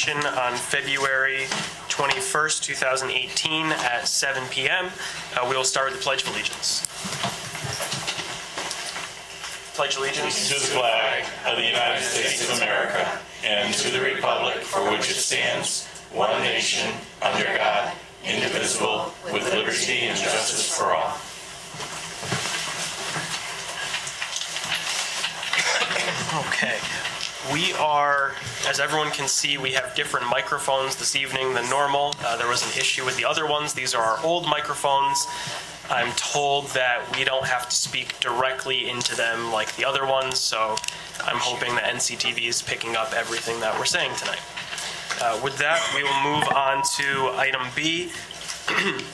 session on February 21st, 2018 at 7 p.m. We will start with the Pledge of Allegiance. Pledge allegiance to the flag of the United States of America and to the republic for which it stands, one nation, under God, indivisible, with liberty and justice for all. Okay. We are, as everyone can see, we have different microphones this evening than normal. There was an issue with the other ones. These are our old microphones. I'm told that we don't have to speak directly into them like the other ones, so I'm hoping that NCTV is picking up everything that we're saying tonight. With that, we will move on to item B,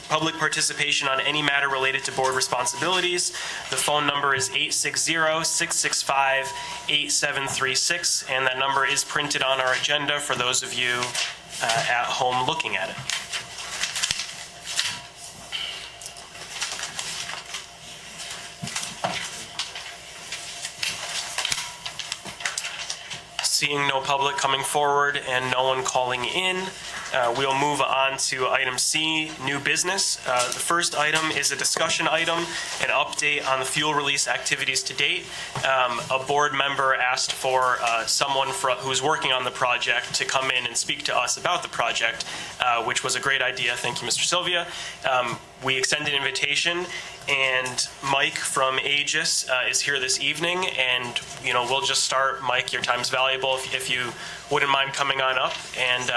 public participation on any matter related to board responsibilities. The phone number is 860-665-8736, and that number is printed on our agenda for those of you at home looking at it. Seeing no public coming forward and no one calling in, we'll move on to item C, new business. The first item is a discussion item, an update on the fuel release activities to date. A board member asked for someone who's working on the project to come in and speak to us about the project, which was a great idea. Thank you, Mr. Sylvia. We extended an invitation, and Mike from Aegis is here this evening, and we'll just start. Mike, your time's valuable if you wouldn't mind coming on up. And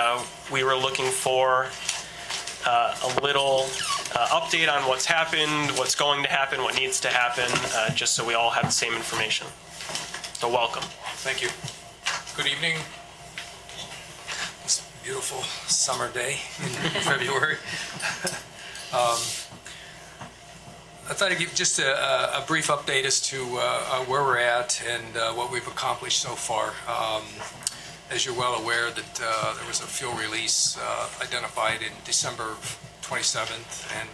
we were looking for a little update on what's happened, what's going to happen, what needs to happen, just so we all have the same information. So welcome. Thank you. Good evening. This beautiful summer day in February. I thought I'd give just a brief update as to where we're at and what we've accomplished so far. As you're well aware that there was a fuel release identified in December 27th, and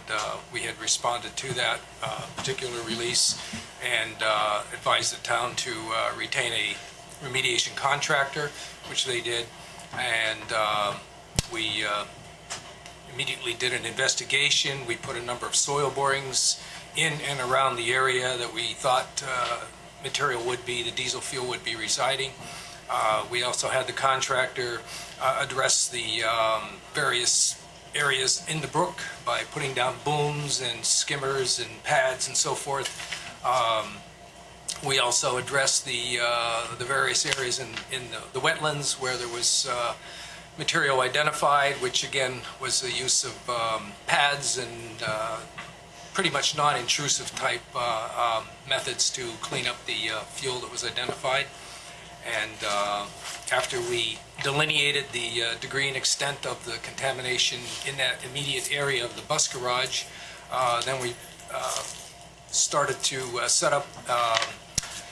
we had responded to that particular release and advised the town to retain a remediation contractor, which they did, and we immediately did an investigation. We put a number of soil borings in and around the area that we thought material would be, the diesel fuel would be residing. We also had the contractor address the various areas in the brook by putting down booms and skimmers and pads and so forth. We also addressed the various areas in the wetlands where there was material identified, which again was the use of pads and pretty much non-intrusive type methods to clean up the fuel that was identified. And after we delineated the degree and extent of the contamination in that immediate area of the bus garage, then we started to set up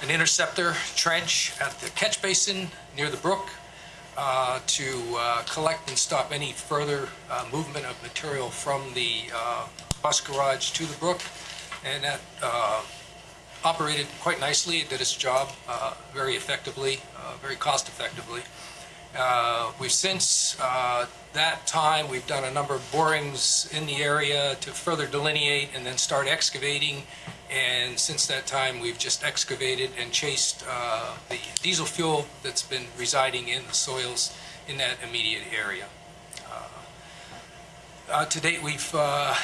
an interceptor trench at the catch basin near the brook to collect and stop any further movement of material from the bus garage to the brook. And that operated quite nicely. It did its job very effectively, very cost effectively. We've since that time, we've done a number of borings in the area to further delineate and then start excavating. And since that time, we've just excavated and chased the diesel fuel that's been residing in the soils in that immediate area. To date, we've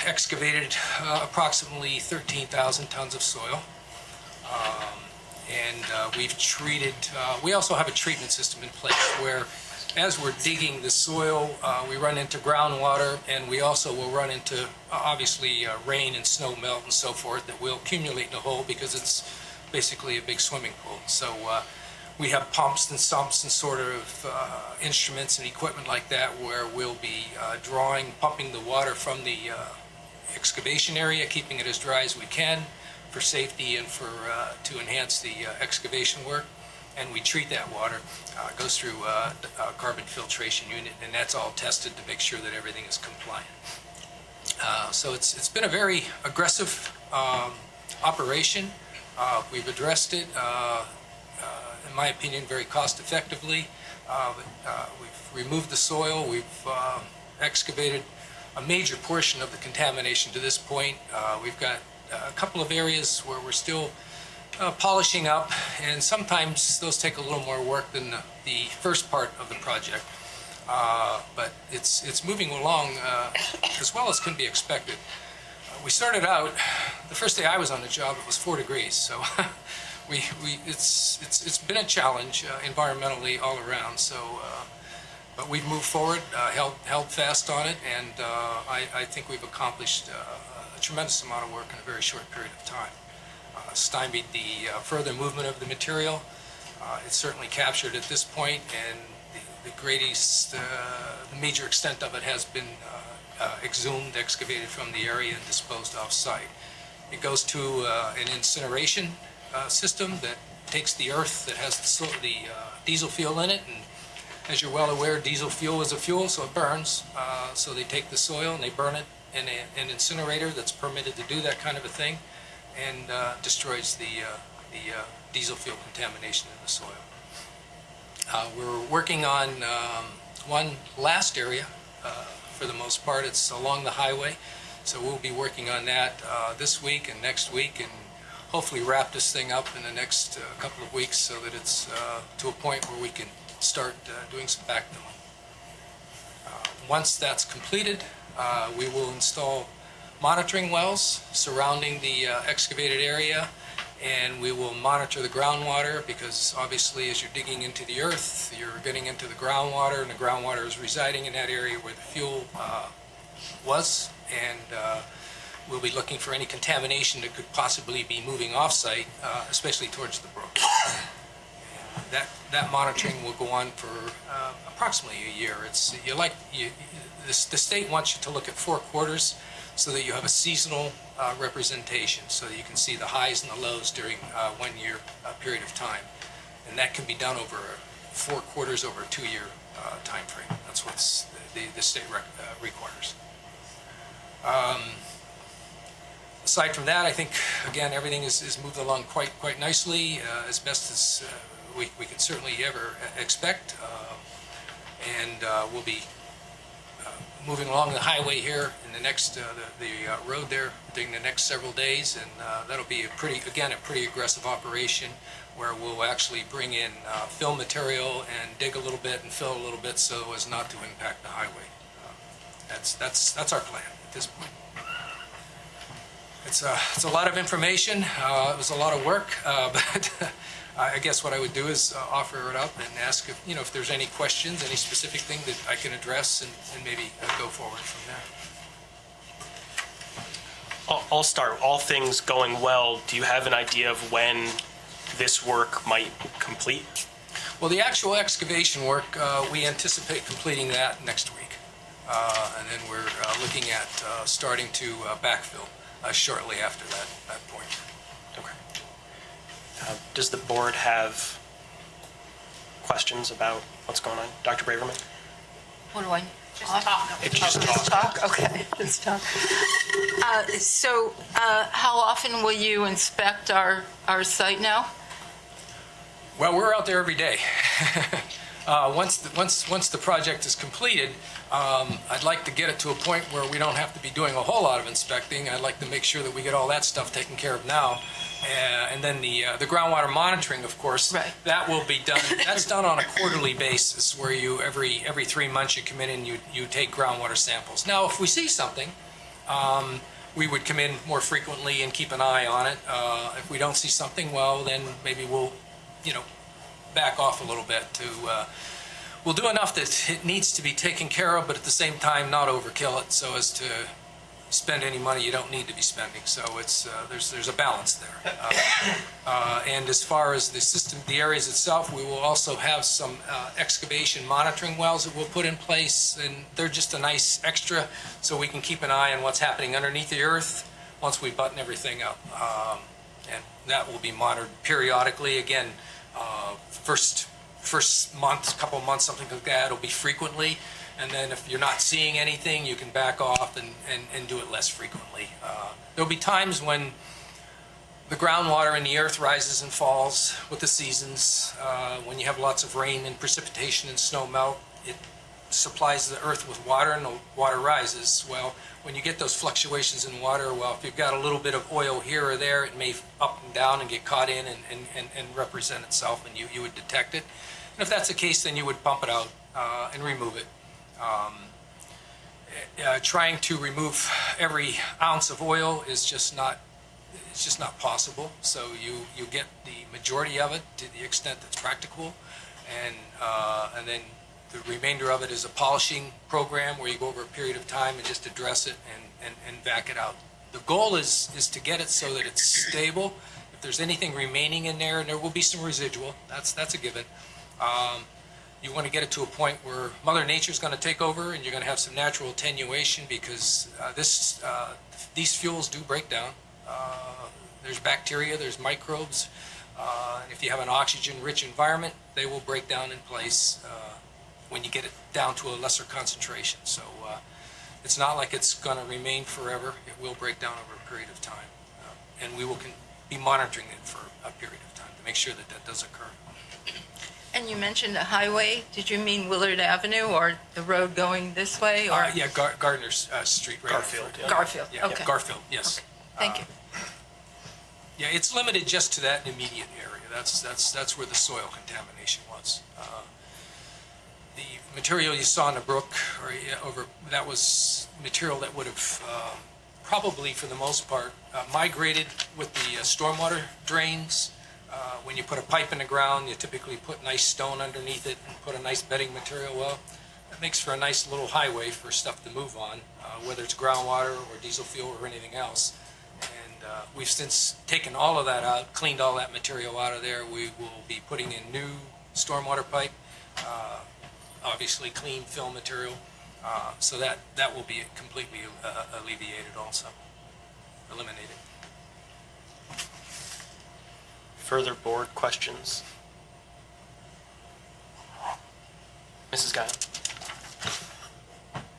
excavated approximately 13,000 tons of soil. And we've treated, we also have a treatment system in place where as we're digging the soil, we run into groundwater, and we also will run into, obviously, rain and snow melt and so forth that will accumulate in a hole because it's basically a big swimming pool. So we have pumps and sumps and sort of instruments and equipment like that where we'll be pumping the water from the excavation area, keeping it as dry as we can for safety and for to enhance the excavation work. And we treat that water. It goes through a carbon filtration unit, and that's all tested to make sure that everything is compliant. So it's been a very aggressive operation. We've addressed it, in my opinion, very cost effectively. We've removed the soil. We've excavated a major portion of the contamination to this point. We've got a couple of areas where we're still polishing up, and sometimes those take a little more work than the first part of the project. But it's moving along as well as can be expected. We started out, the first day I was on the job, it was 4 degrees, so it's been a challenge environmentally all around. So, but we've moved forward, held fast on it, and I think we've accomplished a tremendous amount of work in a very short period of time. Stymied the further movement of the material. It's certainly captured at this point, and the greatest, the major extent of it has been exhumed, excavated from the area, and disposed off-site. It goes to an incineration system that takes the earth that has the diesel fuel in it, and as you're well aware, diesel fuel is a fuel, so it burns. So they take the soil and they burn it in an incinerator that's permitted to do that kind of a thing, and destroys the diesel fuel contamination in the soil. We're working on one last area. For the most part, it's along the highway, so we'll be working on that this week and next week, and hopefully wrap this thing up in the next couple of weeks so that it's to a point where we can start doing some backfilling. Once that's completed, we will install monitoring wells surrounding the excavated area, and we will monitor the groundwater, because obviously as you're digging into the earth, you're getting into the groundwater, and the groundwater is residing in that area where the fuel was, and we'll be looking for any contamination that could possibly be moving off-site, especially towards the brook. That monitoring will go on for approximately a year. The state wants you to look at 4 quarters so that you have a seasonal representation, so that you can see the highs and the lows during 1 year period of time. And that can be done over 4 quarters over a 2-year time frame. That's what the state requires. Aside from that, I think, again, everything is moved along quite nicely, as best as we could certainly ever expect. And we'll be moving along the highway here in the next, the road there during the next several days, and that'll be a pretty aggressive operation, where we'll actually bring in fill material and dig a little bit and fill a little bit so as not to impact the highway. That's our plan at this point. It's a lot of information. It was a lot of work, but I guess what I would do is offer it up and ask if there's any questions, any specific thing that I can address, and maybe go forward from there. I'll start. All things going well, do you have an idea of when this work might complete? Well, the actual excavation work, we anticipate completing that next week. And then we're looking at starting to backfill shortly after that point. Okay. Does the board have questions about what's going on? Dr. Braverman? What do I? Just talk. If you just talk. Okay, just talk. So how often will you inspect our site now? Well, we're out there every day. Once the project is completed, I'd like to get it to a point where we don't have to be doing a whole lot of inspecting. I'd like to make sure that we get all that stuff taken care of now. And then the groundwater monitoring, of course, right. That will be done. That's done on a quarterly basis, where you every 3 months you come in and you take groundwater samples. Now, if we see something, we would come in more frequently and keep an eye on it. If we don't see something, well, then maybe we'll, back off a little bit to. We'll do enough that it needs to be taken care of, but at the same time not overkill it so as to spend any money you don't need to be spending. So it's there's a balance there. And as far as the system, the areas itself, we will also have some excavation monitoring wells that we'll put in place, and they're just a nice extra so we can keep an eye on what's happening underneath the earth once we button everything up. And that will be monitored periodically. Again, first month, couple of months, something like that, it'll be frequently. And then if you're not seeing anything, you can back off and do it less frequently. There'll be times when The groundwater in the earth rises and falls with the seasons. When you have lots of rain and precipitation and snow melt, it supplies the earth with water and the water rises. Well, when you get those fluctuations in water, well, if you've got a little bit of oil here or there, it may up and down and get caught in and represent itself, and you would detect it. And if that's the case, then you would pump it out and remove it. Trying to remove every ounce of oil is just not possible. So you get the majority of it to the extent that's practicable, and then the remainder of it is a polishing program where you go over a period of time and just address it and back it out. The goal is to get it so that it's stable. If there's anything remaining in there, and there will be some residual, that's a given. You want to get it to a point where Mother Nature's going to take over, and you're going to have some natural attenuation, because these fuels do break down. There's bacteria, there's microbes. And if you have an oxygen-rich environment, they will break down in place when you get it down to a lesser concentration. So it's not like it's going to remain forever. It will break down over a period of time. And we will be monitoring it for a period of time to make sure that that does occur. And you mentioned a highway. Did you mean Willard Avenue or the road going this way? Or Yeah, Gardner's Street. Right? Garfield, yeah. Garfield, Yeah, okay. Garfield, yes. Okay. Thank you. Yeah, it's limited just to that immediate area. That's where the soil contamination was. The material you saw in the brook, that was material that would have probably, for the most part, migrated with the stormwater drains. When you put a pipe in the ground, you typically put nice stone underneath it and put a nice bedding material. Well, that makes for a nice little highway for stuff to move on, whether it's groundwater or diesel fuel or anything else. And we've since taken all of that out, cleaned all that material out of there. We will be putting in new stormwater pipe, obviously clean fill material, so that will be completely alleviated also, eliminated. Further board questions? Mrs. Guy.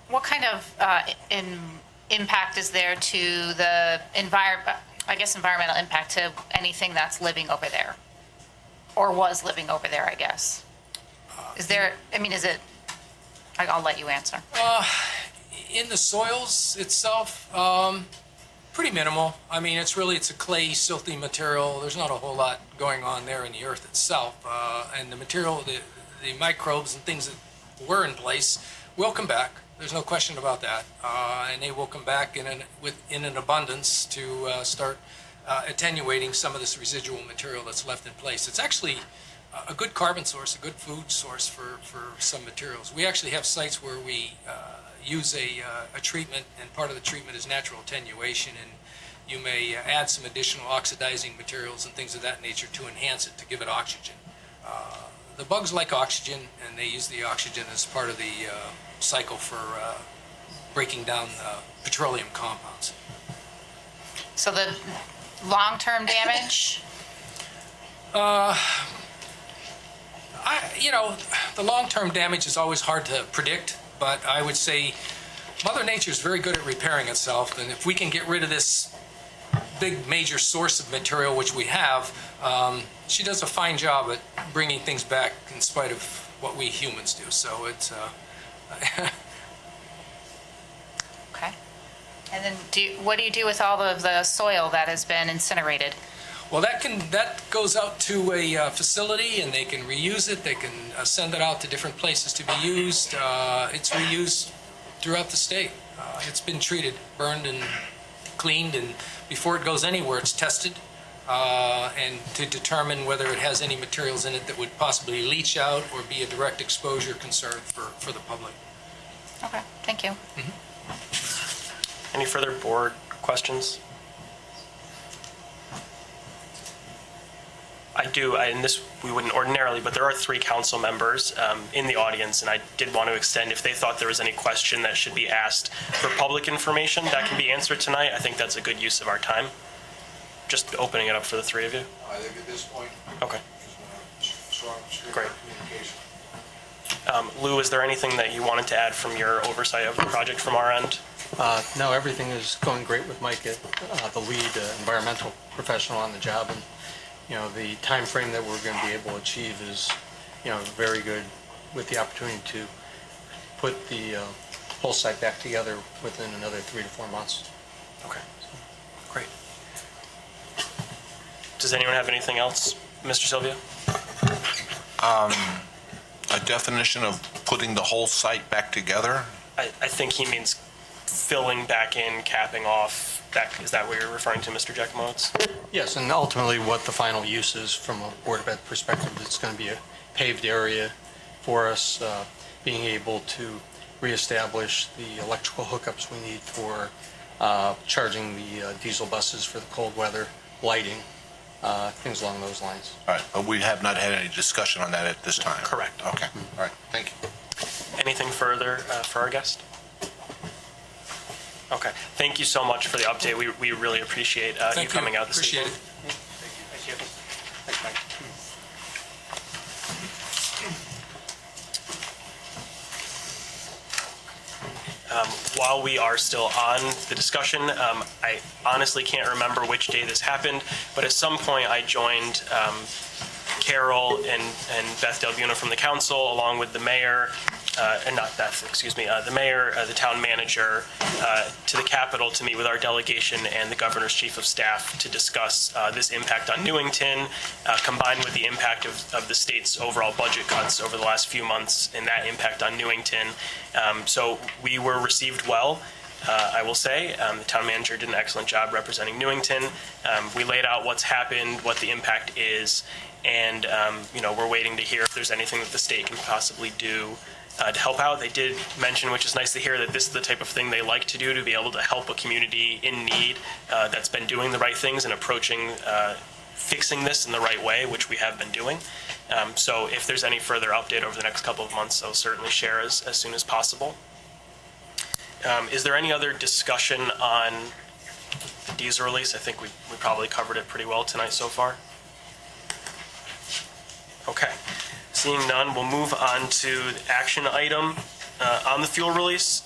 What kind of impact is there to the environmental impact to anything that's living over there? Or was living over there, I guess? Is there, is it, I'll let you answer. In the soils itself, pretty minimal. It's a clay, silty material. There's not a whole lot going on there in the earth itself. And the material, the microbes and things that were in place will come back. There's no question about that. And they will come back in an abundance to start attenuating some of this residual material that's left in place. It's actually a good carbon source, a good food source for some materials. We actually have sites where we use a treatment, and part of the treatment is natural attenuation, and you may add some additional oxidizing materials and things of that nature to enhance it, to give it oxygen. The bugs like oxygen, and they use the oxygen as part of the cycle for breaking down petroleum compounds. So the long-term damage? The long-term damage is always hard to predict, but I would say Mother Nature is very good at repairing itself, and if we can get rid of this big major source of material, which we have, she does a fine job at bringing things back in spite of what we humans do. So it's Okay. And then what do you do with all of the soil that has been incinerated? well, that goes out to a facility, and they can reuse it. They can send it out to different places to be used. It's reused throughout the state. It's been treated, burned, and cleaned, and before it goes anywhere, it's tested, and to determine whether it has any materials in it that would possibly leach out or be a direct exposure concern for the public. Okay, thank you. Any further board questions? I do, and this we wouldn't ordinarily, but there are 3 council members in the audience, and I did want to extend, if they thought there was any question that should be asked for public information that can be answered tonight, I think that's a good use of our time. Just opening it up for the 3 of you. I think at this point, Okay. just want to strong Great. communication. Lou, is there anything that you wanted to add from your oversight of the project from our end? No, everything is going great with Mike, the lead environmental professional on the job, and the time frame that we're going to be able to achieve is very good, with the opportunity to put the whole site back together within another 3 to 4 months. Okay, great. Does anyone have anything else? Mr. Sylvia? A definition of putting the whole site back together? I think he means filling back in, capping off. Is that what you're referring to, Mr. Jacomowitz? Yes, and ultimately what the final use is from a Board of Ed perspective, it's going to be a paved area for us, being able to reestablish the electrical hookups we need for charging the diesel buses for the cold weather, lighting, things along those lines. All right, but we have not had any discussion on that at this time? Correct. Okay, all right, thank you. Anything further for our guest? Okay, thank you so much for the update. We really appreciate you Thank you. coming out this Appreciate evening. it. Thank you. Thanks, Mike. While we are still on the discussion, I honestly can't remember which day this happened, but at some point I joined Carol and Beth Del Buena from the council, along with the mayor, and not Beth, excuse me, the mayor, the town manager, to the Capitol to meet with our delegation and the governor's chief of staff to discuss this impact on Newington, combined with the impact of the state's overall budget cuts over the last few months and that impact on Newington. So we were received well. I will say, the town manager did an excellent job representing Newington. We laid out what's happened, what the impact is, and we're waiting to hear if there's anything that the state can possibly do to help out. They did mention, which is nice to hear, that this is the type of thing they like to do, to be able to help a community in need that's been doing the right things and approaching fixing this in the right way, which we have been doing. So if there's any further update over the next couple of months, I'll certainly share as soon as possible. Is there any other discussion on the diesel release? I think we probably covered it pretty well tonight so far. Okay. Seeing none, we'll move on to the action item on the fuel release.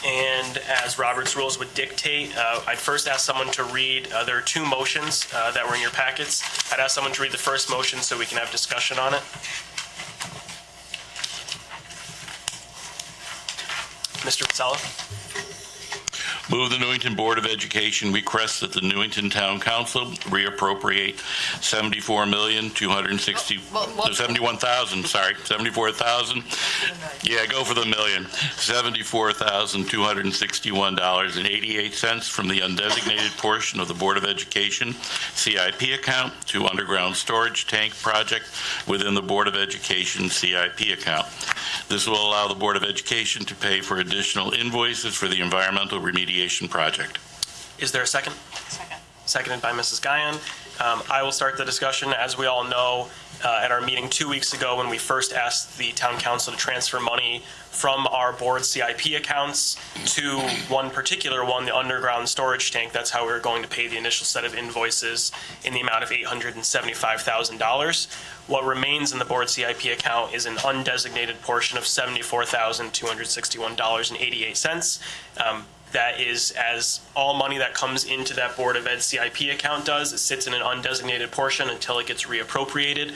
And as Robert's rules would dictate, I'd first ask someone to read, there are two motions that were in your packets. I'd ask someone to read the first motion so we can have discussion on it. Mr. Vasella? Move the Newington Board of Education requests that the Newington Town Council reappropriate $74,000, yeah, go for the million, $74,261.88 from the undesignated portion of the Board of Education CIP account to underground storage tank project within the Board of Education CIP account. This will allow the Board of Education to pay for additional invoices for the environmental remediation project. Is there a second? Second. Seconded by Mrs. Guyon. I will start the discussion. As we all know, at our meeting 2 weeks ago, when we first asked the town council to transfer money from our board CIP accounts to one particular one, the underground storage tank, that's how we were going to pay the initial set of invoices in the amount of $875,000. What remains in the board CIP account is an undesignated portion of $74,261.88. That is, as all money that comes into that Board of Ed CIP account does, it sits in an undesignated portion until it gets reappropriated.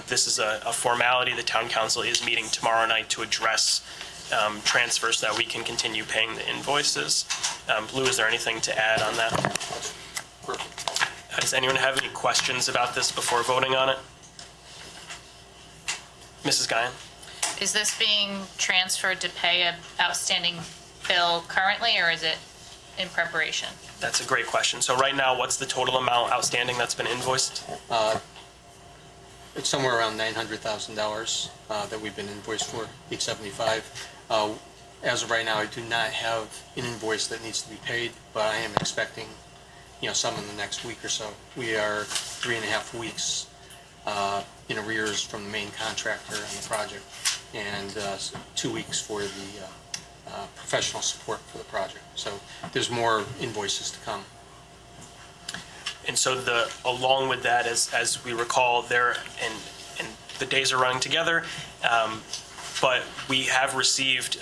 This is a formality. The town council is meeting tomorrow night to address transfers so that we can continue paying the invoices. Lou, is there anything to add on that? Does anyone have any questions about this before voting on it? Mrs. Guyon? Is this being transferred to pay an outstanding bill currently, or is it in preparation? That's a great question. So right now, what's the total amount outstanding that's been invoiced? It's somewhere around $900,000 that we've been invoiced for, $875. As of right now, I do not have an invoice that needs to be paid, but I am expecting, some in the next week or so. We are 3.5 weeks in arrears from the main contractor on the project, and 2 weeks for the professional support for the project. So there's more invoices to come. And so along with that, as we recall, and the days are running together, but we have received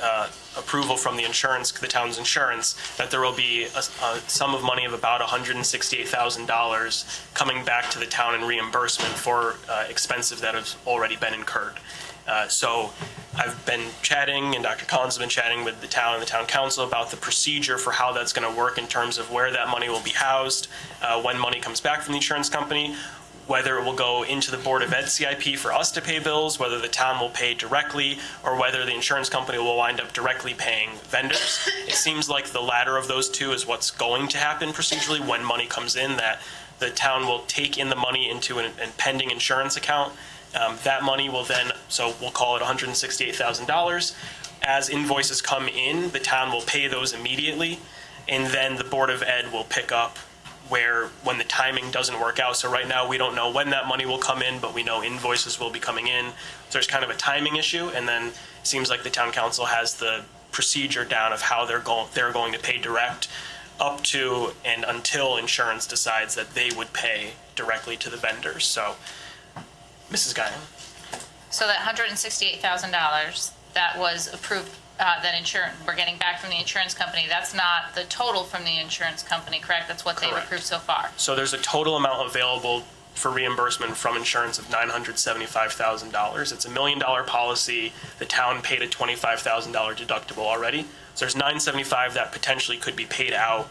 approval from the town's insurance, that there will be a sum of money of about $168,000 coming back to the town in reimbursement for expenses that have already been incurred. So I've been chatting, and Dr. Collins has been chatting with the town and the town council about the procedure for how that's going to work in terms of where that money will be housed, when money comes back from the insurance company, whether it will go into the Board of Ed CIP for us to pay bills, whether the town will pay directly, or whether the insurance company will wind up directly paying vendors. It seems like the latter of those two is what's going to happen procedurally when money comes in, that the town will take in the money into a pending insurance account. That money will then, so we'll call it $168,000. As invoices come in, the town will pay those immediately, and then the Board of Ed will pick up when the timing doesn't work out. So right now, we don't know when that money will come in, but we know invoices will be coming in. So there's kind of a timing issue, and then it seems like the town council has the procedure down of how they're going to pay direct up to and until insurance decides that they would pay directly to the vendors. So, Mrs. Guyon. So that $168,000 that was approved, that we're getting back from the insurance company, that's not the total from the insurance company, correct? That's what they've Correct. approved so far. So there's a total amount available for reimbursement from insurance of $975,000. It's $1 million policy. The town paid a $25,000 deductible already. So there's $975,000 that potentially could be paid out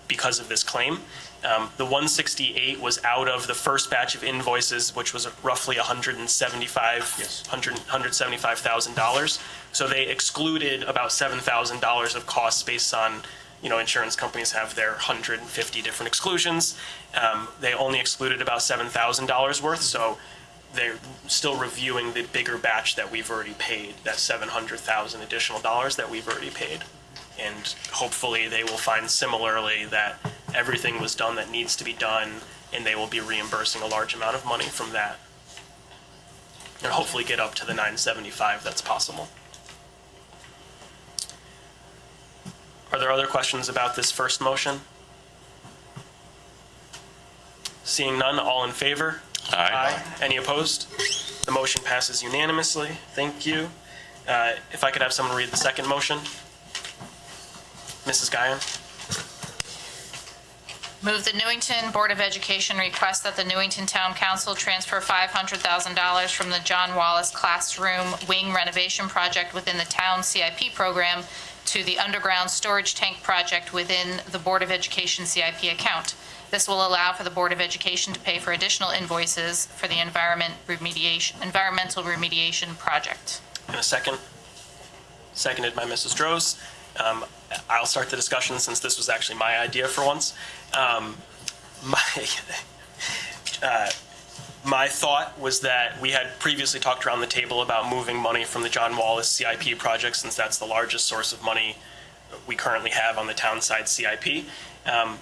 because of this claim. The $168,000 was out of the first batch of invoices, which was roughly $175,000. So they excluded about $7,000 of costs based on, insurance companies have their 150 different exclusions. They only excluded about $7,000 worth, so they're still reviewing the bigger batch that we've already paid, that $700,000 additional dollars that we've already paid. And hopefully they will find similarly that everything was done that needs to be done, and they will be reimbursing a large amount of money from that. And hopefully get up to the $975,000 that's possible. Are there other questions about this first motion? Seeing none, all in favor? Aye. Any opposed? The motion passes unanimously. Thank you. If I could have someone read the second motion. Mrs. Guyon? Move the Newington Board of Education request that the Newington Town Council transfer $500,000 from the John Wallace Classroom Wing Renovation Project within the town CIP program to the underground storage tank project within the Board of Education CIP account. This will allow for the Board of Education to pay for additional invoices for the environmental remediation project. And a second? Seconded by Mrs. Droz. I'll start the discussion since this was actually my idea for once. My thought was that we had previously talked around the table about moving money from the John Wallace CIP project, since that's the largest source of money we currently have on the town side CIP.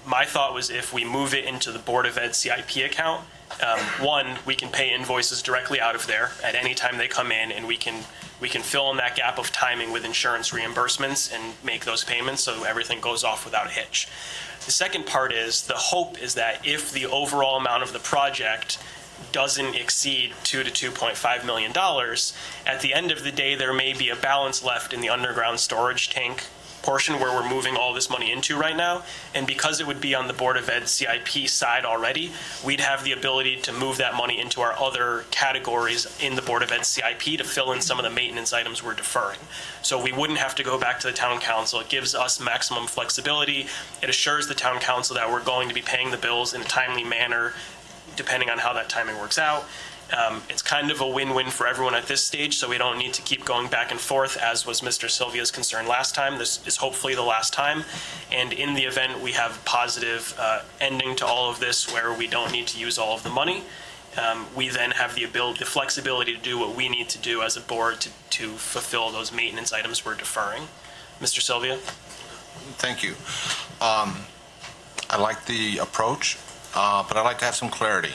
My thought was if we move it into the Board of Ed CIP account, one, we can pay invoices directly out of there at any time they come in, and we can fill in that gap of timing with insurance reimbursements and make those payments so everything goes off without a hitch. The second part is, the hope is that if the overall amount of the project doesn't exceed $2 to $2.5 million, at the end of the day, there may be a balance left in the underground storage tank portion where we're moving all this money into right now. And because it would be on the Board of Ed CIP side already, we'd have the ability to move that money into our other categories in the Board of Ed CIP to fill in some of the maintenance items we're deferring. So we wouldn't have to go back to the town council. It gives us maximum flexibility. It assures the town council that we're going to be paying the bills in a timely manner, depending on how that timing works out. It's kind of a win-win for everyone at this stage, so we don't need to keep going back and forth, as was Mr. Sylvia's concern last time. This is hopefully the last time. And in the event we have a positive ending to all of this where we don't need to use all of the money, we then have the flexibility to do what we need to do as a board to fulfill those maintenance items we're deferring. Mr. Sylvia? Thank you. I like the approach, but I'd like to have some clarity.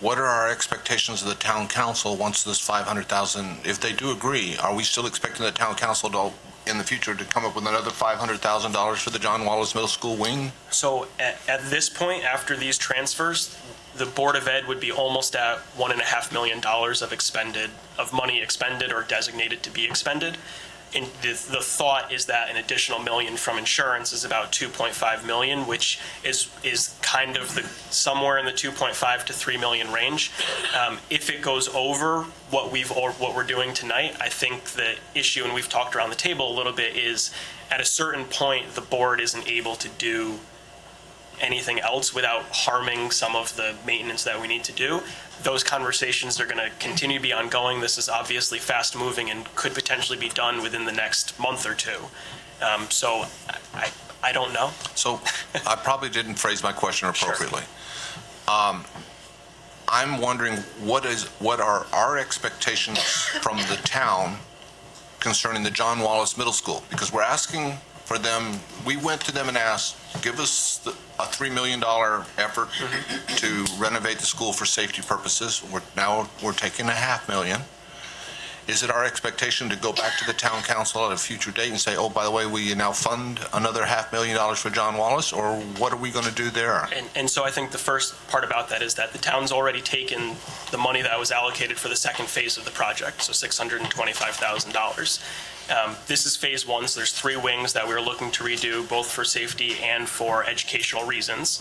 What are our expectations of the town council once this $500,000, if they do agree, are we still expecting the town council to, in the future, to come up with another $500,000 for the John Wallace Middle School wing? So at this point, after these transfers, the Board of Ed would be almost at $1.5 million of money expended or designated to be expended. And the thought is that an additional million from insurance is about 2.5 million, which is kind of somewhere in the 2.5 to 3 million range. If it goes over what we're doing tonight, I think the issue, and we've talked around the table a little bit, is at a certain point the board isn't able to do anything else without harming some of the maintenance that we need to do. Those conversations are going to continue to be ongoing. This is obviously fast moving and could potentially be done within the next month or two. So I don't know. So I probably didn't phrase my question appropriately. I'm wondering what are our expectations from the town concerning the John Wallace Middle School? Because we're asking for them, we went to them and asked, give us a $3 million effort to renovate the school for safety purposes. Now we're taking $500,000. Is it our expectation to go back to the town council at a future date and say, oh, by the way, will you now fund another $500,000 for John Wallace? Or what are we going to do there? And so I think the first part about that is that the town's already taken the money that was allocated for the second phase of the project, so $625,000. This is phase one, so there's 3 wings that we're looking to redo, both for safety and for educational reasons.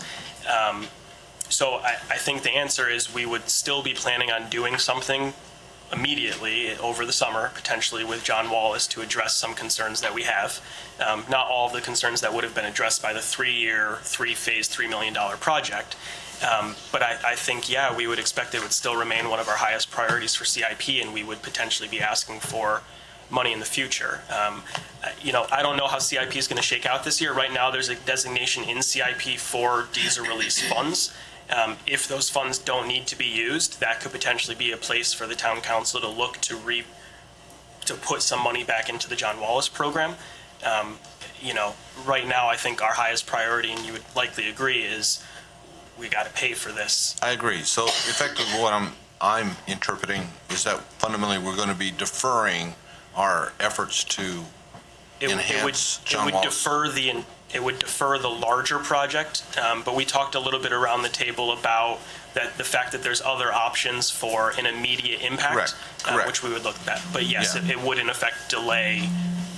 So I think the answer is we would still be planning on doing something immediately over the summer, potentially with John Wallace, to address some concerns that we have. Not all of the concerns that would have been addressed by the 3-year, 3-phase, $3 million project. But I think, yeah, we would expect it would still remain one of our highest priorities for CIP, and we would potentially be asking for money in the future. I don't know how CIP is going to shake out this year. Right now, there's a designation in CIP for diesel release funds. If those funds don't need to be used, that could potentially be a place for the town council to look to put some money back into the John Wallace program. Right now, I think our highest priority, and you would likely agree, is we got to pay for this. I agree. So effectively what I'm interpreting is that fundamentally we're going to be deferring our efforts to enhance John Wallace. It would defer the larger project, but we talked a little bit around the table about the fact that there's other options for an immediate impact, Correct. Which we would look at. But yes, Yeah. it would in effect delay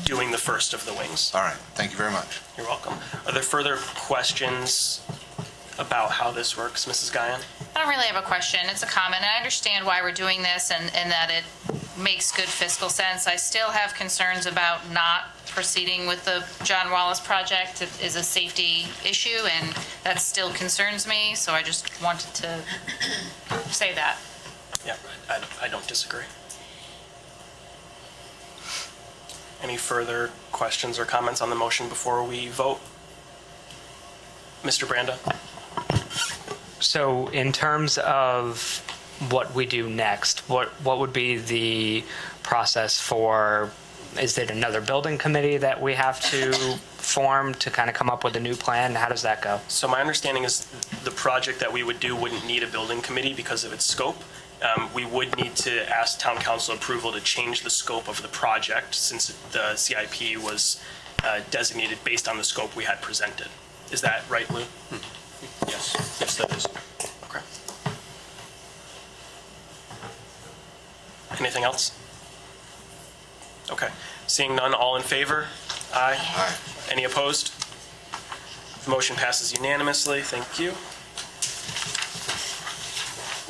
doing the first of the wings. All right. Thank you very much. You're welcome. Are there further questions about how this works, Mrs. Guyon? I don't really have a question. It's a comment. I understand why we're doing this and that it makes good fiscal sense. I still have concerns about not proceeding with the John Wallace project. It is a safety issue, and that still concerns me, so I just wanted to say that. Yeah, I don't disagree. Any further questions or comments on the motion before we vote? Mr. Branda? So in terms of what we do next, what would be the process for, is it another building committee that we have to form to kind of come up with a new plan? How does that go? So my understanding is the project that we would do wouldn't need a building committee because of its scope. We would need to ask town council approval to change the scope of the project since the CIP was designated based on the scope we had presented. Is that right, Lou? Yes, that is. Okay. Anything else? Okay. Seeing none, all in favor? Aye. Aye. Any opposed? The motion passes unanimously. Thank you.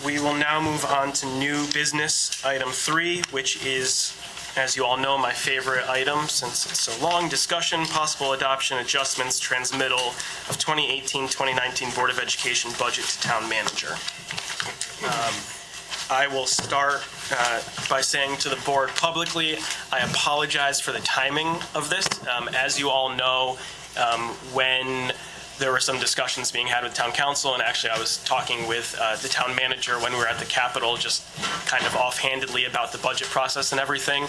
We will now move on to new business, item 3, which is, as you all know, my favorite item since it's so long. Discussion, possible adoption, adjustments, transmittal of 2018-2019 Board of Education budget to town manager. I will start by saying to the board publicly, I apologize for the timing of this. As you all know, when there were some discussions being had with town council, and actually I was talking with the town manager when we were at the Capitol, just kind of offhandedly about the budget process and everything.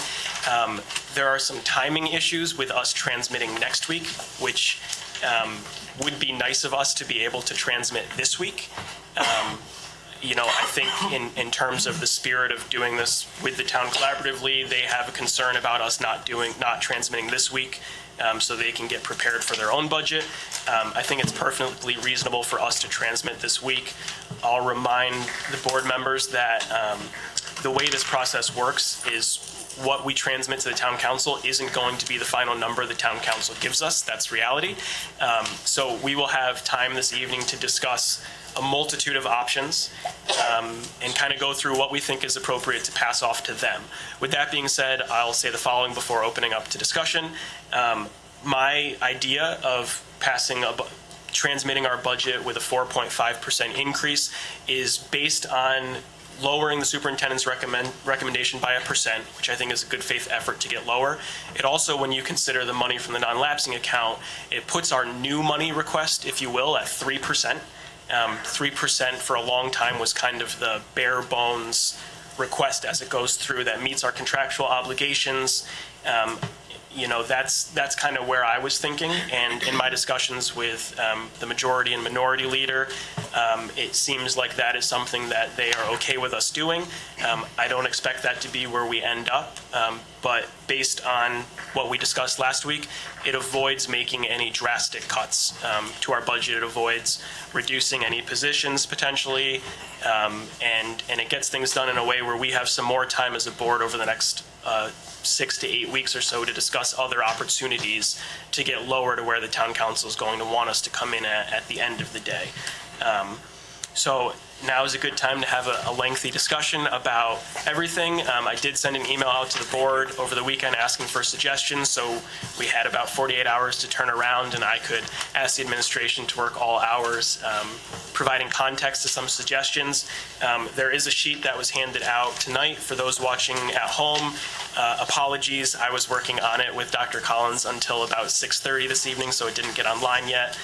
There are some timing issues with us transmitting next week, which would be nice of us to be able to transmit this week. I think in terms of the spirit of doing this with the town collaboratively, they have a concern about us not transmitting this week. so they can get prepared for their own budget. I think it's perfectly reasonable for us to transmit this week. I'll remind the board members that the way this process works is what we transmit to the town council isn't going to be the final number the town council gives us. That's reality. So we will have time this evening to discuss a multitude of options and kind of go through what we think is appropriate to pass off to them. With that being said, I'll say the following before opening up to discussion. My idea of transmitting our budget with a 4.5% increase is based on lowering the superintendent's recommendation by 1%, which I think is a good faith effort to get lower. It also, when you consider the money from the non-lapsing account, it puts our new money request, if you will, at 3%. 3% for a long time was kind of the bare bones request as it goes through that meets our contractual obligations. That's kind of where I was thinking. And in my discussions with the majority and minority leader, it seems like that is something that they are okay with us doing. I don't expect that to be where we end up, but based on what we discussed last week, it avoids making any drastic cuts to our budget. It avoids reducing any positions potentially, and it gets things done in a way where we have some more time as a board over the next 6 to 8 weeks or so to discuss other opportunities to get lower to where the town council is going to want us to come in at the end of the day. So now is a good time to have a lengthy discussion about everything. I did send an email out to the board over the weekend asking for suggestions, so we had about 48 hours to turn around, and I could ask the administration to work all hours, providing context to some suggestions. There is a sheet that was handed out tonight for those watching at home. Apologies, I was working on it with Dr. Collins until about 6:30 this evening, so it didn't get online yet.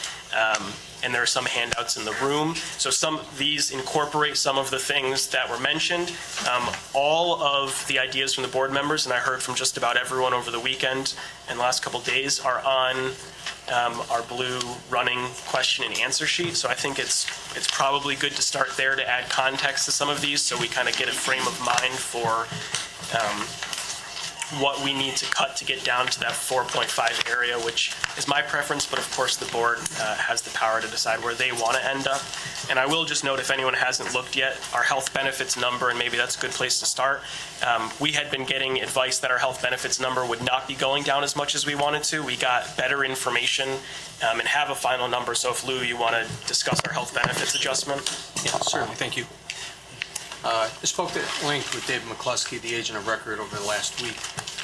And there are some handouts in the room. So these incorporate some of the things that were mentioned. All of the ideas from the board members, and I heard from just about everyone over the weekend and the last couple days, are on our blue running question and answer sheet. So I think it's probably good to start there to add context to some of these so we kind of get a frame of mind for what we need to cut to get down to that 4.5 area, which is my preference, but of course the board has the power to decide where they want to end up. And I will just note, if anyone hasn't looked yet, our health benefits number, and maybe that's a good place to start. We had been getting advice that our health benefits number would not be going down as much as we wanted to. We got better information and have a final number. So if Lou, you want to discuss our health benefits adjustment? Yeah, certainly. Thank you. I spoke at length with David McCluskey, the agent of record, over the last week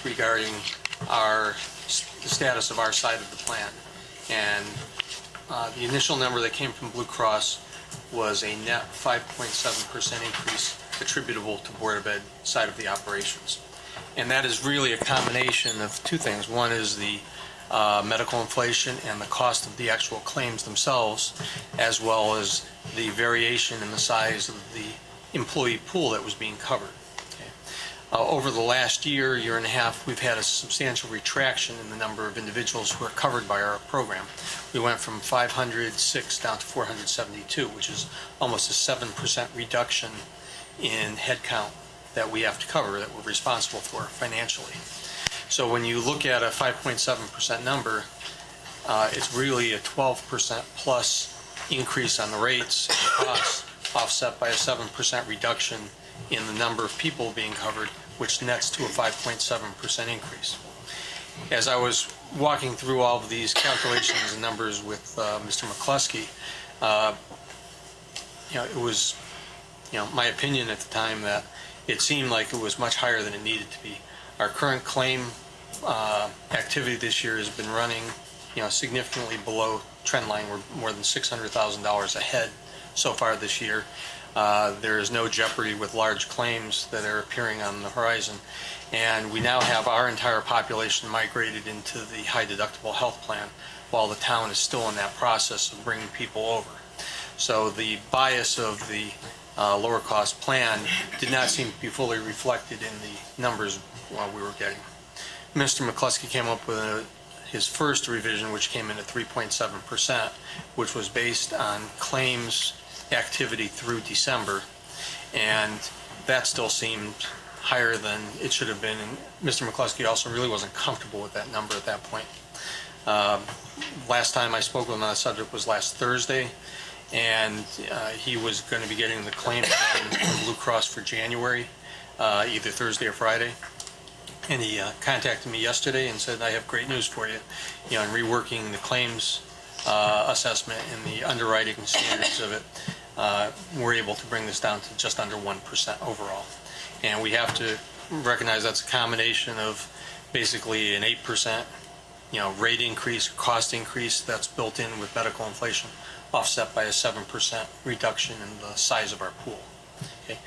regarding the status of our side of the plan. And the initial number that came from Blue Cross was a net 5.7% increase attributable to Board of Ed side of the operations. And that is really a combination of two things. One is the medical inflation and the cost of the actual claims themselves, as well as the variation in the size of the employee pool that was being covered. Okay. Over the last year and a half, we've had a substantial retraction in the number of individuals who are covered by our program. We went from 506 down to 472, which is almost a 7% reduction in headcount that we have to cover, that we're responsible for financially. So when you look at a 5.7% number, it's really a 12% plus increase on the rates and the costs, offset by a 7% reduction in the number of people being covered, which nets to a 5.7% increase. As I was walking through all of these calculations and numbers with Mr. McCluskey, it was, my opinion at the time that it seemed like it was much higher than it needed to be. Our current claim activity this year has been running, significantly below trend line. We're more than $600,000 ahead so far this year. There is no jeopardy with large claims that are appearing on the horizon. And we now have our entire population migrated into the high deductible health plan, while the town is still in that process of bringing people over. So the bias of the lower cost plan did not seem to be fully reflected in the numbers we were getting. Mr. McCluskey came up with his first revision, which came in at 3.7%, which was based on claims activity through December, and that still seemed higher than it should have been. And Mr. McCluskey also really wasn't comfortable with that number at that point. Last time I spoke with him on the subject was last Thursday, and he was going to be getting the claim from Blue Cross for January, either Thursday or Friday. And he contacted me yesterday and said, I have great news for you. You know, in reworking the claims assessment and the underwriting standards of it, we're able to bring this down to just under 1% overall. And we have to recognize that's a combination of basically an 8%, rate increase, cost increase that's built in with medical inflation, offset by a 7% reduction in the size of our pool. Okay.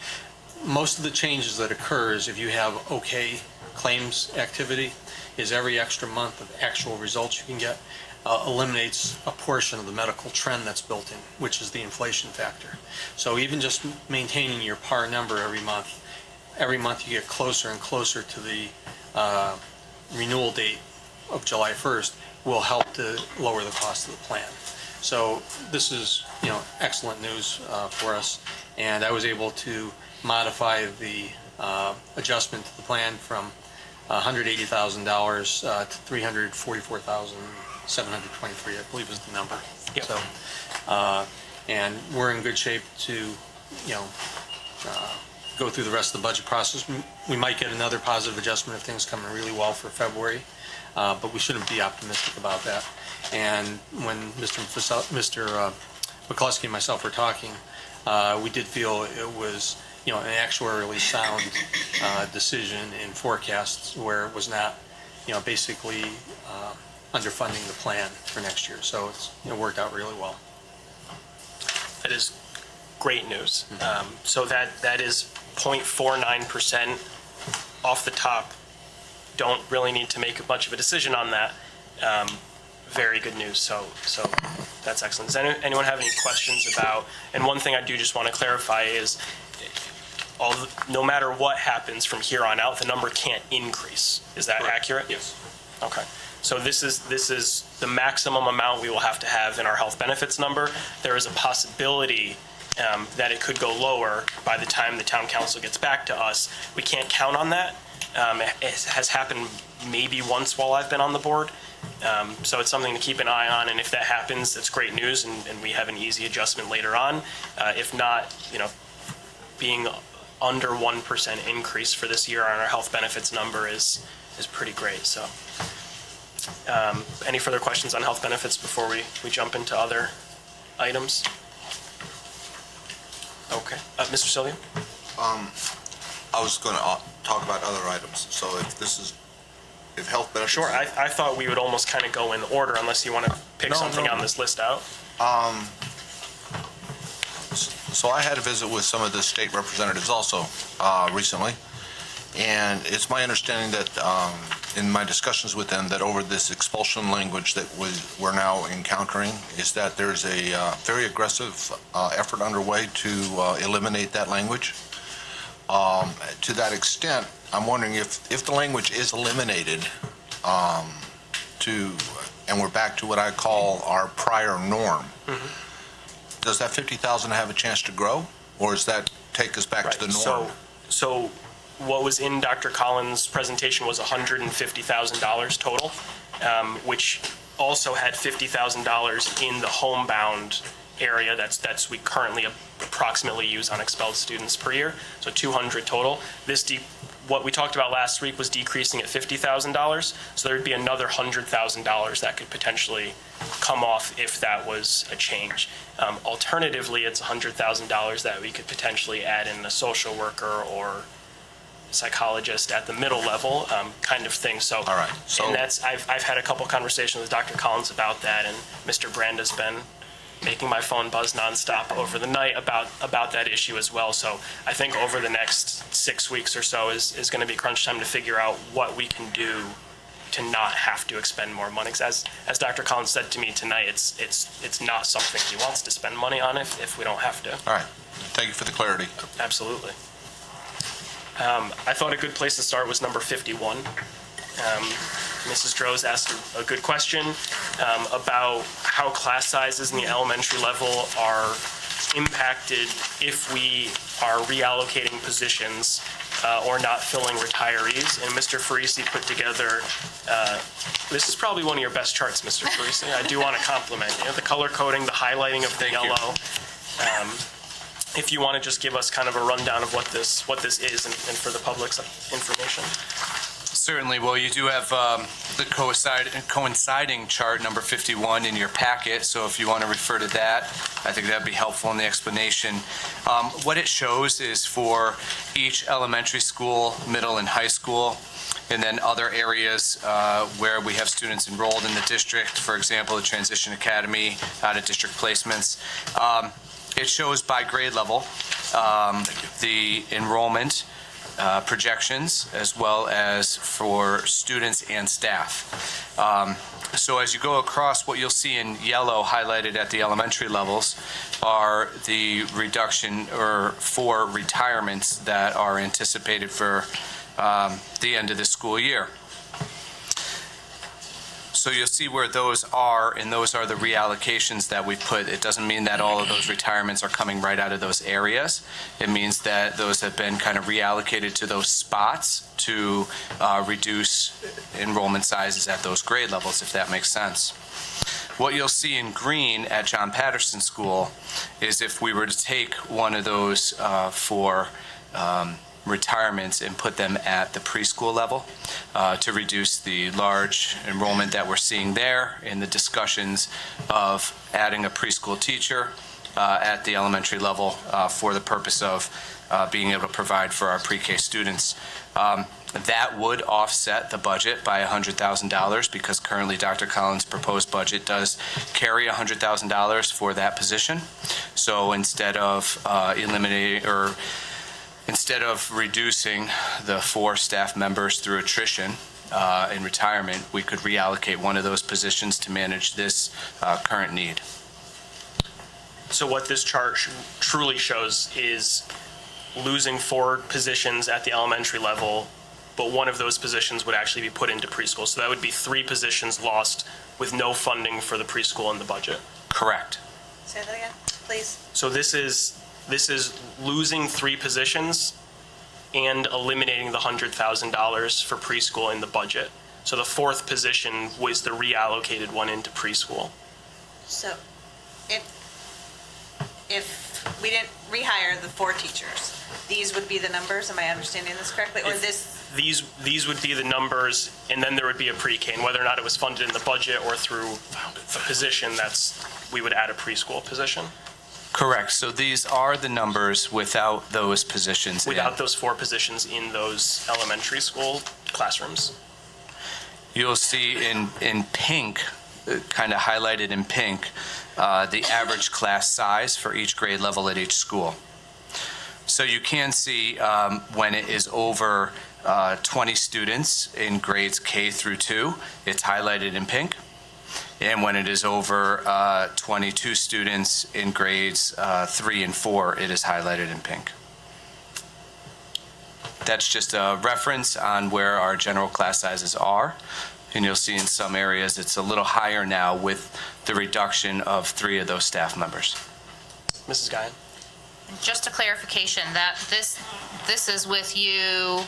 Most of the changes that occurs if you have okay claims activity is every extra month of actual results you can get eliminates a portion of the medical trend that's built in, which is the inflation factor. So even just maintaining your par number every month you get closer and closer to the renewal date of July 1st will help to lower the cost of the plan. So this is, excellent news for us. And I was able to modify the adjustment to the plan from $180,000 to $344,723, I believe is the number. Yep. So, and we're in good shape to, go through the rest of the budget process. We might get another positive adjustment if things come in really well for February, but we shouldn't be optimistic about that. And when Mr. McCluskey and myself were talking, we did feel it was, an actuarially sound decision in forecasts where it was not, basically underfunding the plan for next year. So it worked out really well. That is great news. So that is 0.49% off the top. Don't really need to make much of a decision on that. Very good news. So that's excellent. Does anyone have any questions about? And one thing I do just want to clarify is, no matter what happens from here on out, the number can't increase. Is that accurate? Yes. Okay. So this is the maximum amount we will have to have in our health benefits number. There is a possibility that it could go lower by the time the town council gets back to us. We can't count on that. It has happened maybe once while I've been on the board. So it's something to keep an eye on, and if that happens, it's great news, and we have an easy adjustment later on. If not, being under 1% increase for this year on our health benefits number is pretty great. So any further questions on health benefits before we jump into other items? Okay. Mr. Cillian? I was going to talk about other items. So if health benefits... Sure. I thought we would almost kind of go in order unless you want to pick something on this list out. So I had a visit with some of the state representatives also recently, and it's my understanding that in my discussions with them that over this expulsion language that we're now encountering is that there's a very aggressive effort underway to eliminate that language. To that extent, I'm wondering if the language is eliminated and we're back to what I call our prior norm, does that 50,000 have a chance to grow, or does that take us back to the norm? So what was in Dr. Collins' presentation was $150,000 total, which also had $50,000 in the homebound area that's we currently approximately use on expelled students per year, so 200 total. What we talked about last week was decreasing at $50,000, so there'd be another $100,000 that could potentially come off if that was a change. Alternatively, it's $100,000 that we could potentially add in a social worker or psychologist at the middle level, kind of thing. So, all right. So, and I've had a couple conversations with Dr. Collins about that, and Mr. Branda's been making my phone buzz nonstop over the night about that issue as well. So I think over the next 6 weeks or so is going to be crunch time to figure out what we can do to not have to expend more money. As Dr. Collins said to me tonight, it's not something he wants to spend money on if we don't have to. all right. Thank you for the clarity. Absolutely. I thought a good place to start was number 51. Mrs. Droz asked a good question about how class sizes in the elementary level are impacted if we are reallocating positions or not filling retirees. And Mr. Farisi put together, this is probably one of your best charts, Mr. Farisi. I do want to compliment you. The color coding, the highlighting of the yellow. If you want to just give us kind of a rundown of what this is and for the public's information. Certainly. Well, you do have the coinciding chart number 51 in your packet, so if you want to refer to that, I think that'd be helpful in the explanation. What it shows is for each elementary school, middle and high school, and then other areas where we have students enrolled in the district, for example, the Transition Academy, out-of-district placements. It shows by grade level the enrollment projections, as well as for students and staff. So as you go across, what you'll see in yellow highlighted at the elementary levels are the reduction or for retirements that are anticipated for the end of the school year. So you'll see where those are, and those are the reallocations that we put. It doesn't mean that all of those retirements are coming right out of those areas. It means that those have been kind of reallocated to those spots to reduce enrollment sizes at those grade levels, if that makes sense. What you'll see in green at John Patterson School is if we were to take one of those for retirements and put them at the preschool level to reduce the large enrollment that we're seeing there in the discussions of adding a preschool teacher at the elementary level for the purpose of being able to provide for our pre-K students. That would offset the budget by $100,000 because currently Dr. Collins' proposed budget does carry $100,000 for that position. So instead of Instead of reducing the 4 staff members through attrition in retirement, we could reallocate one of those positions to manage this current need. So what this chart truly shows is losing 4 positions at the elementary level, but one of those positions would actually be put into preschool. So that would be 3 positions lost with no funding for the preschool in the budget. Correct. Say that again, please. So this is losing 3 positions and eliminating the $100,000 for preschool in the budget. So the 4th position was the reallocated one into preschool. So if we didn't rehire the 4 teachers, these would be the numbers, am I understanding this correctly? Or These would be the numbers, and then there would be a pre-K, and whether or not it was funded in the budget or through a position, we would add a preschool position. Correct. So these are the numbers without those positions. Without those 4 positions in those elementary school classrooms. You'll see in pink, kind of highlighted in pink, the average class size for each grade level at each school. So you can see when it is over 20 students in grades K through 2, it's highlighted in pink. And when it is over 22 students in grades 3 and 4, it is highlighted in pink. That's just a reference on where our general class sizes are. And you'll see in some areas it's a little higher now with the reduction of 3 of those staff members. Mrs. Guyan? Just a clarification, that this is with you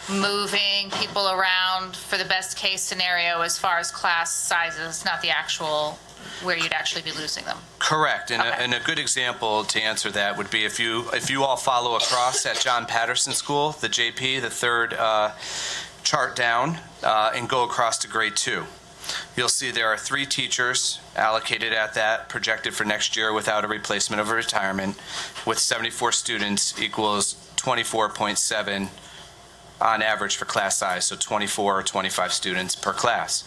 moving people around for the best case scenario as far as class sizes, not the actual where you'd actually be losing them. Correct. And a good example to answer that would be if you all follow across at John Patterson School, the JP, the 3rd chart down, and go across to grade 2. You'll see there are 3 teachers allocated at that, projected for next year without a replacement of a retirement, with 74 students equals 24.7 on average for class size, so 24 or 25 students per class.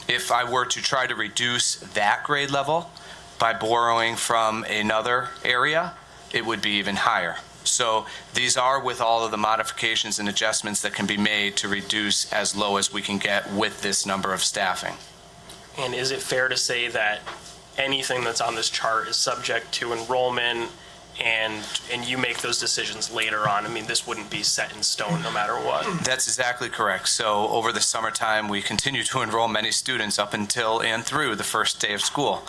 If I were to try to reduce that grade level by borrowing from another area, it would be even higher. So these are with all of the modifications and adjustments that can be made to reduce as low as we can get with this number of staffing. And is it fair to say that anything that's on this chart is subject to enrollment and you make those decisions later on. I mean, this wouldn't be set in stone no matter what. That's exactly correct. So over the summertime, we continue to enroll many students up until and through the first day of school.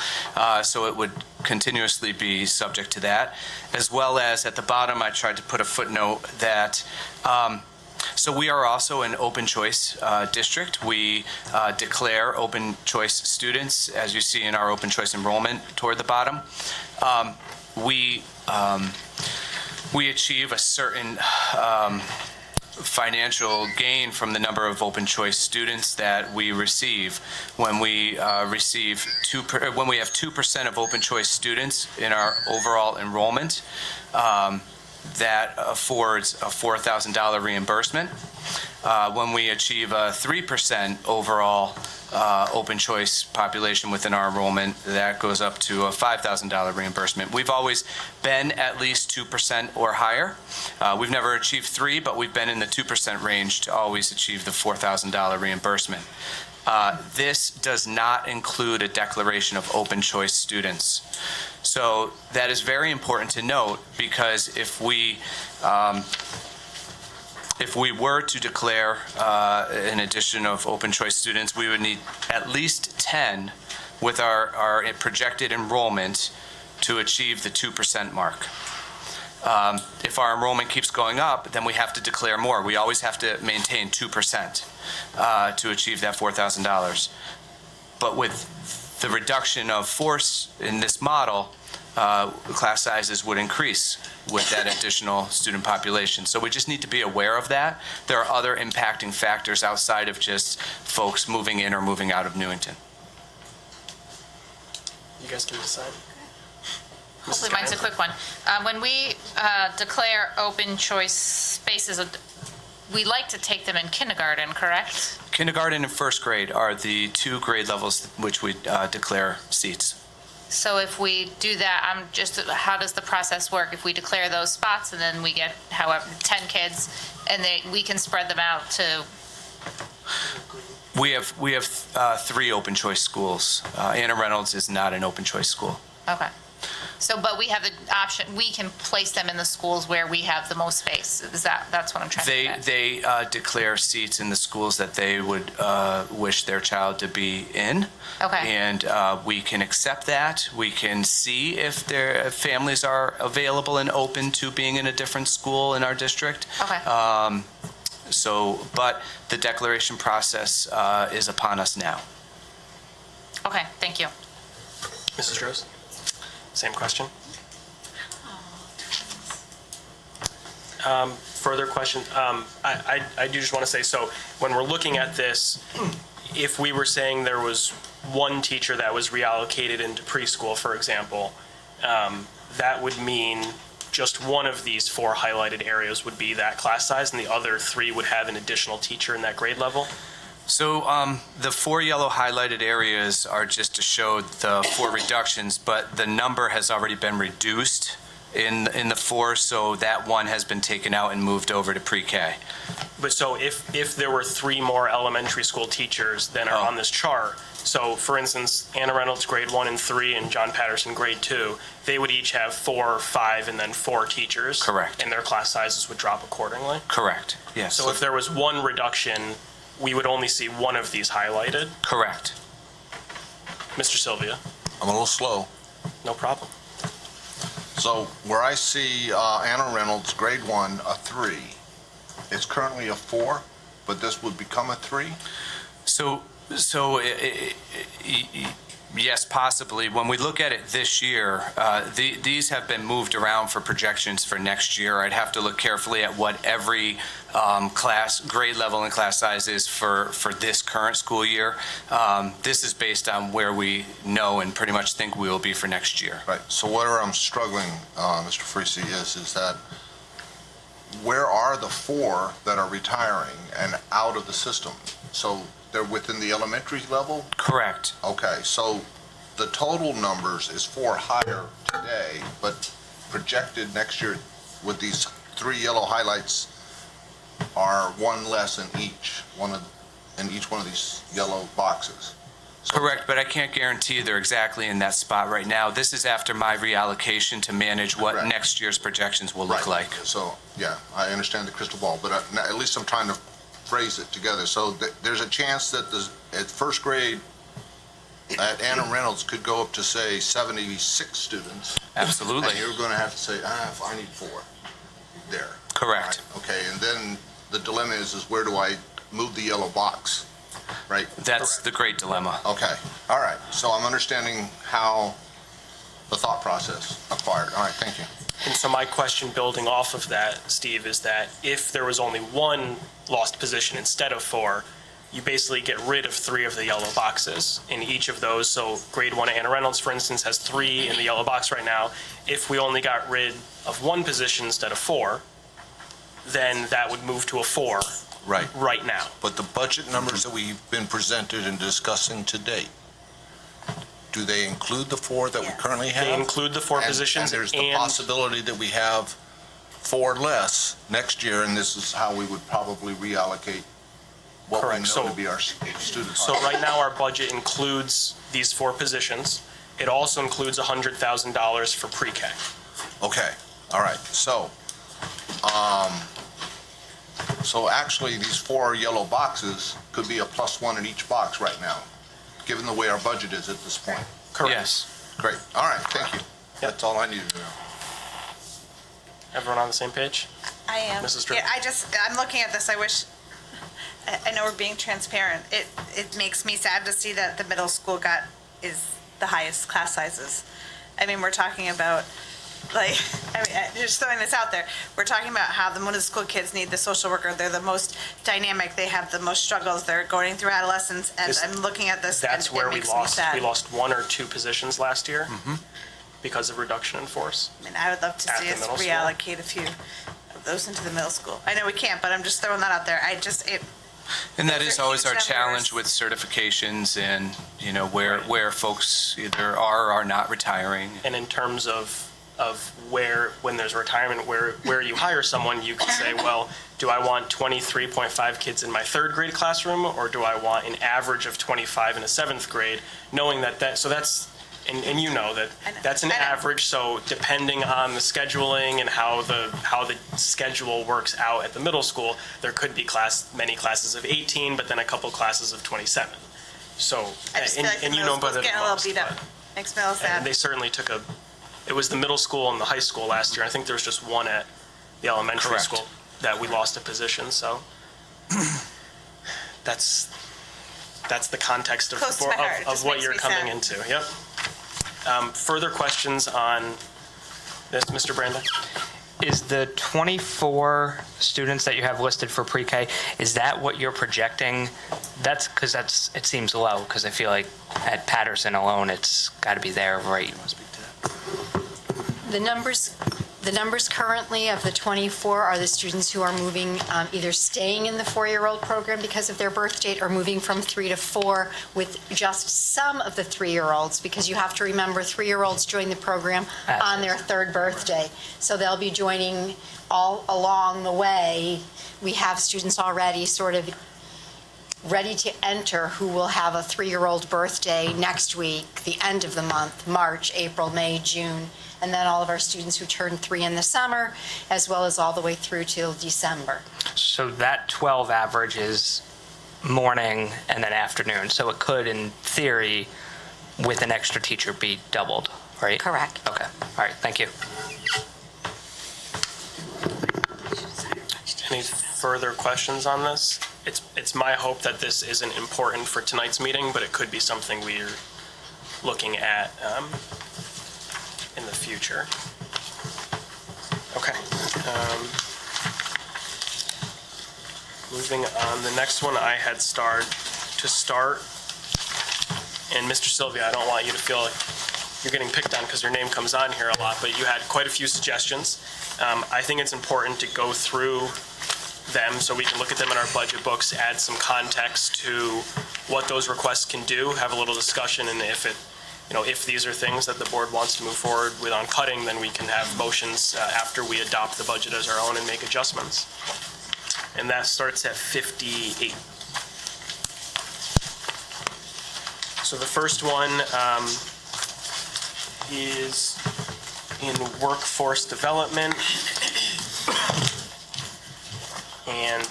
So it would continuously be subject to that, as well as at the bottom, I tried to put a footnote that so we are also an open choice district. We declare open choice students, as you see in our open choice enrollment toward the bottom. We achieve a certain financial gain from the number of open choice students that we receive when we when we have 2% of open choice students in our overall enrollment. That affords a $4,000 reimbursement. When we achieve a 3% overall open choice population within our enrollment, that goes up to a $5,000 reimbursement. We've always been at least 2% or higher. We've never achieved 3, but we've been in the 2% range to always achieve the $4,000 reimbursement. This does not include a declaration of open choice students. So that is very important to note, because if we were to declare an addition of open choice students, we would need at least 10 with our projected enrollment to achieve the 2% mark. If our enrollment keeps going up, then we have to declare more. We always have to maintain 2% to achieve that $4,000. But with the reduction of force in this model, class sizes would increase with that additional student population. So we just need to be aware of that. There are other impacting factors outside of just folks moving in or moving out of Newington. You guys can decide. Hopefully mine's a quick one. When we declare open choice spaces, we like to take them in kindergarten, correct? Kindergarten and first grade are the 2 grade levels which we declare seats. So if we do that, how does the process work? If we declare those spots and then we get however 10 kids, and we can spread them out to. We have 3 open choice schools. Anna Reynolds is not an open choice school. Okay. So, but we have the option, we can place them in the schools where we have the most space. That's what I'm trying to get. They declare seats in the schools that they would wish their child to be in. Okay. And we can accept that. We can see if their families are available and open to being in a different school in our district. Okay. But the declaration process is upon us now. Okay, thank you. Mrs. Rose? Same question. Further questions? I do just want to say, so when we're looking at this, if we were saying there was one teacher that was reallocated into preschool, for example, that would mean just one of these 4 highlighted areas would be that class size, and the other 3 would have an additional teacher in that grade level? So the 4 yellow highlighted areas are just to show the 4 reductions, but the number has already been reduced in the 4, so that 1 has been taken out and moved over to pre-K. But so if there were 3 more elementary school teachers than are on this chart, so for instance, Anna Reynolds grade 1 and 3 and John Patterson grade 2, they would each have 4, 5, and then 4 teachers. Correct. And their class sizes would drop accordingly? Correct, yes. So if there was 1 reduction, we would only see 1 of these highlighted? Correct. Mr. Sylvia? I'm a little slow. No problem. So where I see Anna Reynolds, grade 1, a 3, it's currently a 4, but this would become a 3? So yes, possibly. When we look at it this year, these have been moved around for projections for next year. I'd have to look carefully at what every grade level and class size is for this current school year. This is based on where we know and pretty much think we will be for next year. Right. So where I'm struggling, Mr. Freese, is that where are the 4 that are retiring and out of the system? So they're within the elementary level? Correct. Okay, so the total numbers is 4 higher today, but projected next year with these 3 yellow highlights are 1 less in each one of these yellow boxes. Correct, but I can't guarantee they're exactly in that spot right now. This is after my reallocation to manage what Correct. next year's projections will look like. So, yeah, I understand the crystal ball, but at least I'm trying to phrase it together. So there's a chance that at first grade at Anna Reynolds could go up to, say, 76 students. Absolutely. And you're going to have to say, I need 4 there. Correct. Right, okay, and then the dilemma is where do I move the yellow box, right? That's the great dilemma. Okay, all right, so I'm understanding how the thought process acquired. All right, thank you. And so my question building off of that, Steve, is that if there was only 1 lost position instead of 4, you basically get rid of 3 of the yellow boxes in each of those. So grade 1 at Anna Reynolds, for instance, has 3 in the yellow box right now. If we only got rid of 1 position instead of 4, then that would move to a 4 right now. But the budget numbers that we've been presented and discussing to date, do they include the 4 that we currently have? They include the 4 And positions, there's the possibility that we have 4 less next year, and this is how we would probably reallocate what we Correct. know to be our student So right now, our budget includes these 4 positions. It also includes $100,000 for pre-K. Okay, all right, so actually, these 4 yellow boxes could be a +1 in each box right now, given the way our budget is at this point. Correct. Yes. Great, all right, thank you. That's all I needed to know. Everyone on the same page? I am. Mrs. Tripp? Yeah, I'm looking at this, I know we're being transparent. It makes me sad to see that the middle school is the highest class sizes. I mean, we're talking about, just throwing this out there, we're talking about how the middle school kids need the social worker. They're the most dynamic, they have the most struggles, they're going through adolescence, and I'm looking at this and That's where it we makes me lost. sad. We lost 1 or 2 positions last year because of reduction in force. I mean, I would love to At see the us middle school? reallocate a few of those into the middle school. I know we can't, but I'm just throwing that out there. And that is Those are always our huge challenge with numbers. certifications and, where folks either are or are not retiring. And in terms of where, when there's retirement, where you hire someone, you can say, well, do I want 23.5 kids in my 3rd grade classroom, or do I want an average of 25 in a 7th grade, knowing so that's, and you know that I know. that's an I know. average, so depending on the scheduling and how the schedule works out at the middle school, there could be many classes of 18, but then a couple classes of 27. So, I just feel like the and you middle know better school's than getting a little most, beat up. but- Makes me a little and sad. they certainly it was the middle school and the high school last year. I think there was just 1 at the elementary Correct. school that we lost a position, so that's the context Close to my heart. It of just what makes you're me coming sad. into. Yep. Further questions on this, Mr. Brandon? Is the 24 students that you have listed for pre-K, is that what you're projecting? It seems low, because I feel like at Patterson alone, it's got to be there, right? The numbers currently of the 24 are the students who are moving, either staying in the 4-year-old program because of their birth date or moving from 3 to 4 with just some of the 3-year-olds, because you have to remember 3-year-olds join the program on their 3rd birthday. So they'll be joining all along the way. We have students already sort of ready to enter who will have a 3-year-old birthday next week, the end of the month, March, April, May, June, and then all of our students who turn 3 in the summer, as well as all the way through till December. So that 12 average is morning and then afternoon. So it could, in theory, with an extra teacher, be doubled, right? Correct. Okay. All right. Thank you. Any further questions on this? It's my hope that this isn't important for tonight's meeting, but it could be something we're looking at in the future. Okay. Moving on, the next one I had start, and Mr. Sylvia, I don't want you to feel like you're getting picked on because your name comes on here a lot, but you had quite a few suggestions. I think it's important to go through them so we can look at them in our budget books, add some context to what those requests can do, have a little discussion, and if these are things that the board wants to move forward with on cutting, then we can have motions after we adopt the budget as our own and make adjustments. And that starts at 58. So the first one is in workforce development. And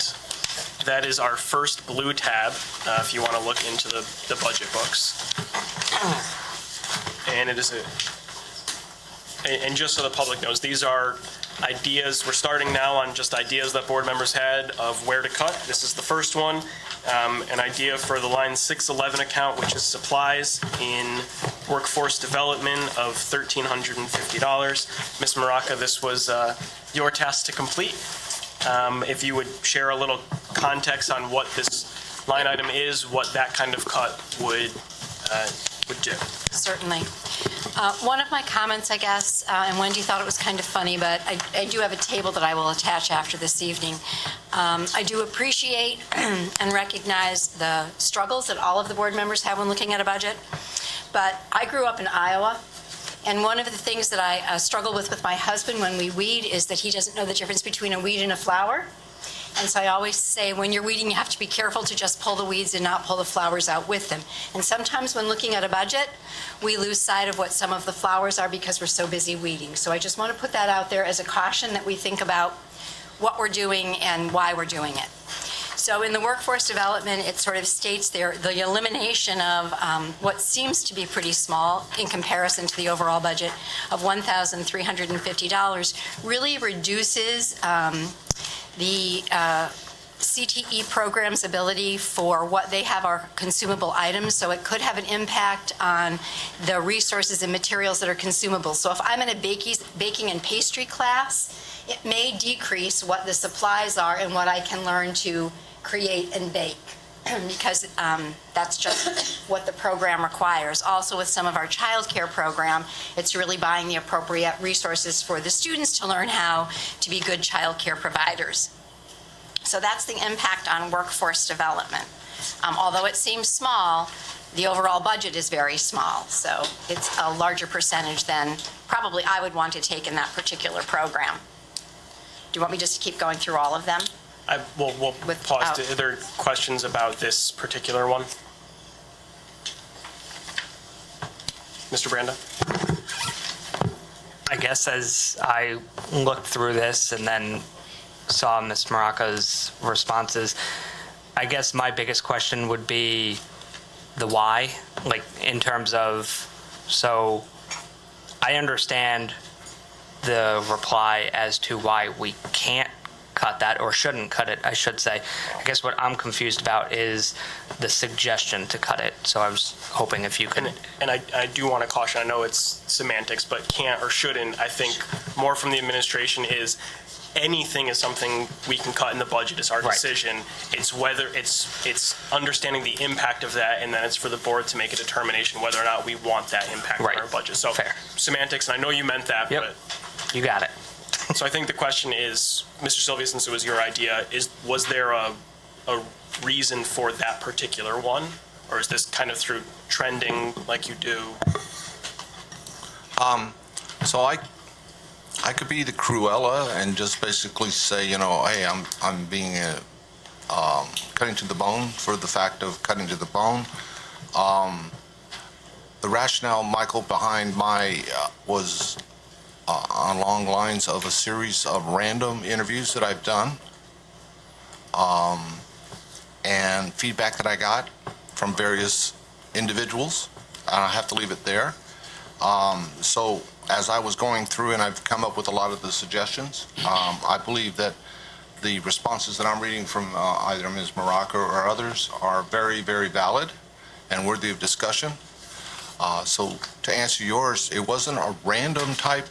that is our first blue tab, if you want to look into the budget books. And it is and just so the public knows, these are ideas, we're starting now on just ideas that board members had of where to cut. This is the first one. An idea for the line 611 account, which is supplies in workforce development of $1,350. Ms. Maraca, this was your task to complete. If you would share a little context on what this line item is, what that kind of cut would do. Certainly. One of my comments, I guess, and Wendy thought it was kind of funny, but I do have a table that I will attach after this evening. I do appreciate and recognize the struggles that all of the board members have when looking at a budget, but I grew up in Iowa, and one of the things that I struggle with my husband when we weed is that he doesn't know the difference between a weed and a flower. And so I always say, when you're weeding, you have to be careful to just pull the weeds and not pull the flowers out with them. And sometimes when looking at a budget, we lose sight of what some of the flowers are because we're so busy weeding. So I just want to put that out there as a caution that we think about what we're doing and why we're doing it. So in the workforce development, it sort of states there the elimination of what seems to be pretty small in comparison to the overall budget of $1,350 really reduces the CTE program's ability for what they have are consumable items, so it could have an impact on the resources and materials that are consumable. So if I'm in a baking and pastry class, it may decrease what the supplies are and what I can learn to create and bake, because that's just what the program requires. Also, with some of our childcare program, it's really buying the appropriate resources for the students to learn how to be good childcare providers. So that's the impact on workforce development. Although it seems small, the overall budget is very small, so it's a larger percentage than probably I would want to take in that particular program. Do you want me just to keep going through all of them? We'll pause. Are there questions about this particular one? Mr. Branda? I guess as I looked through this and then saw Ms. Maraca's responses, I guess my biggest question would be the why, like in terms of, so I understand the reply as to why we can't cut that or shouldn't cut it, I should say. I guess what I'm confused about is the suggestion to cut it. So I was hoping if you could. And I do want to caution, I know it's semantics, but can't or shouldn't, I think more from the administration is anything is something we can cut in the budget. It's our decision. It's whether it's understanding the impact of that, and then it's for the board to make a determination whether or not we want that impact on our budget. So fair. Semantics, and I know you meant that, but you got it. so I think the question is, Mr. Sylvia, since it was your idea, was there a reason for that particular one? Or is this kind of through trending like you do? So I could be the Cruella and just basically say, hey, I'm being cutting to the bone for the fact of cutting to the bone. The rationale, Michael, behind my was along lines of a series of random interviews that I've done, and feedback that I got from various individuals. I have to leave it there. So as I was going through and I've come up with a lot of the suggestions, I believe that the responses that I'm reading from either Ms. Maraca or others are very, very valid and worthy of discussion. So to answer yours, it wasn't a random type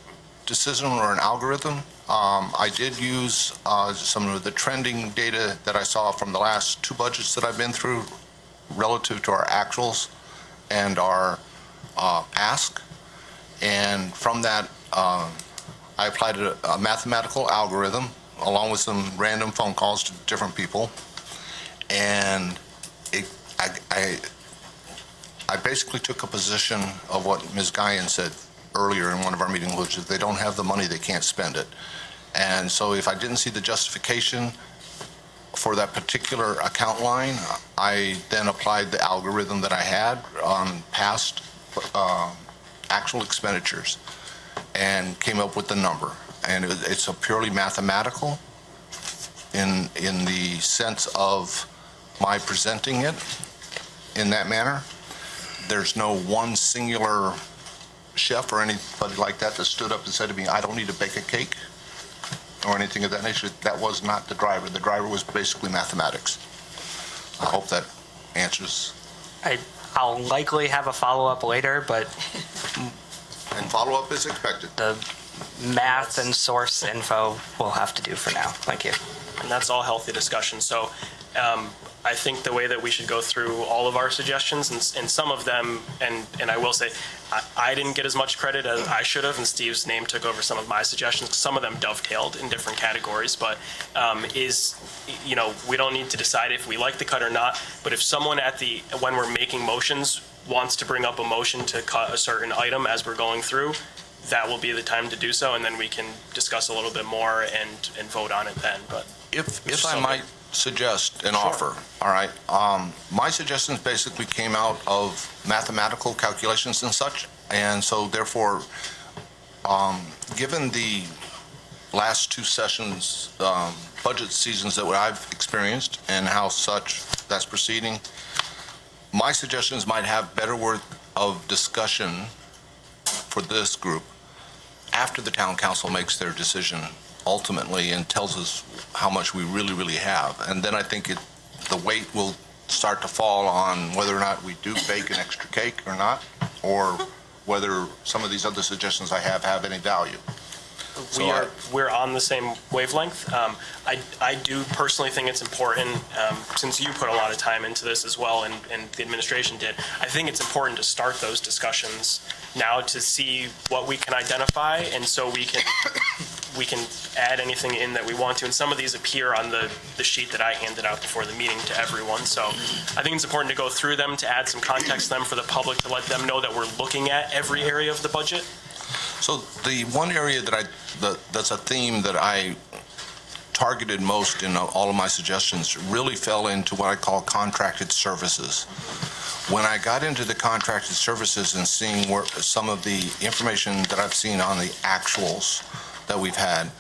decision or an algorithm. I did use some of the trending data that I saw from the last two budgets that I've been through relative to our actuals and our ask. And from that, I applied a mathematical algorithm along with some random phone calls to different people. And I basically took a position of what Ms. Guyan said earlier in one of our meetings, which is they don't have the money, they can't spend it. And so if I didn't see the justification for that particular account line, I then applied the algorithm that I had on past actual expenditures and came up with the number. And it's a purely mathematical in the sense of my presenting it in that manner. There's no one singular chef or anybody like that stood up and said to me, I don't need to bake a cake or anything of that nature. That was not the driver. The driver was basically mathematics. I hope that answers. I'll likely have a follow-up later, but And follow-up is expected. the math and source info we'll have to do for now. Thank you. And that's all healthy discussion. So I think the way that we should go through all of our suggestions, and some of them, and I will say, I didn't get as much credit as I should have, and Steve's name took over some of my suggestions. Some of them dovetailed in different categories, but we don't need to decide if we like the cut or not. But if someone when we're making motions wants to bring up a motion to cut a certain item as we're going through, that will be the time to do so, and then we can discuss a little bit more and vote on it then. But If I might suggest an offer, all right? My suggestions basically came out of mathematical calculations and such, and so therefore, given the last two sessions, budget seasons that I've experienced and how such that's proceeding, my suggestions might have better worth of discussion for this group after the town council makes their decision ultimately and tells us how much we really, really have. And then I think the weight will start to fall on whether or not we do bake an extra cake or not, or whether some of these other suggestions I have any value. we're on the same wavelength. I do personally think it's important, since you put a lot of time into this as well, and the administration did, I think it's important to start those discussions now to see what we can identify, and so we can add anything in that we want to. And some of these appear on the sheet that I handed out before the meeting to everyone. So I think it's important to go through them, to add some context to them for the public, to let them know that we're looking at every area of the budget. So the one area that's a theme that I targeted most in all of my suggestions really fell into what I call contracted services. When I got into the contracted services and seeing where some of the information that I've seen on the actuals that we've had,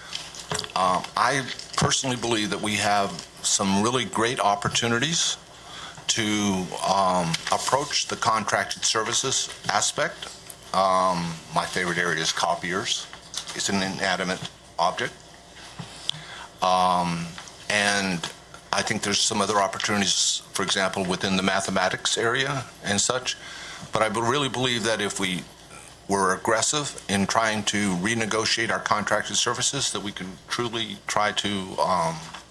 I personally believe that we have some really great opportunities to approach the contracted services aspect. My favorite area is copiers. It's an inanimate object. And I think there's some other opportunities, for example, within the mathematics area and such. But I really believe that if we were aggressive in trying to renegotiate our contracted services, that we can truly try to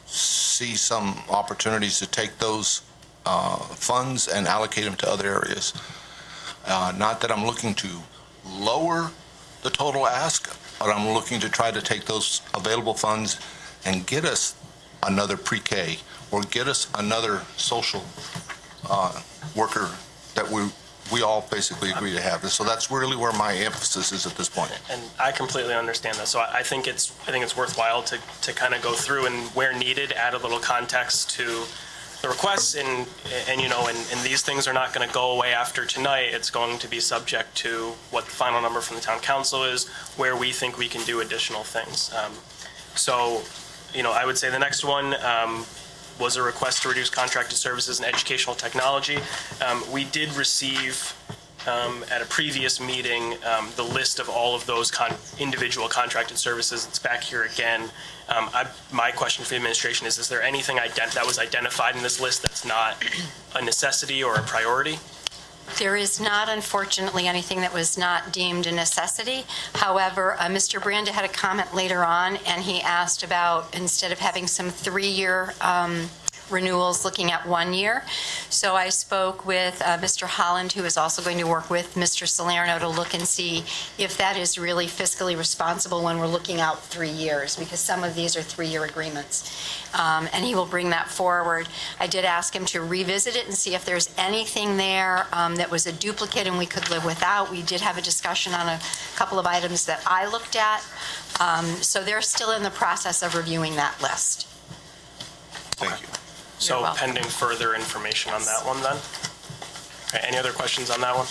see some opportunities to take those funds and allocate them to other areas. Not that I'm looking to lower the total ask, but I'm looking to try to take those available funds and get us another pre-K or get us another social worker that we all basically agree to have. So that's really where my emphasis is at this point. And I completely understand that. So I think it's worthwhile to kind of go through and, where needed, add a little context to the requests, and these things are not going to go away after tonight. It's going to be subject to what the final number from the town council is, where we think we can do additional things. I would say the next one was a request to reduce contracted services and educational technology. We did receive at a previous meeting the list of all of those individual contracted services. It's back here again. My question for the administration is there anything that was identified in this list that's not a necessity or a priority? There is not, unfortunately, anything that was not deemed a necessity. However, Mr. Branda had a comment later on, and he asked about, instead of having some 3-year renewals, looking at 1 year. So I spoke with Mr. Holland, who is also going to work with Mr. Salerno to look and see if that is really fiscally responsible when we're looking out 3 years, because some of these are 3-year agreements. And he will bring that forward. I did ask him to revisit it and see if there's anything there that was a duplicate and we could live without. We did have a discussion on a couple of items that I looked at. So they're still in the process of reviewing that list. Thank you. So welcome. pending further information on that one then. Okay, any other questions on that one?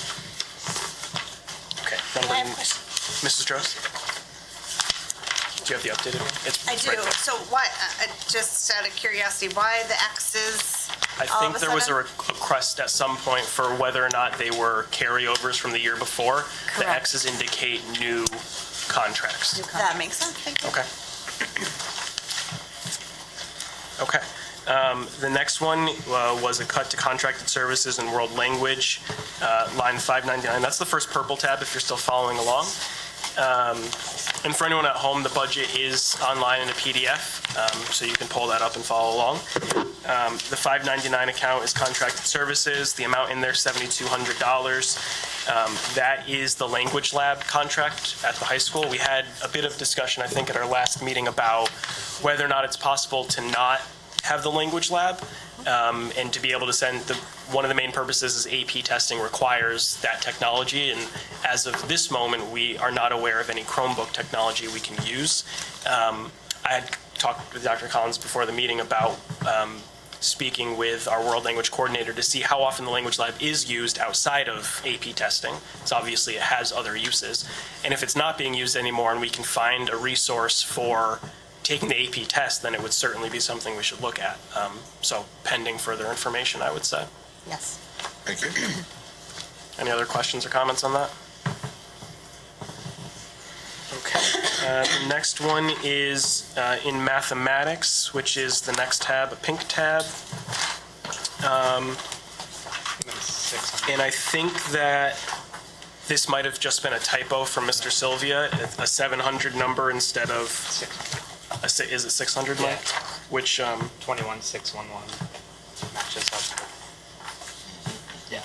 Okay. I have a question. Mrs. Strauss? Do you have the updated one? It's I right do. there. So why, just out of curiosity, why the X's I all of think a there was a sudden? request at some point for whether or not they were carryovers from the year before. The Correct. X's indicate new contracts. That makes sense, thank you. Okay. Okay. The next one was a cut to contracted services and world language, line 599. That's the first purple tab if you're still following along. And for anyone at home, the budget is online in a PDF, so you can pull that up and follow along. The 599 account is contracted services. The amount in there is $7,200. That is the language lab contract at the high school. We had a bit of discussion, I think, at our last meeting about whether or not it's possible to not have the language lab and to be able to send one of the main purposes is AP testing requires that technology, and as of this moment we are not aware of any Chromebook technology we can use. I had talked with Dr. Collins before the meeting about speaking with our world language coordinator to see how often the language lab is used outside of AP testing. So obviously it has other uses, and if it's not being used anymore and we can find a resource for taking the AP test, then it would certainly be something we should look at. So pending further information, I would say. Yes. Thank you. Any other questions or comments on that? Okay. The next one is in mathematics, which is the next tab, a pink tab. And I think that this might have just been a typo from Mr. Sylvia, a 700 number instead of, is it 600, Mike? Yeah. Which, 21611 matches up. Yeah.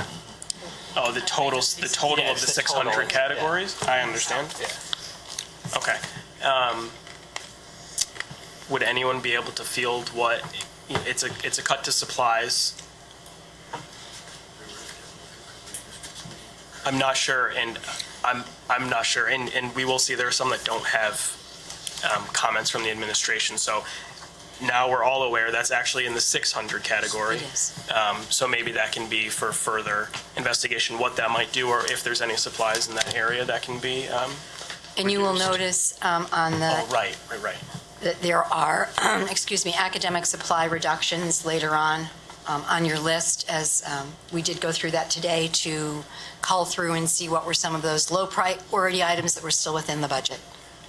oh, the total Yeah, of the it's 600 the total, categories? I understand. Yeah. Okay. Would anyone be able to field what, it's a cut to supplies. I'm not sure, and I'm not sure, and we will see there are some that don't have comments from the administration, so now we're all aware that's actually in the 600 category. It is. So maybe that can be for further investigation, what that might do, or if there's any supplies in that area that can be And you will reduced. notice on the, Oh, right. that there are, excuse me, academic supply reductions later on your list, as we did go through that today to cull through and see what were some of those low priority items that were still within the budget.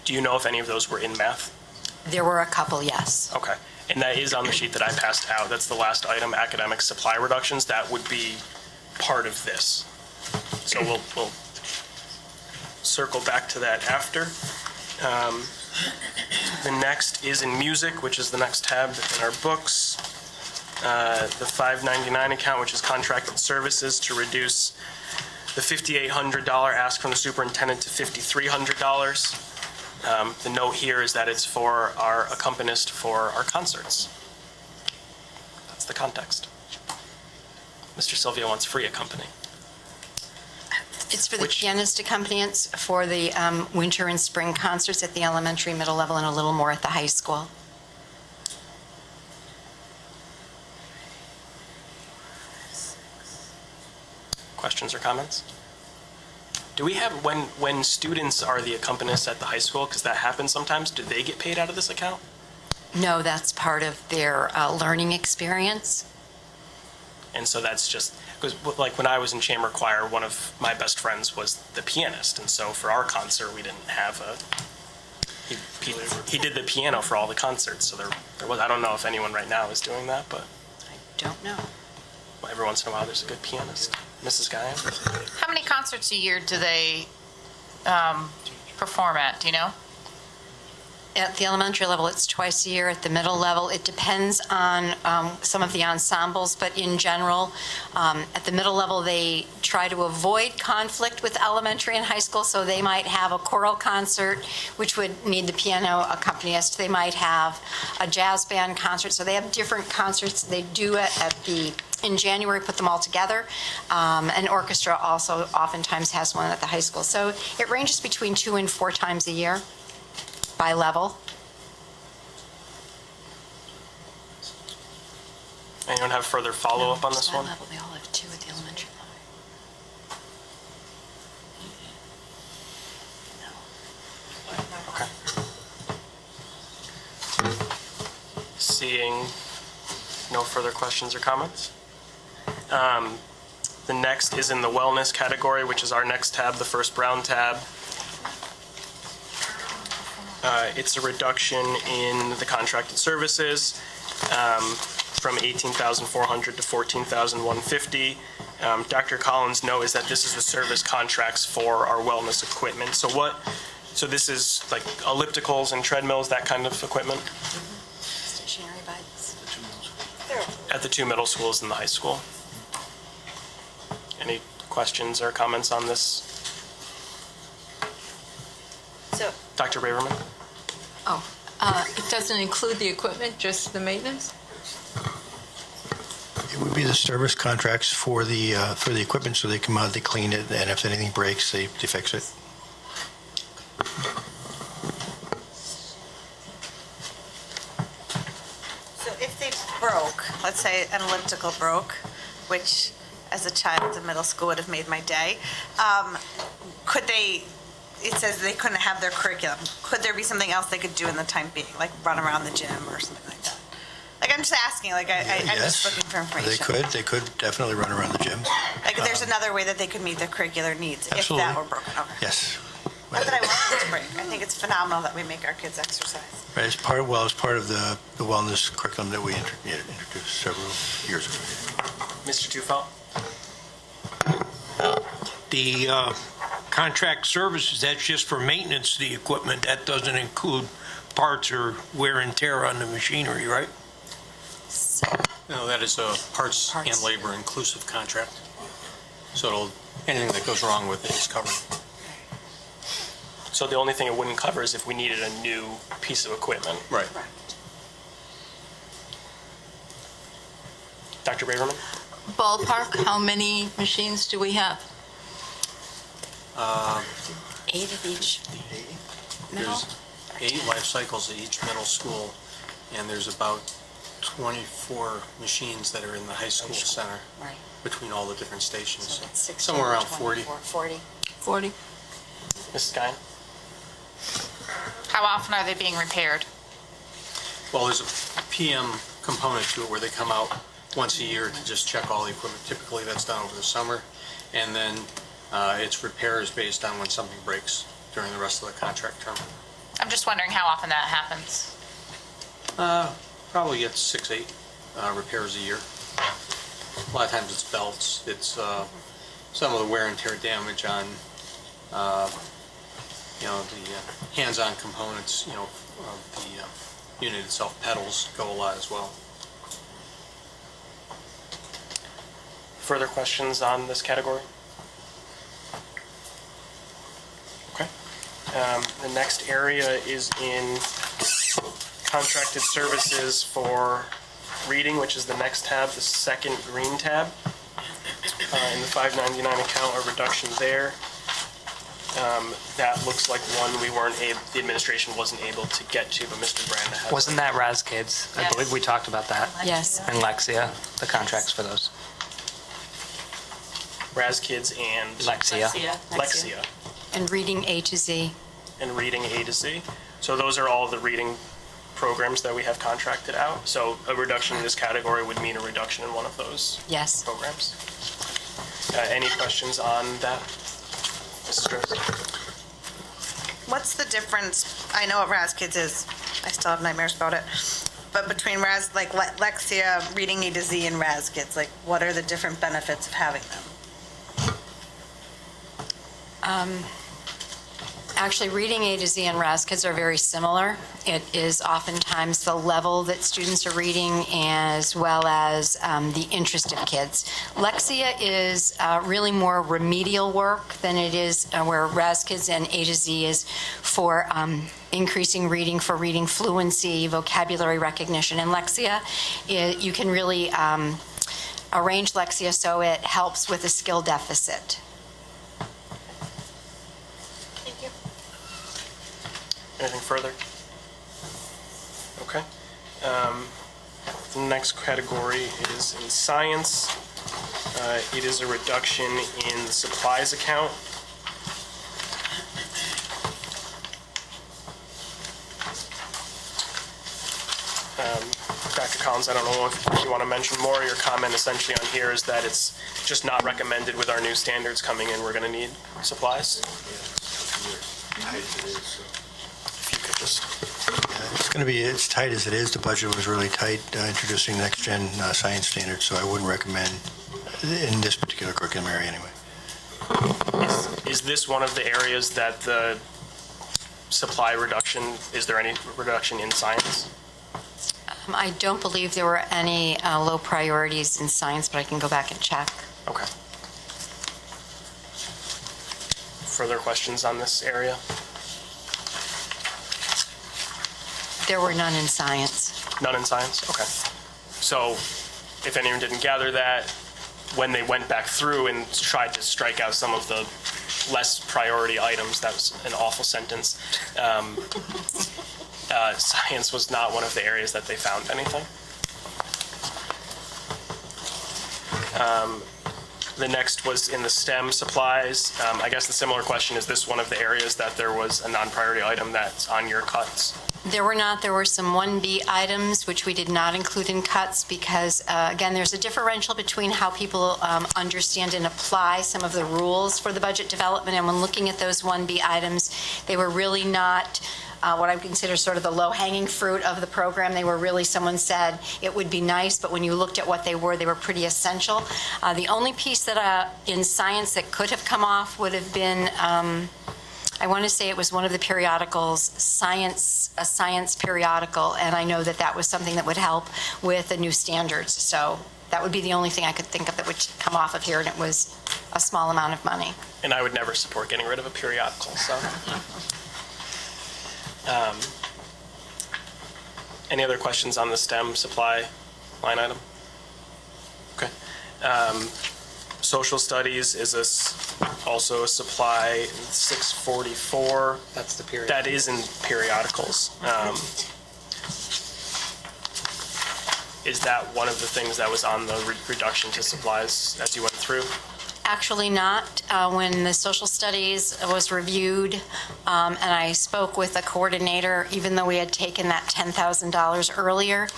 Do you know if any of those were in math? There were a couple, yes. Okay. And that is on the sheet that I passed out. That's the last item, academic supply reductions. That would be part of this. So we'll circle back to that after. The next is in music, which is the next tab in our books. The 599 account, which is contracted services, to reduce the $5,800 ask from the superintendent to $5,300. The note here is that it's for our accompanist for our concerts. That's the context. Mr. Sylvia wants free accompany. It's for the Which- pianist accompanants for the winter and spring concerts at the elementary, middle level, and a little more at the high school. Questions or comments? Do we have, when students are the accompanists at the high school, because that happens sometimes, do they get paid out of this account? No, that's part of their learning experience. And so that's just, because like when I was in chamber choir, one of my best friends was the pianist. And so for our concert, we didn't have he did the piano for all the concerts. So there was, I don't know if anyone right now is doing that, but I don't know. every once in a while there's a good pianist. Mrs. Guyan? How many concerts a year do they perform at, do you know? At the elementary level, it's twice a year. At the middle level, it depends on some of the ensembles, but in general, at the middle level, they try to avoid conflict with elementary and high school, so they might have a choral concert, which would need the piano accompanist. They might have a jazz band concert, so they have different concerts. They do it in January, put them all together. An orchestra also oftentimes has one at the high school. So it ranges between 2 and 4 times a year by level. Anyone have further follow-up on this one? Level, they all have 2 at the elementary level. Okay. Seeing no further questions or comments. The next is in the wellness category, which is our next tab, the first brown tab. It's a reduction in the contracted services from $18,400 to $14,150. Dr. Collins' note is that this is the service contracts for our wellness equipment. So this is like ellipticals and treadmills, that kind of equipment? Stationary bikes. At the 2 middle schools and the high school. Any questions or comments on this? So, Dr. Braverman? It doesn't include the equipment, just the maintenance? It would be the service contracts for the equipment, so they come out, they clean it, and if anything breaks, they fix it. so if they broke, let's say an elliptical broke, which as a child in middle school would have made my day, could they, it says they couldn't have their curriculum. Could there be something else they could do in the time being, like run around the gym or something like that? Like, I'm just asking, like, I'm just looking for information. They could definitely run around the gym. Like, if there's another way that they could meet their curricular needs if Absolutely. that were broken. Okay. Yes. Not that I want it to break. I think it's phenomenal that we make our kids exercise. Right, it's part of the wellness curriculum that we introduced several years ago. Mr. Tufel? The contract services, that's just for maintenance of the equipment. That doesn't include parts or wear and tear on the machinery, right? No, that is a parts and labor inclusive contract. So anything that goes wrong with it is covered. So the only thing it wouldn't cover is if we needed a new piece of equipment. Right. Dr. Braverman? Ballpark, how many machines do we have? 8 of each. There's 8 life cycles at each middle school, and there's about 24 machines that are in the high school center Right. between all the different stations. So that's 16, Somewhere around 40. 40. 40? Mrs. Guyan? How often are they being repaired? Well, there's a PM component to it where they come out once a year to just check all the equipment. Typically, that's done over the summer. And then it's repairs based on when something breaks during the rest of the contract term. I'm just wondering how often that happens. Probably gets 6-8 repairs a year. A lot of times it's belts. It's some of the wear and tear damage on, the hands-on components, of the unit itself. Pedals go a lot as well. Further questions on this category? Okay. The next area is in contracted services for reading, which is the next tab, the second green tab. In the 599 account, a reduction there. That looks like one the administration wasn't able to get to, but Mr. Branda has. Wasn't that Raz Kids? I Yes. believe we talked about that. Yes. And Lexia, the contracts for those. Raz Kids and Lexia And reading A to Z. and reading A to Z. So those are all the reading programs that we have contracted out. So a reduction in this category would mean a reduction in one of those Yes. programs. Any questions on that, Mrs. Gross? What's the difference? I know what Raz Kids is. I still have nightmares about it. But between Lexia, Reading A to Z, and Raz Kids, what are the different benefits of having them? Actually, reading A to Z and Raz Kids are very similar. It is oftentimes the level that students are reading as well as the interest of kids. Lexia is really more remedial work than it is where Raz Kids and A to Z is for increasing reading, for reading fluency, vocabulary recognition. And Lexia, you can really arrange Lexia so it helps with a skill deficit. Anything further? Okay. The next category is in science. It is a reduction in the supplies account. Dr. Collins, I don't know if you want to mention more. Your comment essentially on here is that it's just not recommended with our new standards coming in. We're going to need supplies. If you could just... It's going to be as tight as it is. The budget was really tight introducing next-gen science standards, so I wouldn't recommend in this particular curriculum area anyway. Is this one of the areas that the supply reduction, is there any reduction in science? I don't believe there were any low priorities in science, but I can go back and check. Okay. Further questions on this area? There were none in science. None in science? Okay. So if anyone didn't gather that, when they went back through and tried to strike out some of the less priority items, that was an awful sentence, science was not one of the areas that they found anything. The next was in the STEM supplies. I guess the similar question, is this one of the areas that there was a non-priority item that's on your cuts? There were not. There were some 1B items which we did not include in cuts because, again, there's a differential between how people understand and apply some of the rules for the budget development. And when looking at those 1B items, they were really not what I would consider sort of the low-hanging fruit of the program. They were really, someone said it would be nice, but when you looked at what they were pretty essential. The only piece that in science that could have come off would have been, I want to say it was one of the periodicals, a science periodical, and I know that that was something that would help with the new standards. So that would be the only thing I could think of that would come off of here, and it was a small amount of money. And I would never support getting rid of a periodical, so. Any other questions on the STEM supply line item? Okay. Social studies is also a supply, 644. That's the period. That is in periodicals. Is that one of the things that was on the reduction to supplies as you went through? Actually not. When the social studies was reviewed, and I spoke with the coordinator, even though we had taken that $10,000 earlier,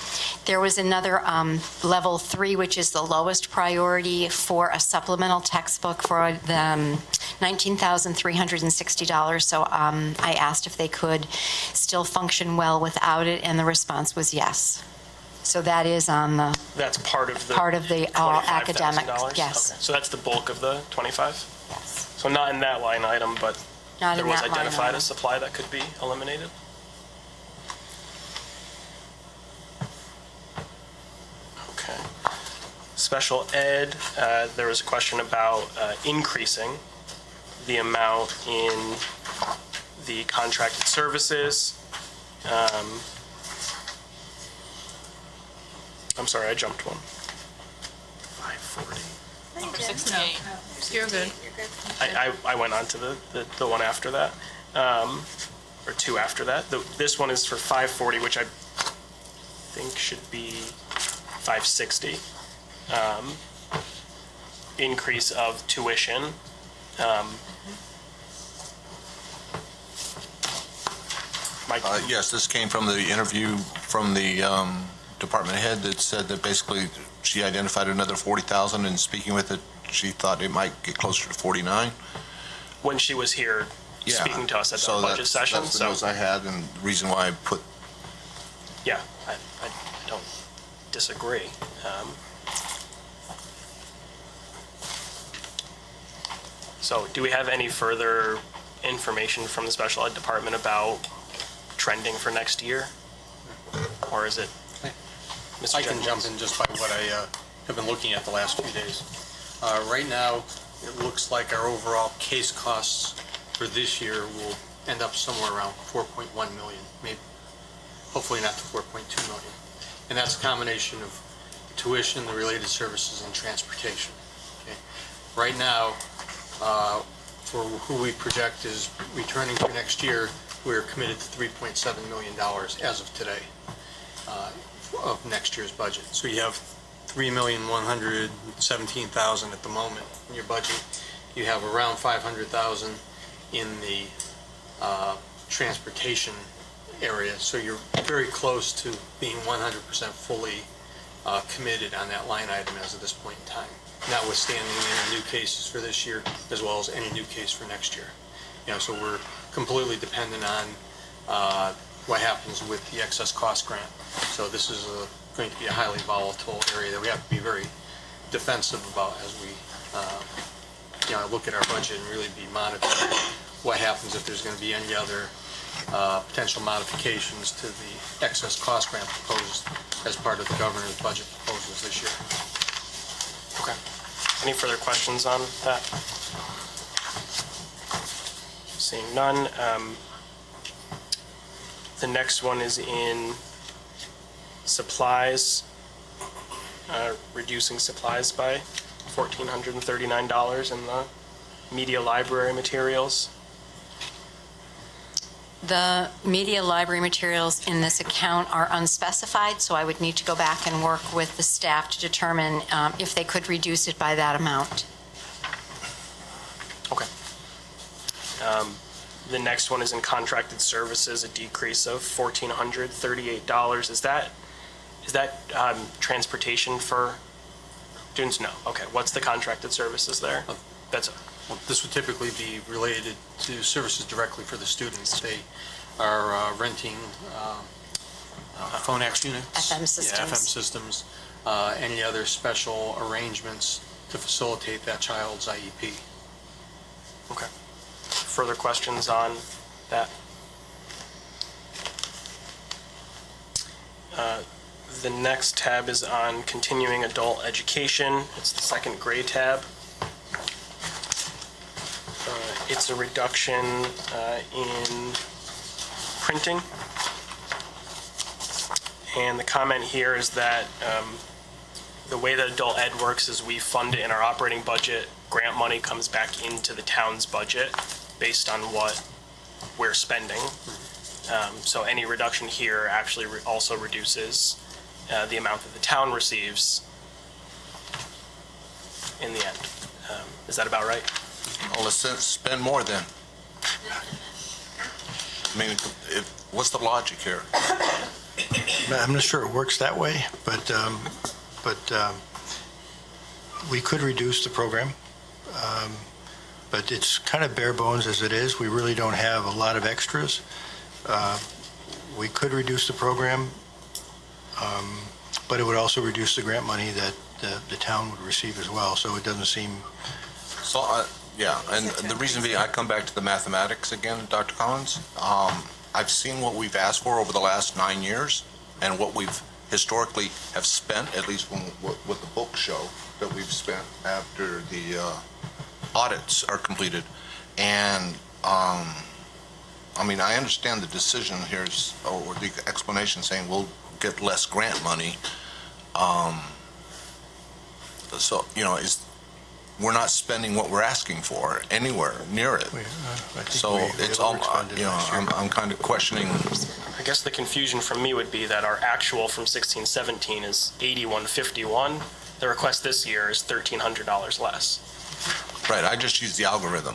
there was another level 3, which is the lowest priority for a supplemental textbook for the $19,360. So I asked if they could still function well without it, and the response was yes. So that is on the That's part of the all academic, $25,000? yes. Okay. So that's the bulk of the 25? Yes. So not in that line item, but Not there in was that line identified item. a supply that could be eliminated? Okay. Special ed, there was a question about increasing the amount in the contracted services. I'm sorry, I jumped one. 540. You're good. I went on to the one after that, or two after that. This one is for 540, which I think should be 560. Increase of tuition. Mike? Yes, this came from the interview from the department head that said that basically she identified another 40,000, and speaking with it, she thought it might get closer to 49. When she was here Yeah. speaking to us at the So budget session. That's the notes I had, and the reason why I put. Yeah, I don't disagree. So do we have any further information from the special ed department about trending for next year? Or is it Mr. I can Jenkins? jump in just by what I have been looking at the last few days. Right now, it looks like our overall case costs for this year will end up somewhere around 4.1 million, maybe, hopefully not to 4.2 million. And that's a combination of tuition, the related services, and transportation. Okay. Right now, for who we project is returning for next year, we're committed to $3.7 million as of today. of next year's budget. So you have $3,117,000 at the moment in your budget. You have around $500,000 in the transportation area. So you're very close to being 100% fully committed on that line item as of this point in time, notwithstanding any new cases for this year, as well as any new case for next year. So we're completely dependent on what happens with the excess cost grant. So this is going to be a highly volatile area that we have to be very defensive about as we look at our budget and really be monitoring what happens if there's going to be any other potential modifications to the excess cost grant proposed as part of the governor's budget proposals this year. Okay. Any further questions on that? Seeing none. The next one is in supplies, reducing supplies by $1,439 in the media library materials. The media library materials in this account are unspecified, so I would need to go back and work with the staff to determine if they could reduce it by that amount. Okay. The next one is in contracted services, a decrease of $1,438. Is that transportation for students? No. Okay. What's the contracted services there? Well, this would typically be related to services directly for the students. They are renting Phonax units. FM systems. Yeah, FM systems, any other special arrangements to facilitate that child's IEP. Okay. Further questions on that? The next tab is on continuing adult education. It's the second gray tab. It's a reduction in printing. And the comment here is that the way that adult ed works is we fund it in our operating budget. Grant money comes back into the town's budget based on what we're spending. So any reduction here actually also reduces the amount that the town receives in the end. Is that about right? Well, let's spend more then. I mean, what's the logic here? I'm not sure it works that way, but we could reduce the program, but it's kind of bare bones as it is. We really don't have a lot of extras. We could reduce the program, but it would also reduce the grant money that the town would receive as well, so it doesn't seem... So, yeah, and the reason being, I come back to the mathematics again, Dr. Collins. I've seen what we've asked for over the last 9 years and what we've historically have spent, at least what the books show that we've spent after the audits are completed. And, I mean, I understand the decision here, or the explanation saying we'll get less grant money. So, we're not spending what we're asking for anywhere near it. So it's all, I'm kind of questioning. I guess the confusion from me would be that our actual from 16-17 is $81.51. The request this year is $1,300 less. Right, I just used the algorithm.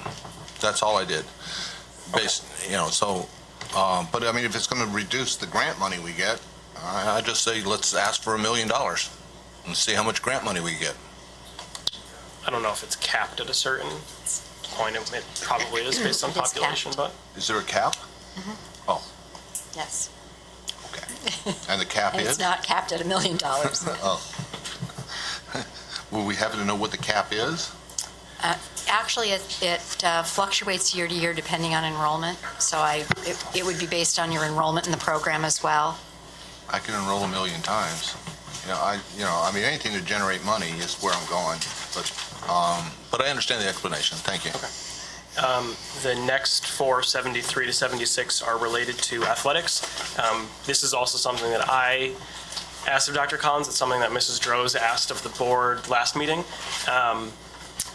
That's all I did. But I mean, if it's going to reduce the grant money we get, I just say let's ask for $1 million and see how much grant money we get. I don't know if it's capped at a certain point. It probably is based on population, but... Is there a cap? Mm-hmm. Oh, Yes. okay. And the cap And is? it's not capped at $1 million. Oh. Will we happen to know what the cap is? Actually, it fluctuates year to year depending on enrollment, so it would be based on your enrollment in the program as well. I can enroll 1 million times. I mean, anything to generate money is where I'm going. But I understand the explanation. Thank you. Okay. The next 4, 73 to 76, are related to athletics. This is also something that I asked of Dr. Collins. It's something that Mrs. Droz asked of the board last meeting.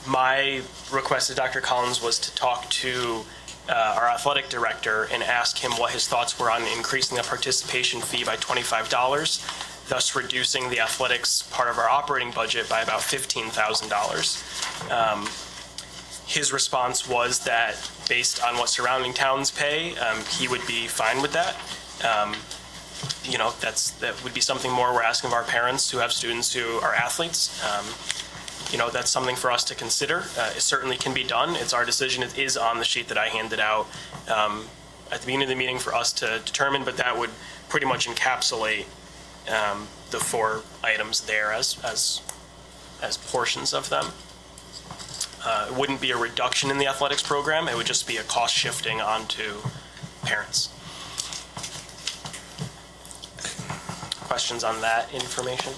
My request to Dr. Collins was to talk to our athletic director and ask him what his thoughts were on increasing the participation fee by $25, thus reducing the athletics part of our operating budget by about $15,000. His response was that based on what surrounding towns pay, he would be fine with that. That would be something more we're asking of our parents who have students who are athletes. That's something for us to consider. It certainly can be done. It's our decision. It is on the sheet that I handed out at the beginning of the meeting for us to determine, but that would pretty much encapsulate the 4 items there as portions of them. It wouldn't be a reduction in the athletics program. It would just be a cost shifting onto parents. Questions on that information?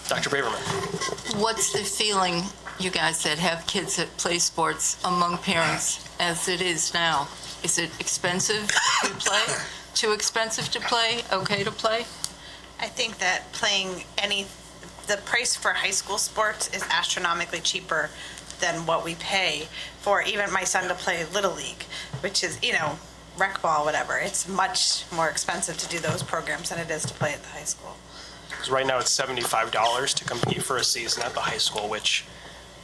Dr. Braverman. What's the feeling, you guys that have kids that play sports, among parents as it is now? Is it expensive to play? Too expensive to play? Okay to play? I think that the price for high school sports is astronomically cheaper than what we pay for even my son to play Little League, which is, rec ball, whatever. It's much more expensive to do those programs than it is to play at the high school. Because right now it's $75 to compete for a season at the high school, which,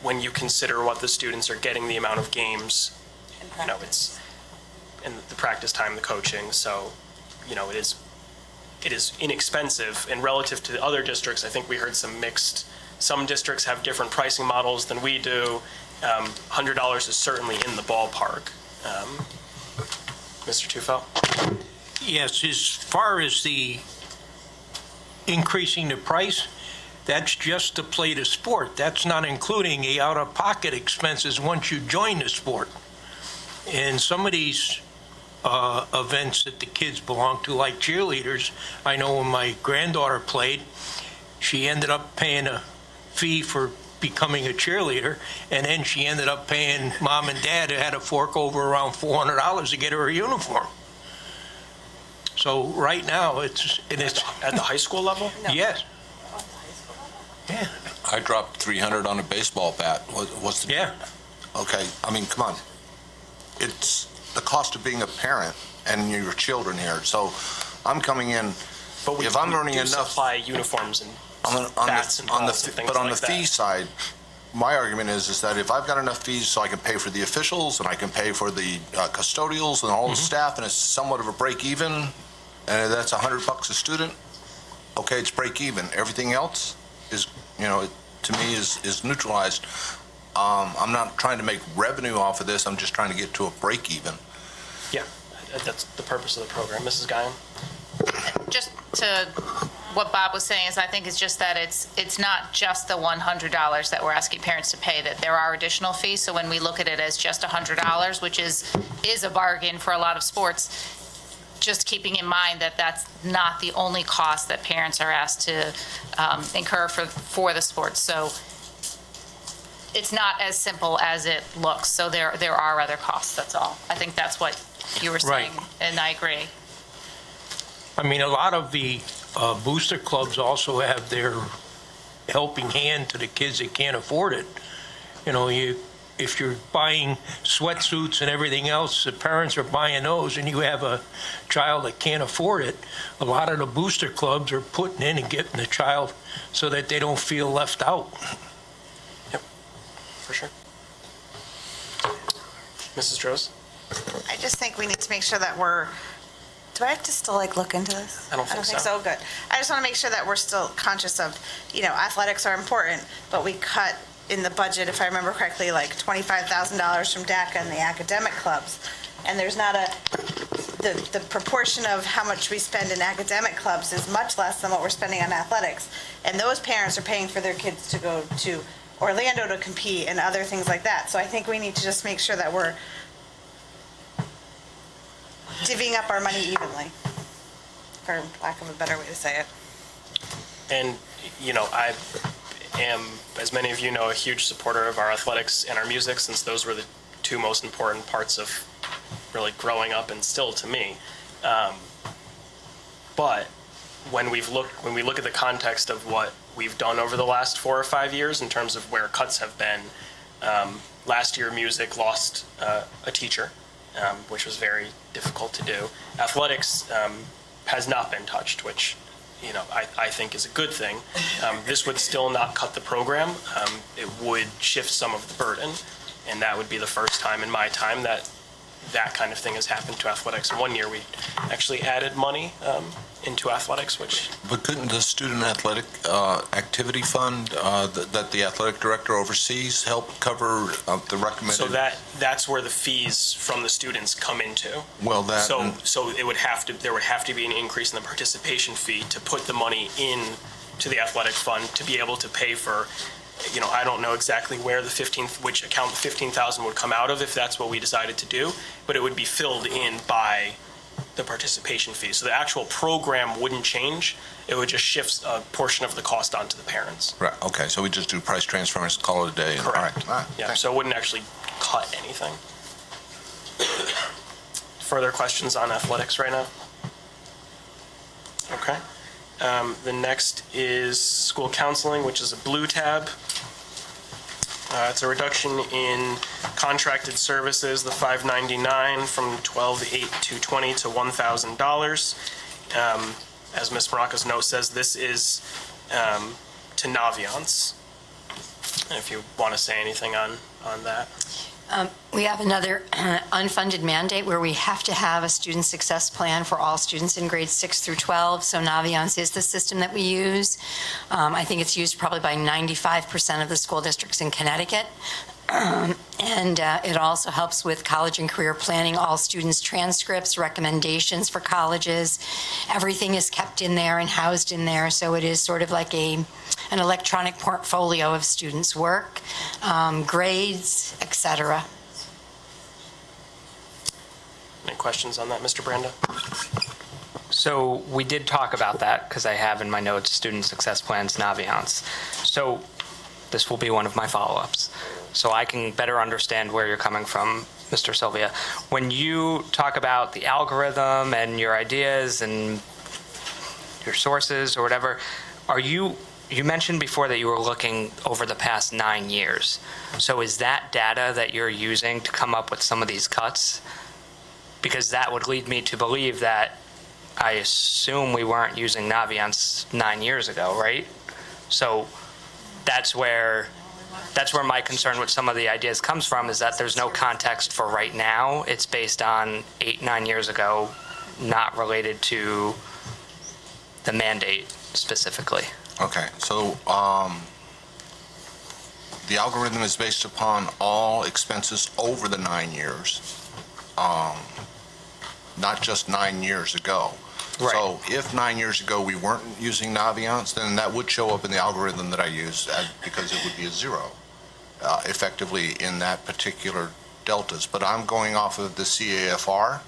when you consider what the students are getting, the amount of games, it's and the practice time, the coaching, so it is inexpensive. And relative to the other districts, I think we heard some districts have different pricing models than we do. $100 is certainly in the ballpark. Mr. Tufel? Yes, as far as the increasing the price, that's just to play the sport. That's not including the out-of-pocket expenses once you join the sport. And some of these events that the kids belong to, like cheerleaders, I know when my granddaughter played, she ended up paying a fee for becoming a cheerleader, and then she ended up paying mom and dad who had to fork over around $400 to get her a uniform. So right now, it's at the high school level? No. Yes. Yeah. I dropped 300 on a baseball bat. What's the... Yeah. Okay, come on. It's the cost of being a parent and your children here. So I'm coming in, But if I'm earning do enough... supply uniforms and on bats and balls and things But on like the fee that. side, my argument is that if I've got enough fees so I can pay for the officials and I can pay for the custodials and all the staff, and it's somewhat of a break even, and that's $100 a student, okay, it's break even. Everything else is, to me, is neutralized. I'm not trying to make revenue off of this. I'm just trying to get to a break even. Yeah, that's the purpose of the program. Mrs. Guyon? Just to what Bob was saying is I think it's just that it's not just the $100 that we're asking parents to pay, that there are additional fees. So when we look at it as just $100, which is a bargain for a lot of sports, just keeping in mind that that's not the only cost that parents are asked to incur for the sports. So it's not as simple as it looks. So there are other costs, that's all. I think that's what you were saying, Right. and I agree. I mean, a lot of the booster clubs also have their helping hand to the kids that can't afford it. If you're buying sweatsuits and everything else, the parents are buying those, and you have a child that can't afford it, a lot of the booster clubs are putting in and getting the child so that they don't feel left out. Yep, for sure. Mrs. Droz? I just think we need to make sure that do I have to still look into this? I don't think so. Good. I just want to make sure that we're still conscious of, athletics are important, but we cut in the budget, if I remember correctly, $25,000 from DACA and the academic clubs. And there's not the proportion of how much we spend in academic clubs is much less than what we're spending on athletics. And those parents are paying for their kids to go to Orlando to compete and other things like that. So I think we need to just make sure that we're divvying up our money evenly, for lack of a better way to say it. And, I am, as many of you know, a huge supporter of our athletics and our music, since those were the two most important parts of really growing up and still to me. But when we look at the context of what we've done over the last 4 or 5 years in terms of where cuts have been. Last year, music lost a teacher, which was very difficult to do. Athletics has not been touched, which I think is a good thing. This would still not cut the program. It would shift some of the burden, and that would be the first time in my time that kind of thing has happened to athletics. One year, we actually added money into athletics, which... But couldn't the student athletic activity fund that the athletic director oversees help cover the recommended? So that's where the fees from the students come into. Well, that... So there would have to be an increase in the participation fee to put the money in to the athletic fund to be able to pay for, I don't know exactly where which account the 15,000 would come out of if that's what we decided to do, but it would be filled in by the participation fee. So the actual program wouldn't change. It would just shift a portion of the cost onto the parents. Right, okay, so we just do price transference, call it a day. Correct. All right. Yeah, so it wouldn't actually cut anything. Further questions on athletics right now? Okay. The next is school counseling, which is a blue tab. It's a reduction in contracted services, the $599 from $12,820 to $1,000. As Ms. Morocco's note says, this is to Naviance. And if you want to say anything on that. We have another unfunded mandate where we have to have a student success plan for all students in grades 6 through 12. So Naviance is the system that we use. I think it's used probably by 95% of the school districts in Connecticut. And it also helps with college and career planning, all students' transcripts, recommendations for colleges. Everything is kept in there and housed in there. So it is sort of like an electronic portfolio of students' work, grades, etc. Any questions on that, Mr. Branda? So we did talk about that because I have in my notes student success plans, Naviance. So this will be one of my follow-ups. So I can better understand where you're coming from, Mr. Sylvia. When you talk about the algorithm and your ideas and your sources or whatever, you mentioned before that you were looking over the past 9 years. So is that data that you're using to come up with some of these cuts? Because that would lead me to believe that I assume we weren't using Naviance 9 years ago, right? So that's where my concern with some of the ideas comes from, is that there's no context for right now. It's based on 8-9 years ago, not related to the mandate specifically. Okay, so the algorithm is based upon all expenses over the 9 years, not just 9 years ago. Right. So if 9 years ago we weren't using Naviance, then that would show up in the algorithm that I use because it would be a zero effectively in that particular deltas. But I'm going off of the CAFR.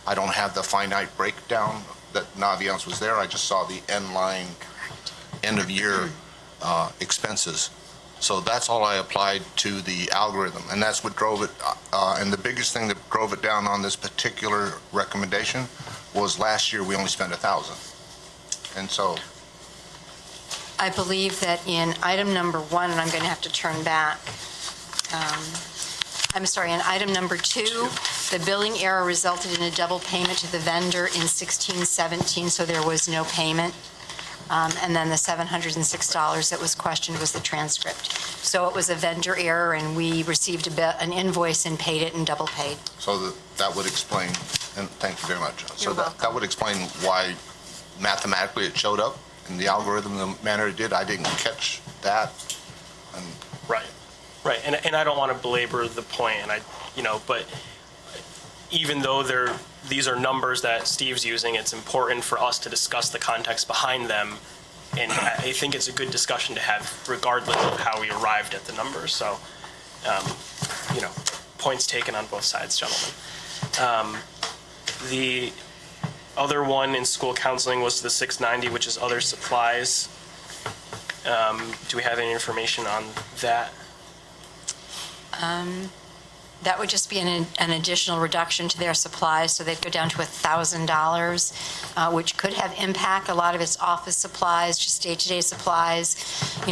I don't have the finite breakdown that Naviance was there. I just saw the end of year expenses. So that's all I applied to the algorithm, and that's what drove it. And the biggest thing that drove it down on this particular recommendation was last year we only spent $1,000. And so I believe that in item number 1, and I'm going to have to turn back. I'm sorry, in item number 2, the billing error resulted in a double payment to the vendor in 16-17, so there was no payment. And then the $706 that was questioned was the transcript. So it was a vendor error, and we received an invoice and paid it and double paid. So that would explain, and thank you very much. So You're that would explain why mathematically it showed up in the algorithm the manner it did. I didn't catch that. Right, and I don't want to belabor the point, but even though these are numbers that Steve's using, it's important for us to discuss the context behind them, and I think it's a good discussion to have regardless of how we arrived at the numbers. So, points taken on both sides, gentlemen. The other one in school counseling was the $690, which is other supplies. Do we have any information on that? That would just be an additional reduction to their supplies, so they'd go down to $1,000, which could have impact. A lot of it's office supplies, just day-to-day supplies,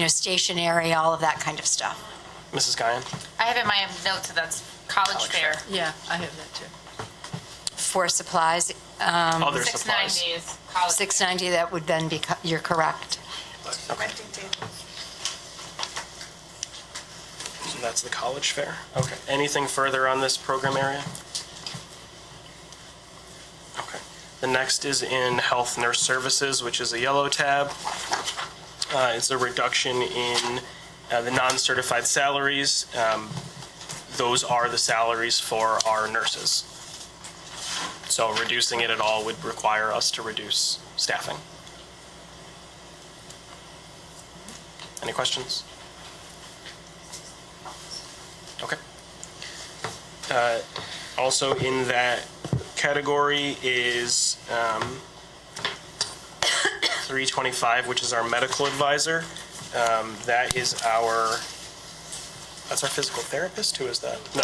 stationery, all of that kind of stuff. Mrs. Guyan? I have in my notes that that's college fair. Yeah, I have that too. For supplies, Other supplies? 690 is college. 690, that would then be, you're correct. Renting tables. So that's the college fair? Okay. Anything further on this program area? Okay. The next is in health nurse services, which is a yellow tab. It's a reduction in the non-certified salaries. Those are the salaries for our nurses. So reducing it at all would require us to reduce staffing. Any questions? Okay. Also in that category is 325, which is our medical advisor. That's our physical therapist? Who is that? No.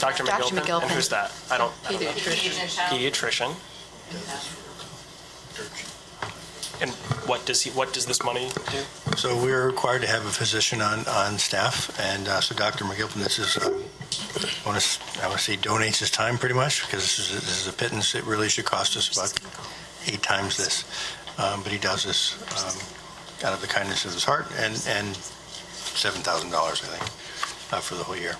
Dr. McGilpin? McGilpin. And who's that? I don't know. Pediatrician. Pediatrician. And what does this money do? So we're required to have a physician on staff, and so Dr. McGilpin, this is, I want to say donates his time pretty much, because this is a pittance. It really should cost us about 8 times this. But he does this out of the kindness of his heart, and $7,000, I think, for the whole year.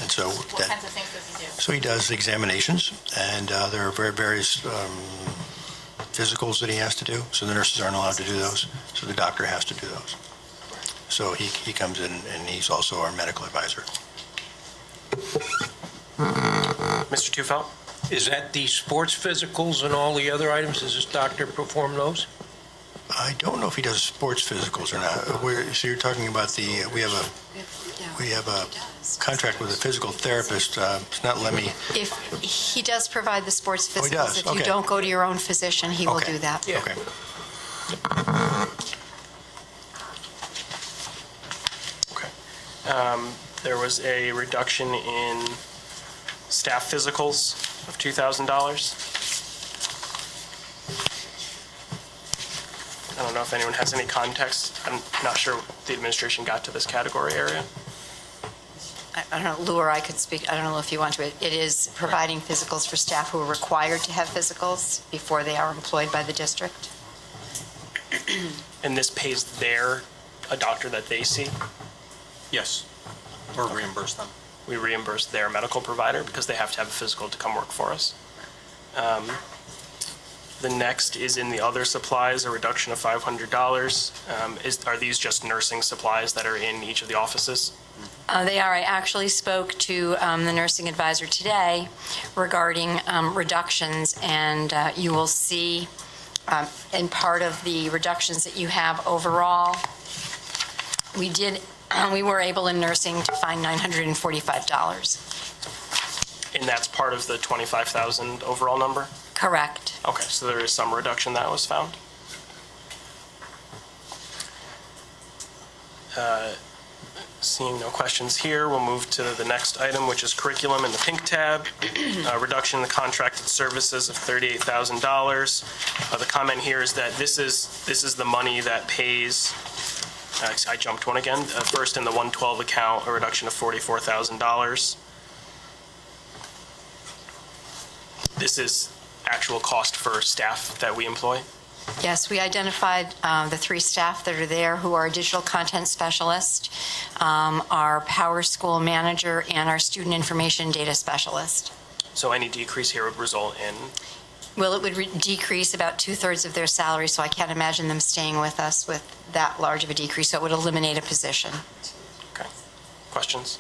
And so What kinds of things does he do? So he does examinations, and there are various physicals that he has to do, so the nurses aren't allowed to do those, so the doctor has to do those. So he comes in, and he's also our medical advisor. Mr. Tufelt? Is that the sports physicals and all the other items? Does this doctor perform those? I don't know if he does sports physicals or not. So you're talking about we have a contract with a physical therapist. It's not Lemmy. If he does provide the sports Oh, he physicals, does? if you Okay. don't go to your own physician, he will Okay. do that. Yeah. Okay. Okay. There was a reduction in staff physicals of $2,000. I don't know if anyone has any context. I'm not sure the administration got to this category area. I don't know, Lou or I could speak, I don't know if you want to. It is providing physicals for staff who are required to have physicals before they are employed by the district. And this pays a doctor that they see. Yes. Or reimburse them. We reimburse their medical provider because they have to have a physical to come work for us. The next is in the other supplies, a reduction of $500. Are these just nursing supplies that are in each of the offices? They are. I actually spoke to the nursing advisor today regarding reductions, and you will see in part of the reductions that you have overall, we were able in nursing to find $945. And that's part of the 25,000 overall number? Correct. Okay, so there is some reduction that was found. Seeing no questions here, we'll move to the next item, which is curriculum in the pink tab. Reduction in the contracted services of $38,000. The comment here is that this is the money that pays, I jumped one again, first in the 112 account, a reduction of $44,000. This is actual cost for staff that we employ? Yes, we identified the 3 staff that are there who are a digital content specialist, our Power School manager, and our student information data specialist. So any decrease here would result in? Well, it would decrease about 2/3 of their salary, so I can't imagine them staying with us with that large of a decrease, so it would eliminate a position. Okay. Questions?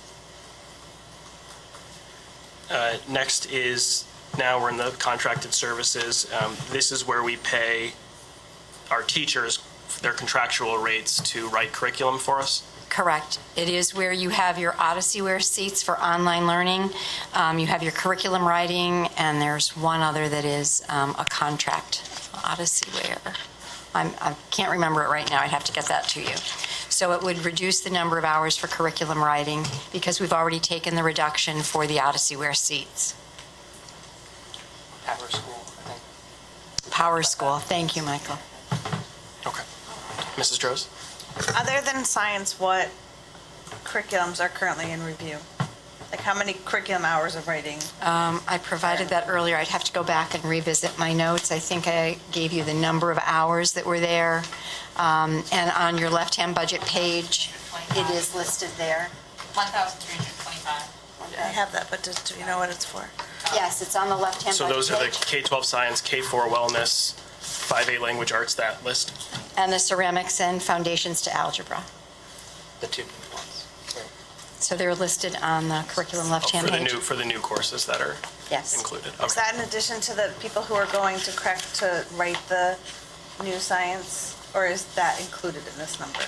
Next is, now we're in the contracted services. This is where we pay our teachers their contractual rates to write curriculum for us. Correct. It is where you have your Odysseyware seats for online learning. You have your curriculum writing, and there's one other that is a contract, Odysseyware. I can't remember it right now. I'd have to get that to you. So it would reduce the number of hours for curriculum writing because we've already taken the reduction for the Odyssey Wear seats. Power School, I think. Power School, thank you, Michael. Okay. Mrs. Droz? Other than science, what curriculums are currently in review? Like how many curriculum hours of writing? I provided that earlier. I'd have to go back and revisit my notes. I think I gave you the number of hours that were there. And on your left-hand budget page, it is listed there. 1,325. I have that, but do you know what it's for? Yes, it's on the left-hand So budget those are the page. K-12 science, K-4 wellness, 5A language arts, that list? And the ceramics and foundations to algebra. The two ones. So they're listed on the curriculum left-hand page. For the new courses that are Yes. included. Is Okay. that in addition to the people who are going to write the new science, or is that included in this number?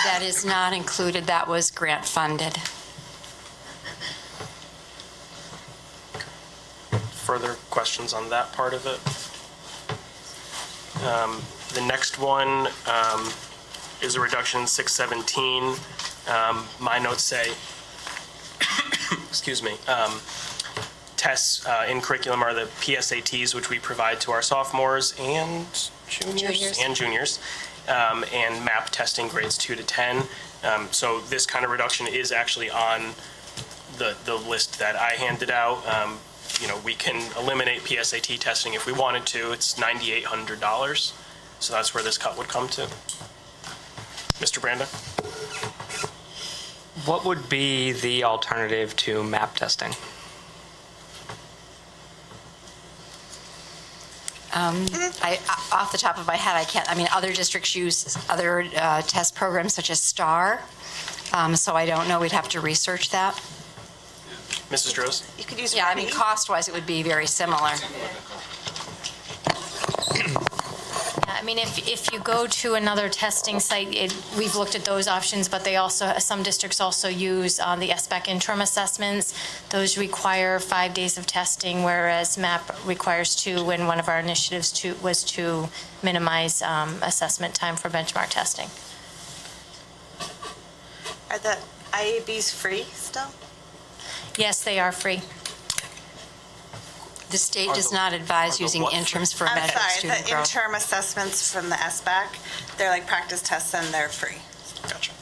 That is not included. That was grant funded. Further questions on that part of it? The next one is a reduction in 617. My notes say, excuse me, tests in curriculum are the PSATs, which we provide to our sophomores and juniors, and MAP testing grades 2 to 10. So this kind of reduction is actually on the list that I handed out. We can eliminate PSAT testing if we wanted to. It's $9,800. So that's where this cut would come to. Mr. Branda? What would be the alternative to MAP testing? Off the top of my head, I can't, other districts use other test programs such as STAR, so I don't know, we'd have to research that. Mrs. Droz? You could use. Yeah, cost-wise, it would be very similar. If you go to another testing site, we've looked at those options, but some districts also use the SBAC interim assessments. Those require 5 days of testing, whereas MAP requires 2, and one of our initiatives was to minimize assessment time for benchmark testing. Are the IABs free still? Yes, they are free. The state does not advise using interims for I'm measuring sorry, student the growth. interim assessments from the SBAC, they're like practice tests and they're free. Gotcha.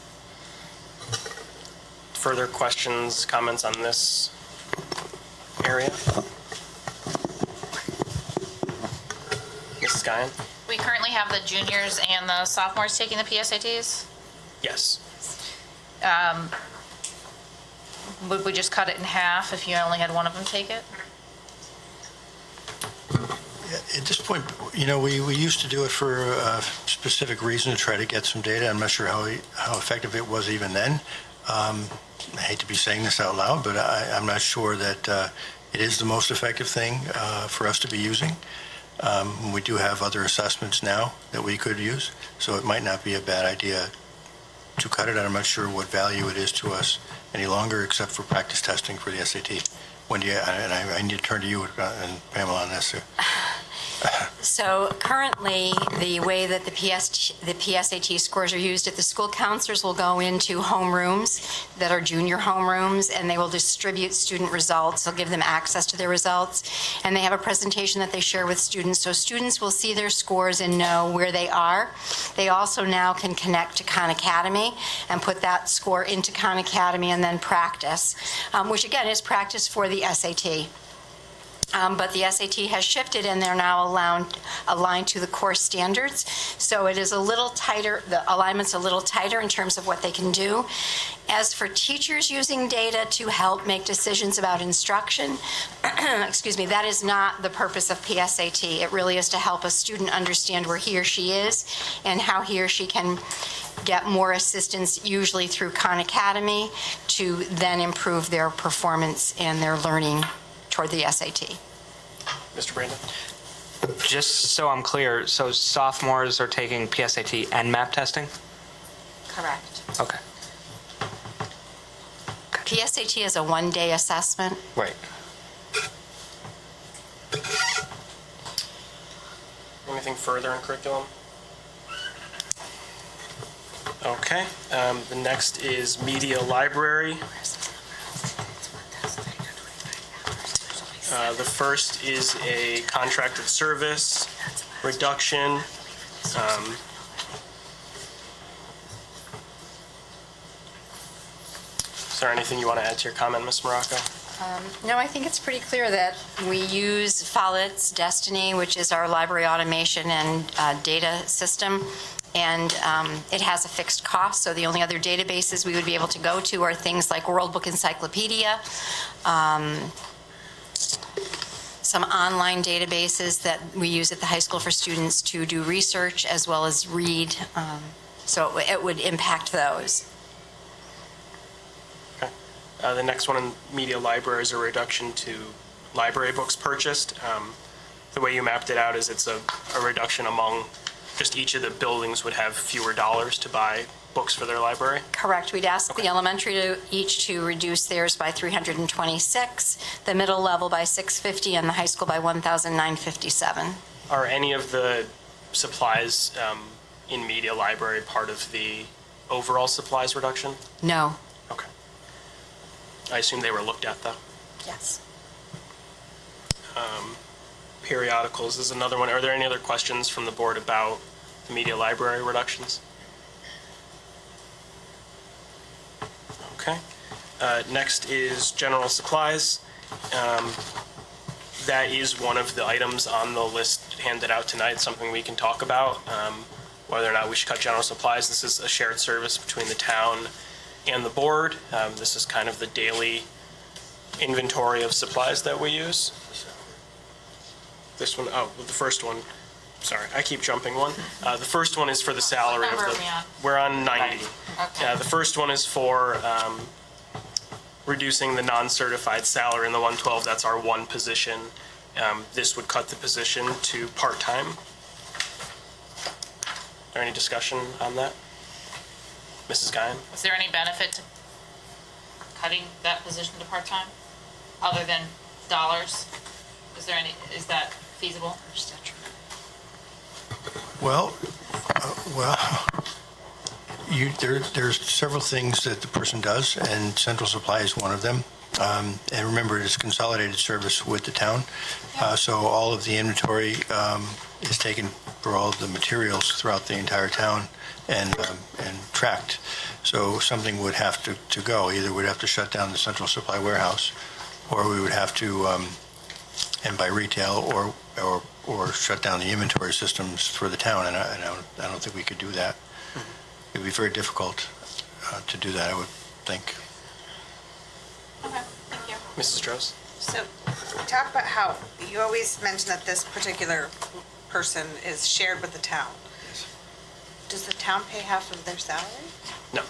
Further questions, comments on this area? Mrs. Guyan? We currently have the juniors and the sophomores taking the PSATs. Yes. Would we just cut it in half if you only had one of them take it? At this point, we used to do it for a specific reason, to try to get some data. I'm not sure how effective it was even then. I hate to be saying this out loud, but I'm not sure that it is the most effective thing for us to be using. We do have other assessments now that we could use, so it might not be a bad idea to cut it. I'm not sure what value it is to us any longer, except for practice testing for the SAT. Wendy, and I need to turn to you and Pamela on this. So currently, the way that the PSAT scores are used, the school counselors will go into homerooms that are junior homerooms, and they will distribute student results. They'll give them access to their results, and they have a presentation that they share with students. So students will see their scores and know where they are. They also now can connect to Khan Academy and put that score into Khan Academy and then practice, which again is practice for the SAT. But the SAT has shifted, and they're now aligned to the course standards. So it is a little tighter, the alignment's a little tighter in terms of what they can do. As for teachers using data to help make decisions about instruction, excuse me, that is not the purpose of PSAT. It really is to help a student understand where he or she is and how he or she can get more assistance, usually through Khan Academy, to then improve their performance and their learning toward the SAT. Mr. Brandon? Just so I'm clear, so sophomores are taking PSAT and MAP testing? Correct. Okay. PSAT is a one-day assessment. Right. Anything further in curriculum? Okay, the next is media library. The first is a contracted service reduction. Is there anything you want to add to your comment, Ms. Morocco? No, I think it's pretty clear that we use Follett's Destiny, which is our library automation and data system, and it has a fixed cost, so the only other databases we would be able to go to are things like World Book Encyclopedia, some online databases that we use at the high school for students to do research as well as read, so it would impact those. The next one in media library is a reduction to library books purchased. The way you mapped it out is it's a reduction among, just each of the buildings would have fewer dollars to buy books for their library? Correct. We'd ask the elementary to each to reduce theirs by 326, the middle level by 650, and the high school by 1,957. Are any of the supplies in media library part of the overall supplies reduction? No. Okay. I assume they were looked at, though. Yes. Periodicals is another one. Are there any other questions from the board about the media library reductions? Okay. Next is general supplies. That is one of the items on the list handed out tonight, something we can talk about, whether or not we should cut general supplies. This is a shared service between the town and the board. This is kind of the daily inventory of supplies that we use. This one, oh, the first one, sorry, I keep jumping one. The first one is for the salary of What number the... are we on? We're on 90. Okay. The first one is for reducing the non-certified salary in the 112. That's our one position. This would cut the position to part-time. Is there any discussion on that? Mrs. Guyan? Is there any benefit to cutting that position to part-time, other than dollars? Is that feasible? Well, there's several things that the person does, and central supply is one of them. And remember, it is consolidated service with the town. So all of the inventory is taken for all of the materials throughout the entire town and tracked. So something would have to go. Either we'd have to shut down the central supply warehouse, or we would have to, and by retail, or shut down the inventory systems for the town. And I don't think we could do that. It would be very difficult to do that, I would think. Okay, thank you. Mrs. Strauss? So talk about how, you always mention that this particular person is shared with the town. Does the town pay half of their salary? No. Okay.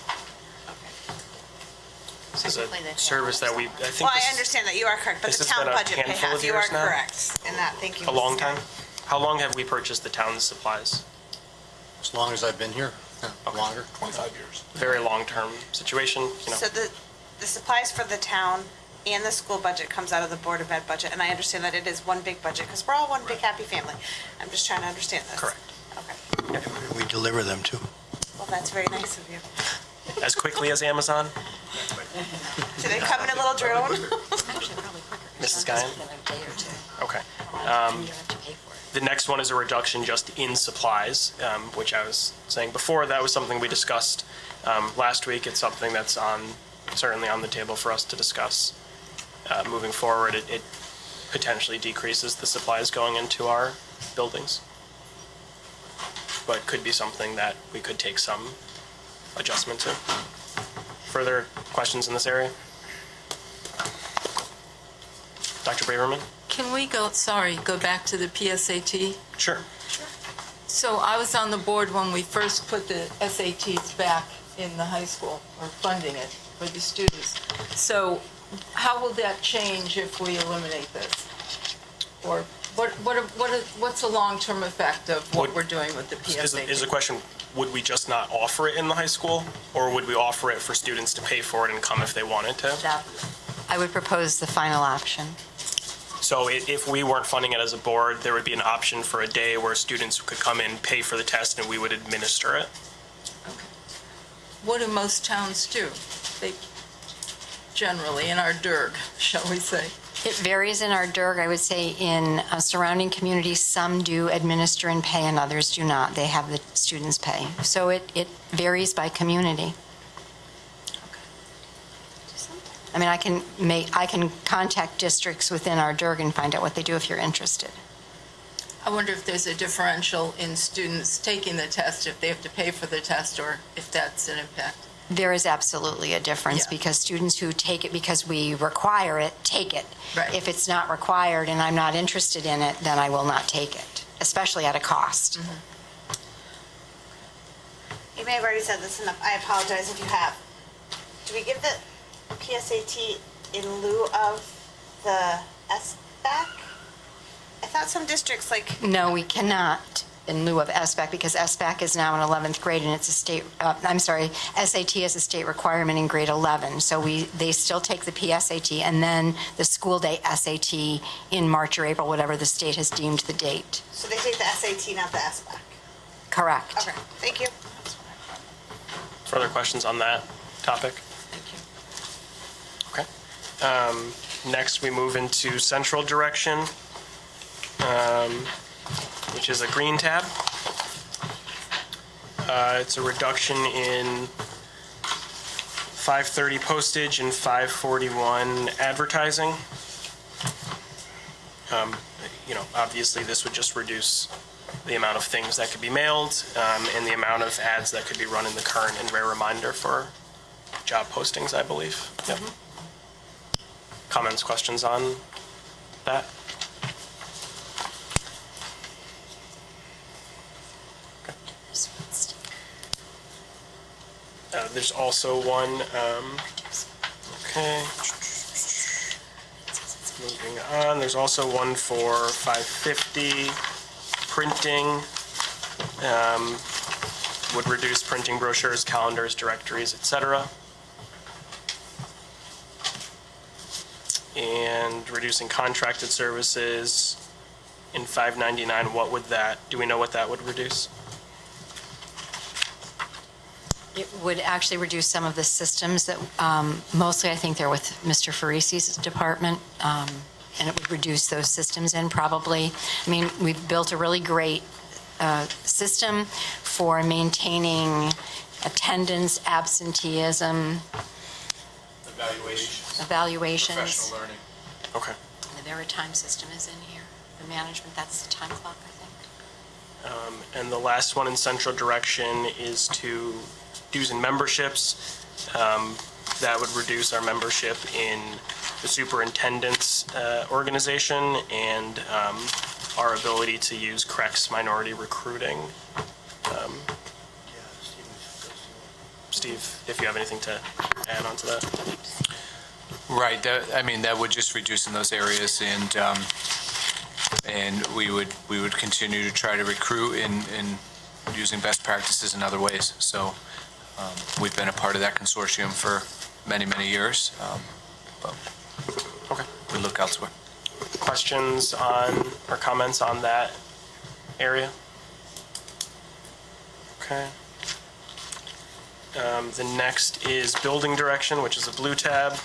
This is a service that I think Well, I this is understand that, you are correct, but this the has town been a budget pay handful of half. You are years now? correct in that, thank you. a long Mrs. time. Guy. How long have we purchased the town's supplies? As long as I've been here, longer. 25 years. Very long-term situation, you know. So the supplies for the town and the school budget comes out of the Board of Ed budget, and I understand that it is one big budget, because we're all one big happy family. I'm just trying to understand this. Correct. Okay. We deliver them too. Well, that's very nice of you. As quickly as Amazon? Do they come in a little drone? Mrs. Guyan? Okay. The next one is a reduction just in supplies, which I was saying before, that was something we discussed last week. It's something that's certainly on the table for us to discuss. Moving forward, it potentially decreases the supplies going into our buildings, but could be something that we could take some adjustment to. Further questions in this area? Dr. Braverman? Can we go back to the PSAT? Sure. So I was on the board when we first put the SATs back in the high school, or funding it for the students. So how will that change if we eliminate this? Or what's the long-term effect of what we're doing with the PSAT? Is the question, would we just not offer it in the high school, or would we offer it for students to pay for it and come if they wanted to? I would propose the final option. So if we weren't funding it as a board, there would be an option for a day where students could come in, pay for the test, and we would administer it? what do most towns do? They generally, in our DIRG, shall we say? It varies in our DIRG. I would say in surrounding communities, some do administer and pay and others do not. They have the students pay. So it varies by community. I mean, I can contact districts within our DIRG and find out what they do if you're interested. I wonder if there's a differential in students taking the test, if they have to pay for the test, or if that's an impact. There is absolutely a difference Yeah. because students who take it because we require it, take it. Right. If it's not required and I'm not interested in it, then I will not take it, especially at a cost. You may have already said this, and I apologize if you have. Do we give the PSAT in lieu of the SBAC? I thought some districts No, we cannot in lieu of SBAC because SBAC is now in 11th grade and it's a state, SAT is a state requirement in grade 11. So they still take the PSAT and then the school day SAT in March or April, whatever the state has deemed the date. So they take the SAT, not the SBAC? Correct. Okay, thank you. Further questions on that topic? Okay. Next, we move into central direction, which is a green tab. It's a reduction in 530 postage and 541 advertising. Obviously, this would just reduce the amount of things that could be mailed and the amount of ads that could be run in the current and rare reminder for job postings, I believe. Yep. Comments, questions on that? There's also one, okay. Moving on, there's also one for 550, printing, would reduce printing brochures, calendars, directories, etc. And reducing contracted services in 599, do we know what that would reduce? It would actually reduce some of the systems that, mostly I think they're with Mr. Farisi's department, and it would reduce those systems in probably. I mean, we've built a really great system for maintaining attendance, absenteeism, evaluations. Professional learning. Okay. And the Veritime system is in here. The management, that's the time clock, I think. And the last one in central direction is to dues and memberships. That would reduce our membership in the superintendent's organization and our ability to use CREC's minority recruiting. Steve, if you have anything to add on to that. Right, that would just reduce in those areas, and we would continue to try to recruit in using best practices in other ways. So we've been a part of that consortium for many, many years, but Okay. we look elsewhere. Questions on or comments on that area? Okay. The next is building direction, which is a blue tab.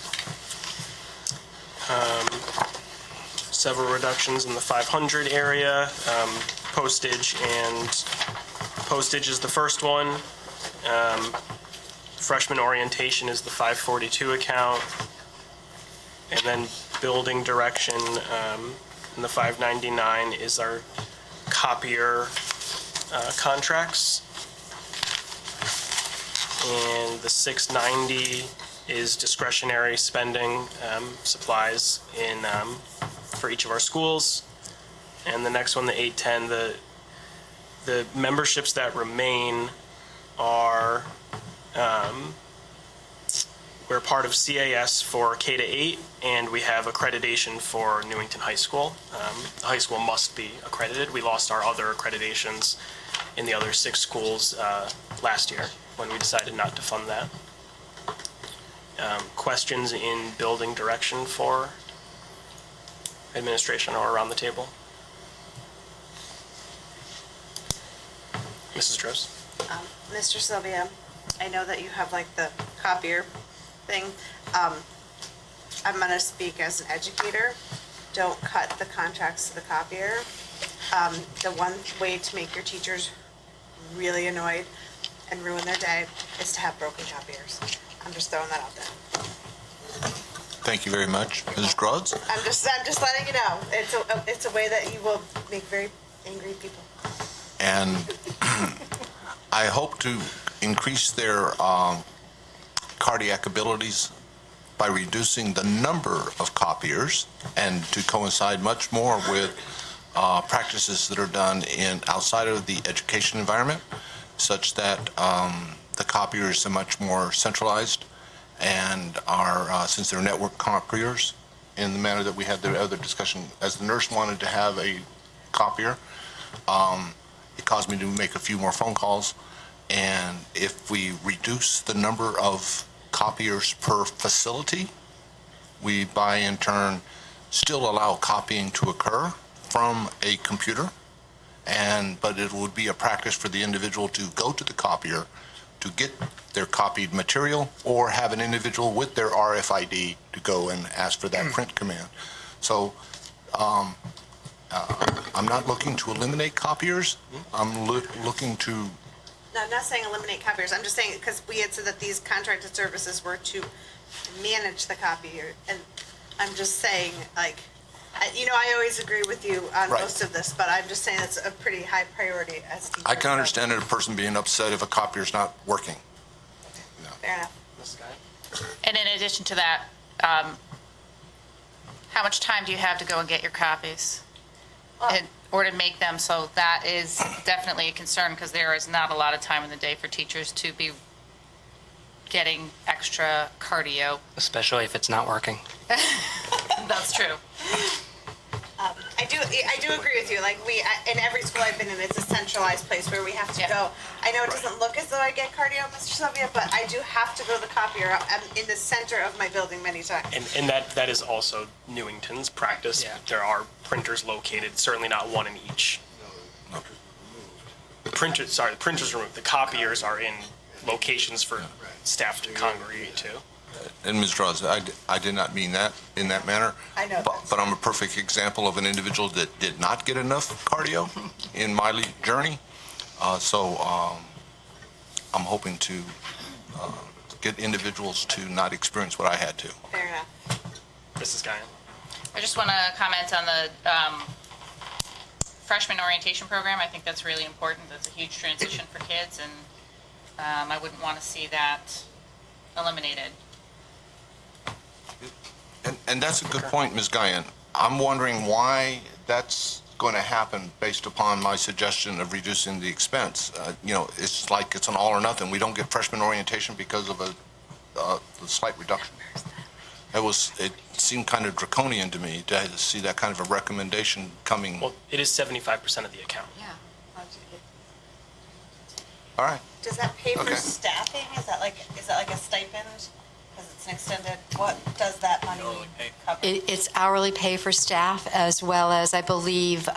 Several reductions in the 500 area. Postage is the first one. Freshman orientation is the 542 account. And then building direction in the 599 is our copier contracts. And the 690 is discretionary spending, supplies for each of our schools. And the next one, the 810, the memberships that remain are, we're part of CAS for K to 8, and we have accreditation for Newington High School. The high school must be accredited. We lost our other accreditations in the other 6 schools last year when we decided not to fund that. Questions in building direction for administration or around the table? Mrs. Droz? Mr. Sylvia, I know that you have like the copier thing. I'm gonna speak as an educator. Don't cut the contracts to the copier. The one way to make your teachers really annoyed and ruin their day is to have broken copiers. I'm just throwing that out there. Thank you very much. Ms. Gruds? I'm just letting you know. It's a way that you will make very angry people. And I hope to increase their cardiac abilities by reducing the number of copiers and to coincide much more with practices that are done outside of the education environment, such that the copiers are much more centralized and are, since they're network copiers, in the manner that we had the other discussion, as the nurse wanted to have a copier, it caused me to make a few more phone calls. And if we reduce the number of copiers per facility, we by in turn still allow copying to occur from a computer, but it would be a practice for the individual to go to the copier to get their copied material or have an individual with their RFID to go and ask for that print command. So I'm not looking to eliminate copiers. I'm looking to... No, I'm not saying eliminate copiers. I'm just saying, because we had said that these contracted services were to manage the copier. And I'm just saying, like, I always agree with you on Right. most of this, but I'm just saying it's a pretty high priority as teachers. I can understand a person being upset if a copier's not working. Fair enough. And in addition to that, how much time do you have to go and get your copies? Or to make them? So that is definitely a concern, because there is not a lot of time in the day for teachers to be getting extra cardio. Especially if it's not working. That's true. I do agree with you. Like in every school I've been in, it's a centralized place where we have to go. I know it doesn't look as though I get cardio, Mr. Sylvia, but I do have to go to the copier. I'm in the center of my building many times. And that is also Newington's practice. Yeah. There are printers located, certainly not one in each. The printers removed. The copiers are in locations for staff to congregate to. And Ms. Draws, I did not mean that in that manner. I know. But I'm a perfect example of an individual that did not get enough cardio in my journey. So I'm hoping to get individuals to not experience what I had to. Fair enough. Mrs. Guyan? I just want to comment on the freshman orientation program. I think that's really important. That's a huge transition for kids, and I wouldn't want to see that eliminated. And that's a good point, Ms. Guyan. I'm wondering why that's going to happen based upon my suggestion of reducing the expense. It's like it's an all or nothing. We don't get freshman orientation because of a slight reduction. It seemed kind of draconian to me to see that kind of a recommendation coming. Well, it is 75% of the account. Yeah. All right. Does that pay for Okay. staffing? Is that like a stipend? Because it's an extended, what does that money cover? It's hourly pay for staff, as well as, I believe,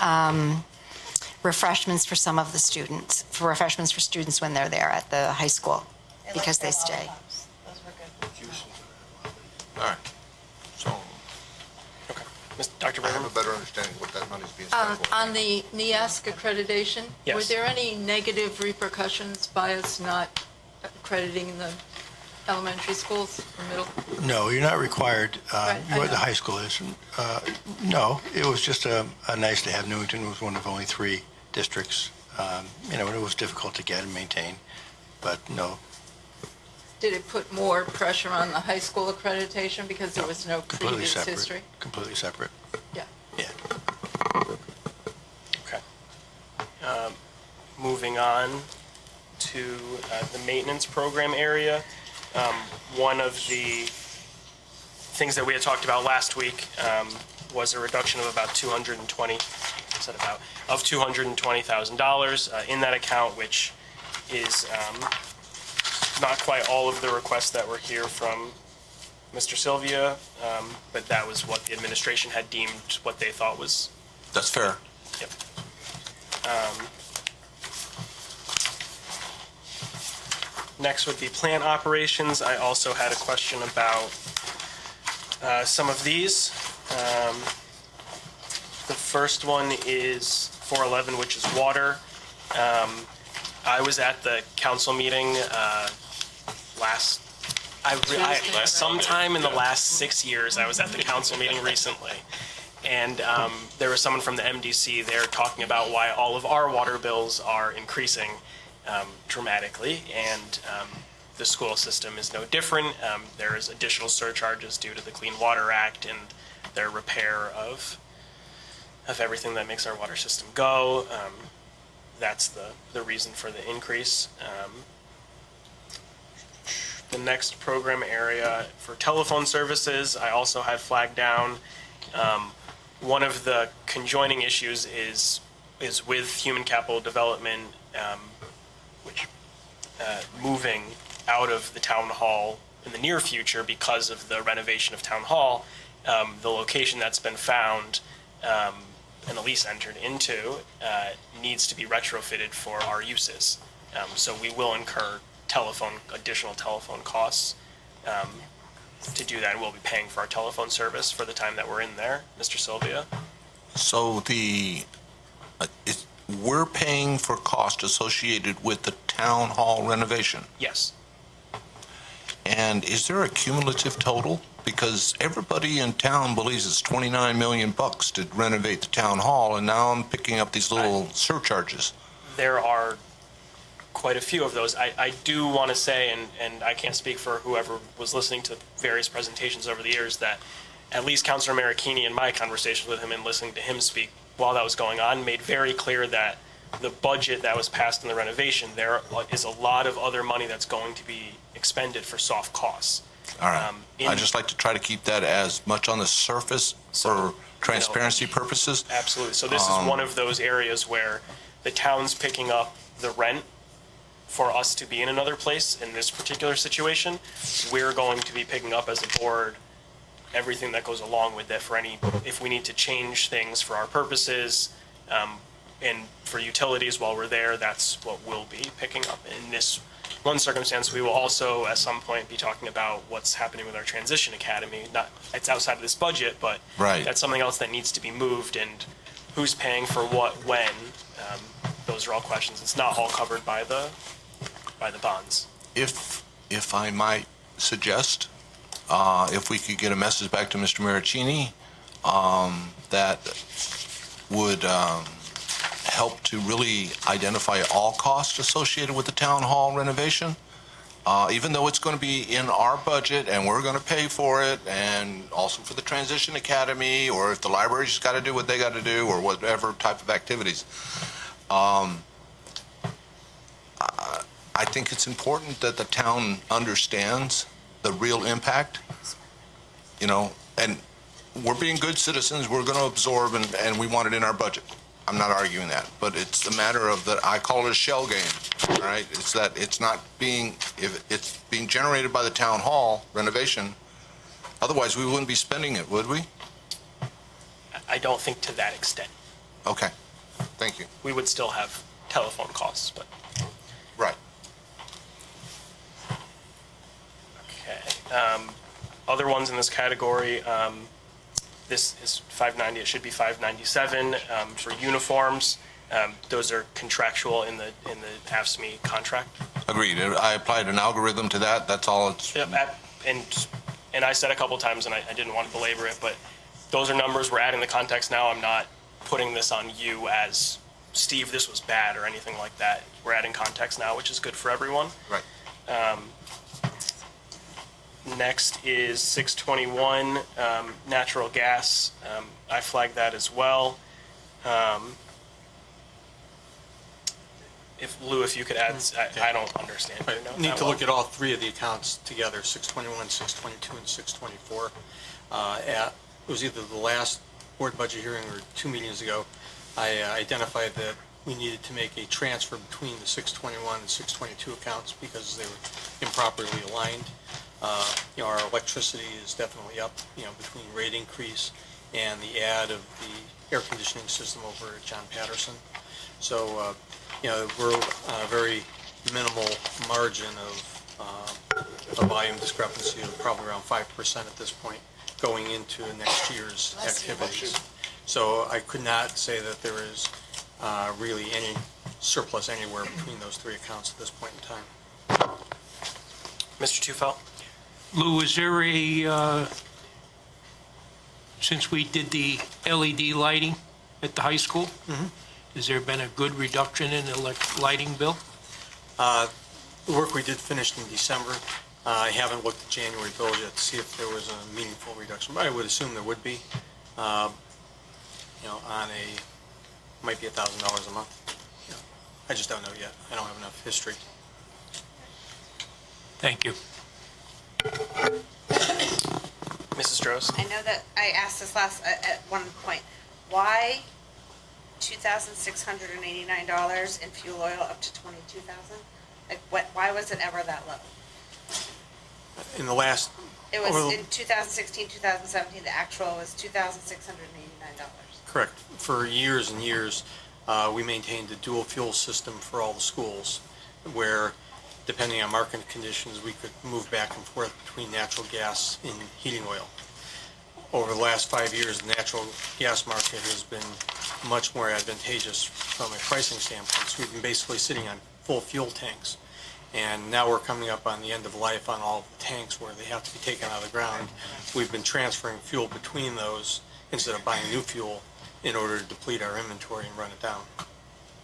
refreshments for some of the students, for refreshments for students when they're there at the high school, because they stay. Those were good. All right. So Dr. I have Bergman? a better understanding of what that money's being spent for. On the NEASC accreditation, were Yes. there any negative repercussions by us not accrediting the elementary schools or middle? No, you're not required, Right, I what the know. high school is. No, it was just a nice to have. Newington was one of only 3 districts. And it was difficult to get and maintain, but no, Did it put more pressure on the high school accreditation because there was no completely previous separate. history? Completely separate. Yeah. Yeah. Okay. Moving on to the maintenance program area. One of the things that we had talked about last week was a reduction of about $220,000 in that account, which is not quite all of the requests that were here from Mr. Sylvia, but that was what the administration had deemed what they thought was. That's fair. Yep. Next would be plant operations. I also had a question about some of these. The first one is 411, which is water. I was at the council meeting sometime in the last 6 years, I was at the council meeting recently. And there was someone from the MDC there talking about why all of our water bills are increasing dramatically. And the school system is no different. There is additional surcharges due to the Clean Water Act and their repair of everything that makes our water system go. That's the reason for the increase. The next program area for telephone services, I also had flagged down. One of the conjoining issues is with human capital development, which moving out of the town hall in the near future because of the renovation of town hall. The location that's been found and a lease entered into needs to be retrofitted for our uses. So we will incur additional telephone costs to do that, and we'll be paying for our telephone service for the time that we're in there. Mr. Sylvia? So we're paying for cost associated with the town hall renovation? Yes. And is there a cumulative total? Because everybody in town believes it's $29 million to renovate the town hall, and now I'm picking up these little surcharges. There are quite a few of those. I do want to say, and I can't speak for whoever was listening to various presentations over the years, that at least Councilor Maricchini, in my conversations with him and listening to him speak while that was going on, made very clear that the budget that was passed in the renovation, there is a lot of other money that's going to be expended for soft costs. All right. I'd just like to try to keep that as much on the surface for transparency purposes. Absolutely. So this is one of those areas where the town's picking up the rent for us to be in another place in this particular situation. We're going to be picking up as a board everything that goes along with it if we need to change things for our purposes, and for utilities while we're there, that's what we'll be picking up. In this one circumstance, we will also at some point be talking about what's happening with our transition academy. It's outside of this budget, but that's something else that needs to be moved, and who's paying for what when. Those are all questions. It's not all covered by the bonds. If I might suggest, if we could get a message back to Mr. Maricchini, that would help to really identify all costs associated with the town hall renovation, even though it's going to be in our budget and we're going to pay for it, and also for the transition academy, or if the library's got to do what they got to do, or whatever type of activities. I think it's important that the town understands the real impact, and we're being good citizens. We're going to absorb, and we want it in our budget. I'm not arguing that, but it's a matter of that. I call it a shell game, all right? It's that if it's being generated by the town hall renovation, otherwise we wouldn't be spending it, would we? I don't think to that extent. Okay, thank you. We would still have telephone costs, but. Right. Okay. Other ones in this category, this is 590, it should be 597 for uniforms. Those are contractual in the AFSCME contract. Agreed. I applied an algorithm to that. That's all it's. Yep, and I said a couple times, and I didn't want to belabor it, but those are numbers. We're adding the context now. I'm not putting this on you as, Steve, this was bad or anything like that. We're adding context now, which is good for everyone. Right. Next is 621, natural gas. I flagged that as well. If you could add, I don't understand. I need to look at all three of the accounts together, 621, 622, and 624. It was either the last board budget hearing or 2 meetings ago, I identified that we needed to make a transfer between the 621 and 622 accounts because they were improperly aligned. Our electricity is definitely up, between rate increase and the add of the air conditioning system over at John Patterson. So, we're on a very minimal margin of a volume discrepancy of probably around 5% at this point going into next year's activities. So I could not say that there is really any surplus anywhere between those three accounts at this point in time. Mr. Tufel? Lou, is there since we did the LED lighting at the high school, has there been a good reduction in the lighting bill? The work we did finished in December. I haven't looked at January bills yet to see if there was a meaningful reduction, but I would assume there would be. On might be $1,000 a month. I just don't know yet. I don't have enough history. Thank you. Mrs. Strohs? I know that I asked this at one point. Why $2,689 in fuel oil up to $22,000? Like, why was it ever that low? In the last, It was in 2016, 2017, the actual was $2,689. correct, for years and years, we maintained a dual fuel system for all the schools, where depending on market conditions, we could move back and forth between natural gas and heating oil. Over the last 5 years, the natural gas market has been much more advantageous from a pricing standpoint. So we've been basically sitting on full fuel tanks. And now we're coming up on the end of life on all of the tanks where they have to be taken out of the ground. We've been transferring fuel between those instead of buying new fuel in order to deplete our inventory and run it down.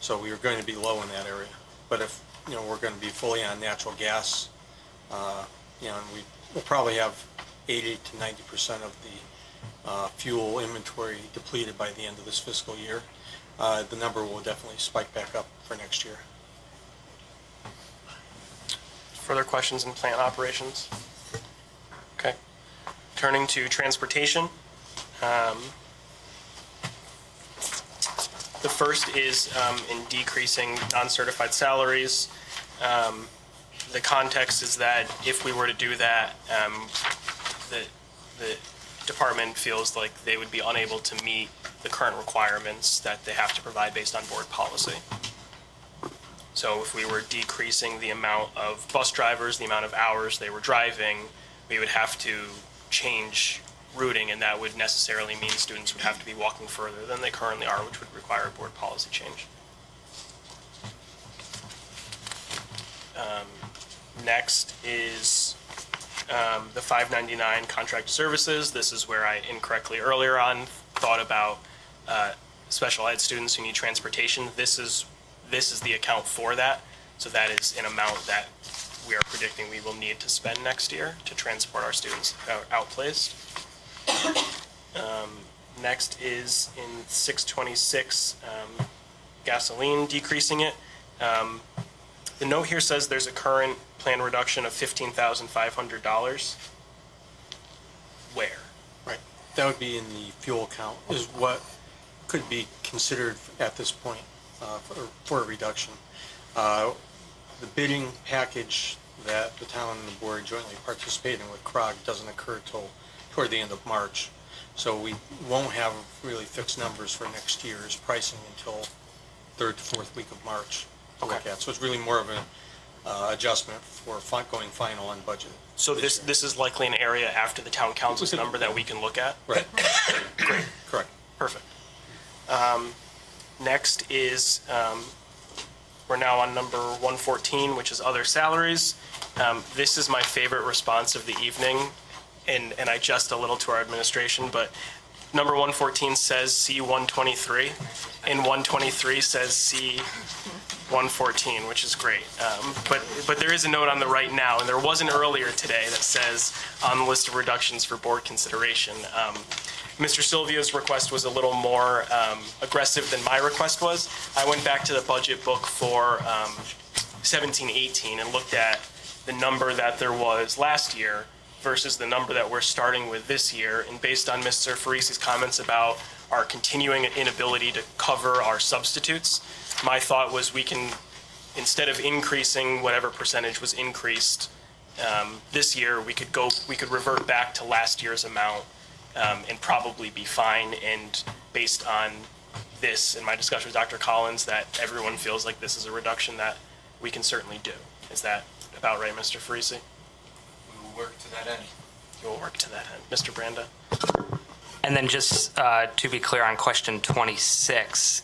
So we are going to be low in that area. But if, we're going to be fully on natural gas, and we'll probably have 80 to 90% of the fuel inventory depleted by the end of this fiscal year. The number will definitely spike back up for next year. Further questions in plant operations? Okay. Turning to transportation. The first is in decreasing non-certified salaries. The context is that if we were to do that, the department feels like they would be unable to meet the current requirements that they have to provide based on board policy. So if we were decreasing the amount of bus drivers, the amount of hours they were driving, we would have to change routing, and that would necessarily mean students would have to be walking further than they currently are, which would require a board policy change. Next is the 599 contract services. This is where I incorrectly earlier on thought about special ed students who need transportation. This is the account for that. So that is an amount that we are predicting we will need to spend next year to transport our students outplaced. Next is in 626, gasoline, decreasing it. The note here says there's a current plan reduction of $15,500. Where? Right. That would be in the fuel account, is what could be considered at this point for a reduction. The bidding package that the town and the board jointly participate in with CROG doesn't occur till toward the end of March. So we won't have really fixed numbers for next year's pricing until third to fourth week of March to look at. So it's really more of an adjustment for going final on budget. So this is likely an area after the town council's number that we can look at? Right. Great. Correct. Perfect. Next is, we're now on number 114, which is other salaries. This is my favorite response of the evening, and I just a little to our administration, but number 114 says C123, and 123 says C114, which is great. But there is a note on the right now, and there was an earlier today that says on the list of reductions for board consideration. Mr. Silvio's request was a little more aggressive than my request was. I went back to the budget book for 17-18 and looked at the number that there was last year versus the number that we're starting with this year. And based on Mr. Farisi's comments about our continuing inability to cover our substitutes, my thought was we can, instead of increasing whatever percentage was increased this year, we could revert back to last year's amount and probably be fine. And based on this and my discussion with Dr. Collins, that everyone feels like this is a reduction that we can certainly do. Is that about right, Mr. Farisi? We will work to that end. You will work to that end. Mr. Branda? And then just to be clear on question 26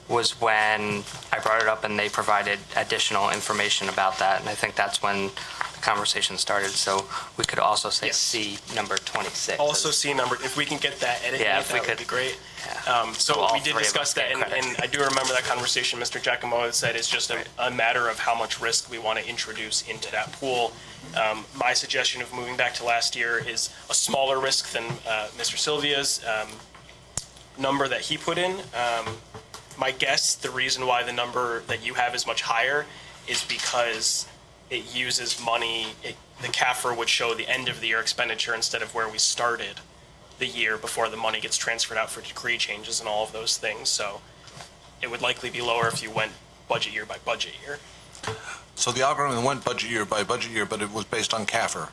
was when I brought it up and they provided additional information about that. And I think that's when the conversation started. So we could also say Yes. C number 26. Also see number, if we can get that edited, Yeah, if we that would could. be great. So So all we did three of discuss us that, get credit. and I do remember that conversation. Mr. Giacomo had said it's just a matter of how much risk we want to introduce into that pool. My suggestion of moving back to last year is a smaller risk than Mr. Sylvia's number that he put in. My guess, the reason why the number that you have is much higher is because it uses money, the CAFR would show the end of the year expenditure instead of where we started the year before the money gets transferred out for degree changes and all of those things. So it would likely be lower if you went budget year by budget year. So the algorithm went budget year by budget year, but it was based on CAFR.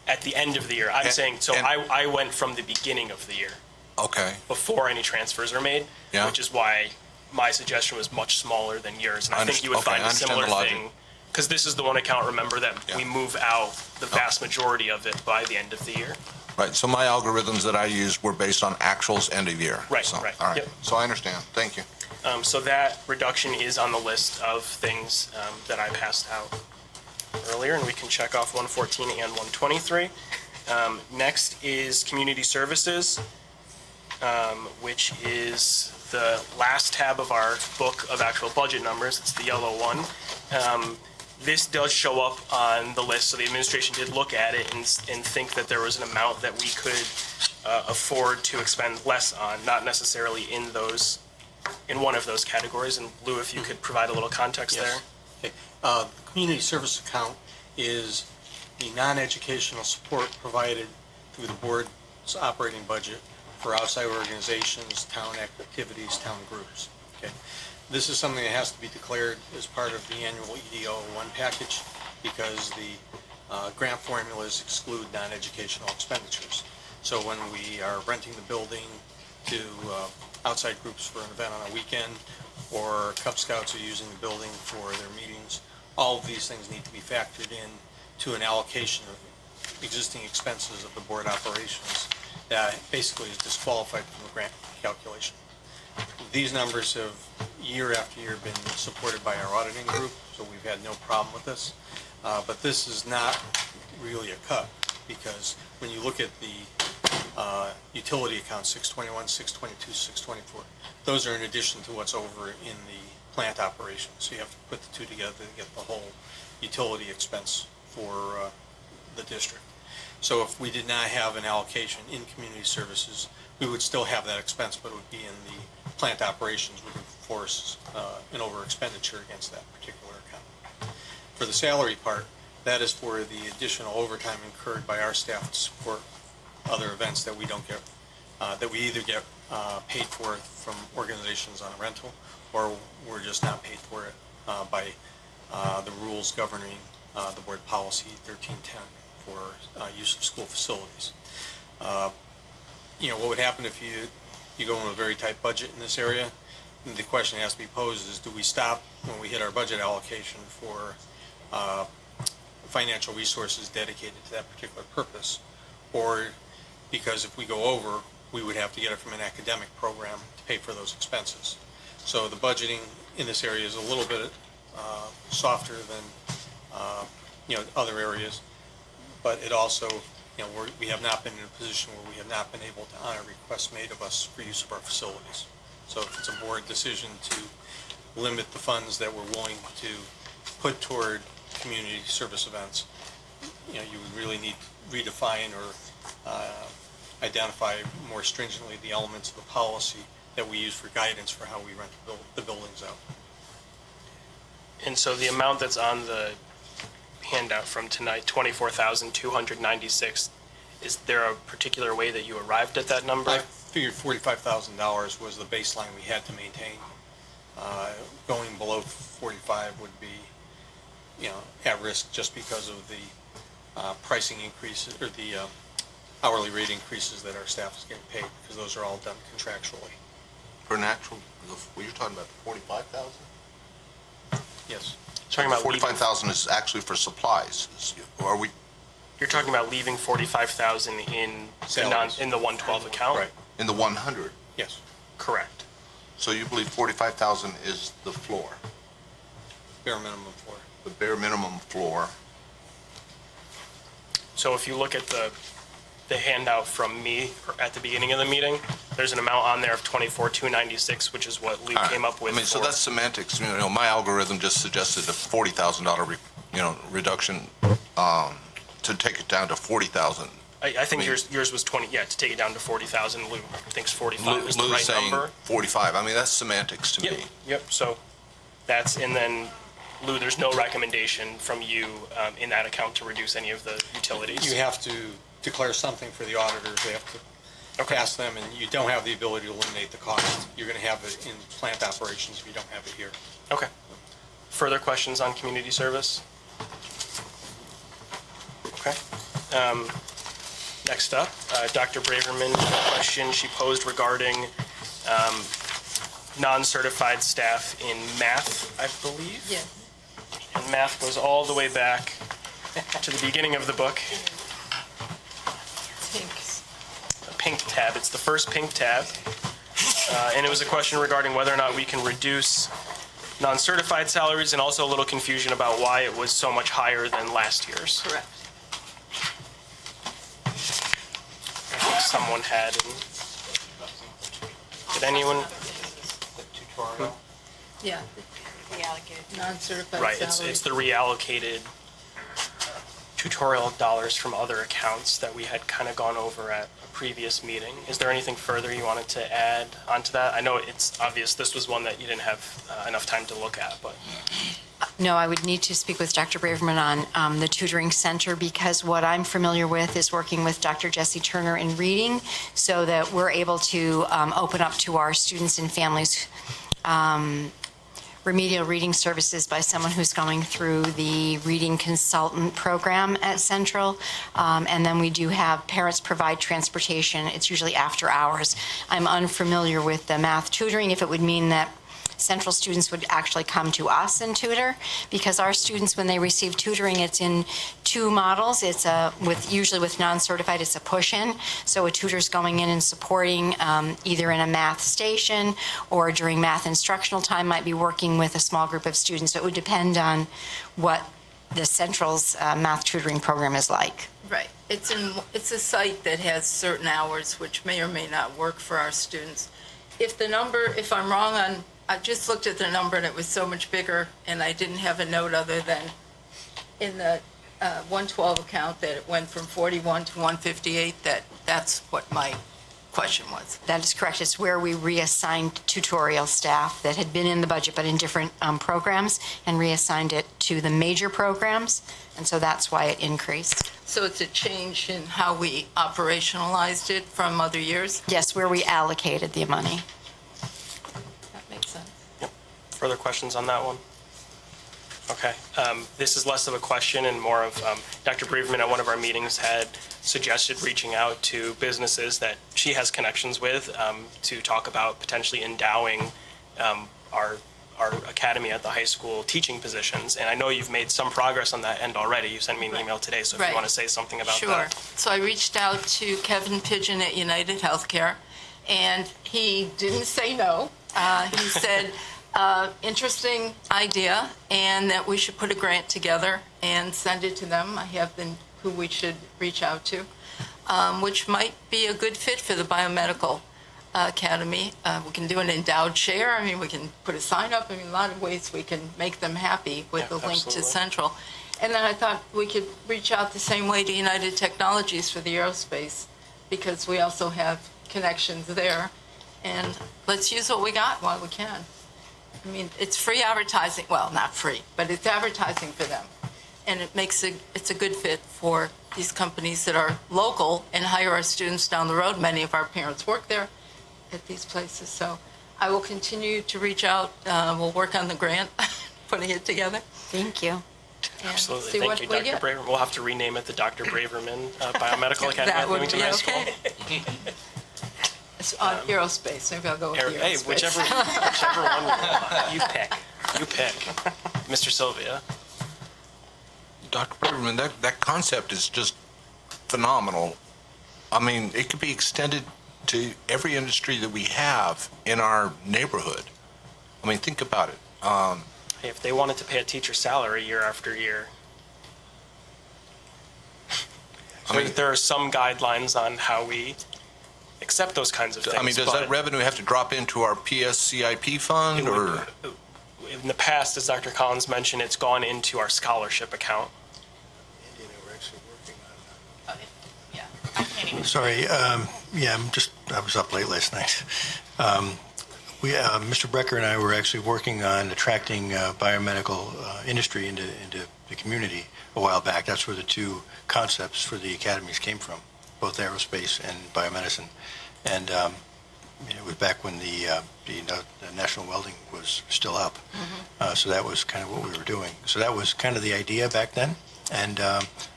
At the end of the year, I'm saying, so I went from the beginning of the year, Okay, before any transfers are made, Yeah. which is why my suggestion was much smaller than yours. And I think you would Okay, find I a understand similar the logic. thing, because this is the one account, remember, that Yeah. we move out the vast majority of it by the end of the year. right. So my algorithms that I used were based on actuals end of year. Right, So, right. All right. Yep. So I understand. Thank you. So that reduction is on the list of things that I passed out earlier, and we can check off 114 and 123. Next is community services, which is the last tab of our book of actual budget numbers. It's the yellow one. This does show up on the list, so the administration did look at it and think that there was an amount that we could afford to expend less on, not necessarily in one of those categories. And Lou, if you could provide a little context there. Yes. Okay. The community service account is the non-educational support provided through the board's operating budget for outside organizations, town activities, town groups. Okay. This is something that has to be declared as part of the annual EDO 1 package because the grant formulas exclude non-educational expenditures. So when we are renting the building to outside groups for an event on a weekend, or Cub Scouts are using the building for their meetings, all of these things need to be factored in to an allocation of existing expenses of the board operations that basically is disqualified from the grant calculation. These numbers have, year after year, been supported by our auditing group, so we've had no problem with this. But this is not really a cut, because when you look at the utility accounts, 621, 622, 624, those are in addition to what's over in the plant operation. So you have to put the two together to get the whole utility expense for the district. So if we did not have an allocation in community services, we would still have that expense, but it would be in the plant operations, which would force an over expenditure against that particular account. For the salary part, that is for the additional overtime incurred by our staff to support other events that we don't get, that we either get paid for from organizations on a rental, or we're just not paid for it by the rules governing the board policy 1310 for use of school facilities. What would happen if you go in a very tight budget in this area? The question that has to be posed is, do we stop when we hit our budget allocation for financial resources dedicated to that particular purpose? Or, because if we go over, we would have to get it from an academic program to pay for those expenses. So the budgeting in this area is a little bit softer than other areas, but it also, we have not been in a position where we have not been able to honor requests made of us for use of our facilities. So if it's a board decision to limit the funds that we're willing to put toward community service events, you would really need to redefine or identify more stringently the elements of the policy that we use for guidance for how we rent the buildings out. And so the amount that's on the handout from tonight, 24,296, is there a particular way that you arrived at that number? I figured $45,000 was the baseline we had to maintain. Going below 45 would be, at risk just because of the pricing increases, or the hourly rate increases that our staff is getting paid, because those are all done contractually. For an actual, were you talking about 45,000? Yes. Talking about leaving, 45,000 is actually for supplies. Are we, you're talking about leaving 45,000 in Salaries. in the 112 account? Right. in the 100? Yes. Correct. So you believe 45,000 is the floor, Bare minimum for. the bare minimum floor? So if you look at the handout from me at the beginning of the meeting, there's an amount on there of 24,296, which is what Lou All right. came up with. I mean, so for- that's semantics. My algorithm just suggested a $40,000 reduction to take it down to 40,000. I think yours was 20, yeah, to take it down to 40,000. Lou thinks 45 is the Lou's right saying number. 45. I mean, that's semantics to Yep, me. yep, so that's, and then Lou, there's no recommendation from you in that account to reduce any of the utilities? You have to declare something for the auditors. They have to pass them, and you don't have the ability to eliminate the cost. You're going to have it in plant operations if you don't have it here. Okay. Further questions on community service? Okay. Next up, Dr. Braverman, a question she posed regarding non-certified staff in math, I believe? Yeah. And math goes all the way back to the beginning of the book. A pink tab. It's the first pink tab. And it was a question regarding whether or not we can reduce non-certified salaries, and also a little confusion about why it was so much higher than last year's. Correct. I think someone had. Did anyone? Yeah. Non-certified Right, salaries. it's the reallocated tutorial dollars from other accounts that we had kind of gone over at a previous meeting. Is there anything further you wanted to add onto that? I know it's obvious this was one that you didn't have enough time to look at, but. No, I would need to speak with Dr. Braverman on the tutoring center, because what I'm familiar with is working with Dr. Jesse Turner in reading, so that we're able to open up to our students and families remedial reading services by someone who's going through the reading consultant program at Central. And then we do have parents provide transportation. It's usually after hours. I'm unfamiliar with the math tutoring, if it would mean that Central students would actually come to us and tutor, because our students, when they receive tutoring, it's in two models. It's usually with non-certified, it's a push-in. So a tutor's going in and supporting either in a math station, or during math instructional time might be working with a small group of students. So it would depend on what the Central's math tutoring program is like. Right. It's a site that has certain hours which may or may not work for our students. If I'm wrong on, I just looked at the number and it was so much bigger, and I didn't have a note other than in the 112 account that it went from 41 to 158, that's what my question was. That is correct. It's where we reassigned tutorial staff that had been in the budget but in different programs, and reassigned it to the major programs, and so that's why it increased. So it's a change in how we operationalized it from other years? Yes, where we allocated the money. That makes sense. Further questions on that one? Okay. This is less of a question and more of Dr. Braverman at one of our meetings had suggested reaching out to businesses that she has connections with to talk about potentially endowing our academy at the high school teaching positions. And I know you've made some progress on that end already. You sent me an email today, so if Right. you want to say something about Sure. that. So I reached out to Kevin Pigeon at United Healthcare, and he didn't say no. He said, interesting idea, and that we should put a grant together and send it to them. I have who we should reach out to, which might be a good fit for the biomedical academy. We can do an endowed chair. I mean, we can put a sign up. I mean, a lot of ways we can make them happy with the link to absolutely. Central. And then I thought we could reach out the same way to United Technologies for the aerospace, because we also have connections there. And let's use what we got while we can. I mean, it's free advertising. Well, not free, but it's advertising for them. And it's a good fit for these companies that are local and hire our students down the road. Many of our parents work there at these places. So I will continue to reach out. We'll work on the grant, putting it together. Thank you. and Absolutely. see Thank what you, we Dr. get. Braverman. We'll have to rename it the Dr. Braverman Biomedical Academy That at would Newington be High School. okay. It's on aerospace. Maybe I'll go with Hey, aerospace. whichever one you want. You pick. Mr. Sylvia. Dr. Braverman, that concept is just phenomenal. I mean, it could be extended to every industry that we have in our neighborhood. I mean, think about it. If they wanted to pay a teacher salary year after year. I mean, there are some guidelines on how we accept those kinds of things. I mean, does that revenue have to drop into our PSCIP fund, or? In the past, as Dr. Collins mentioned, it's gone into our scholarship account. Sorry, yeah, I was up late last night. Mr. Brecker and I were actually working on attracting biomedical industry into the community a while back. That's where the two concepts for the academies came from, both aerospace and biomedicine. And it was back when the National Welding was still up. So that was kind of what we were doing. So that was kind of the idea back then. And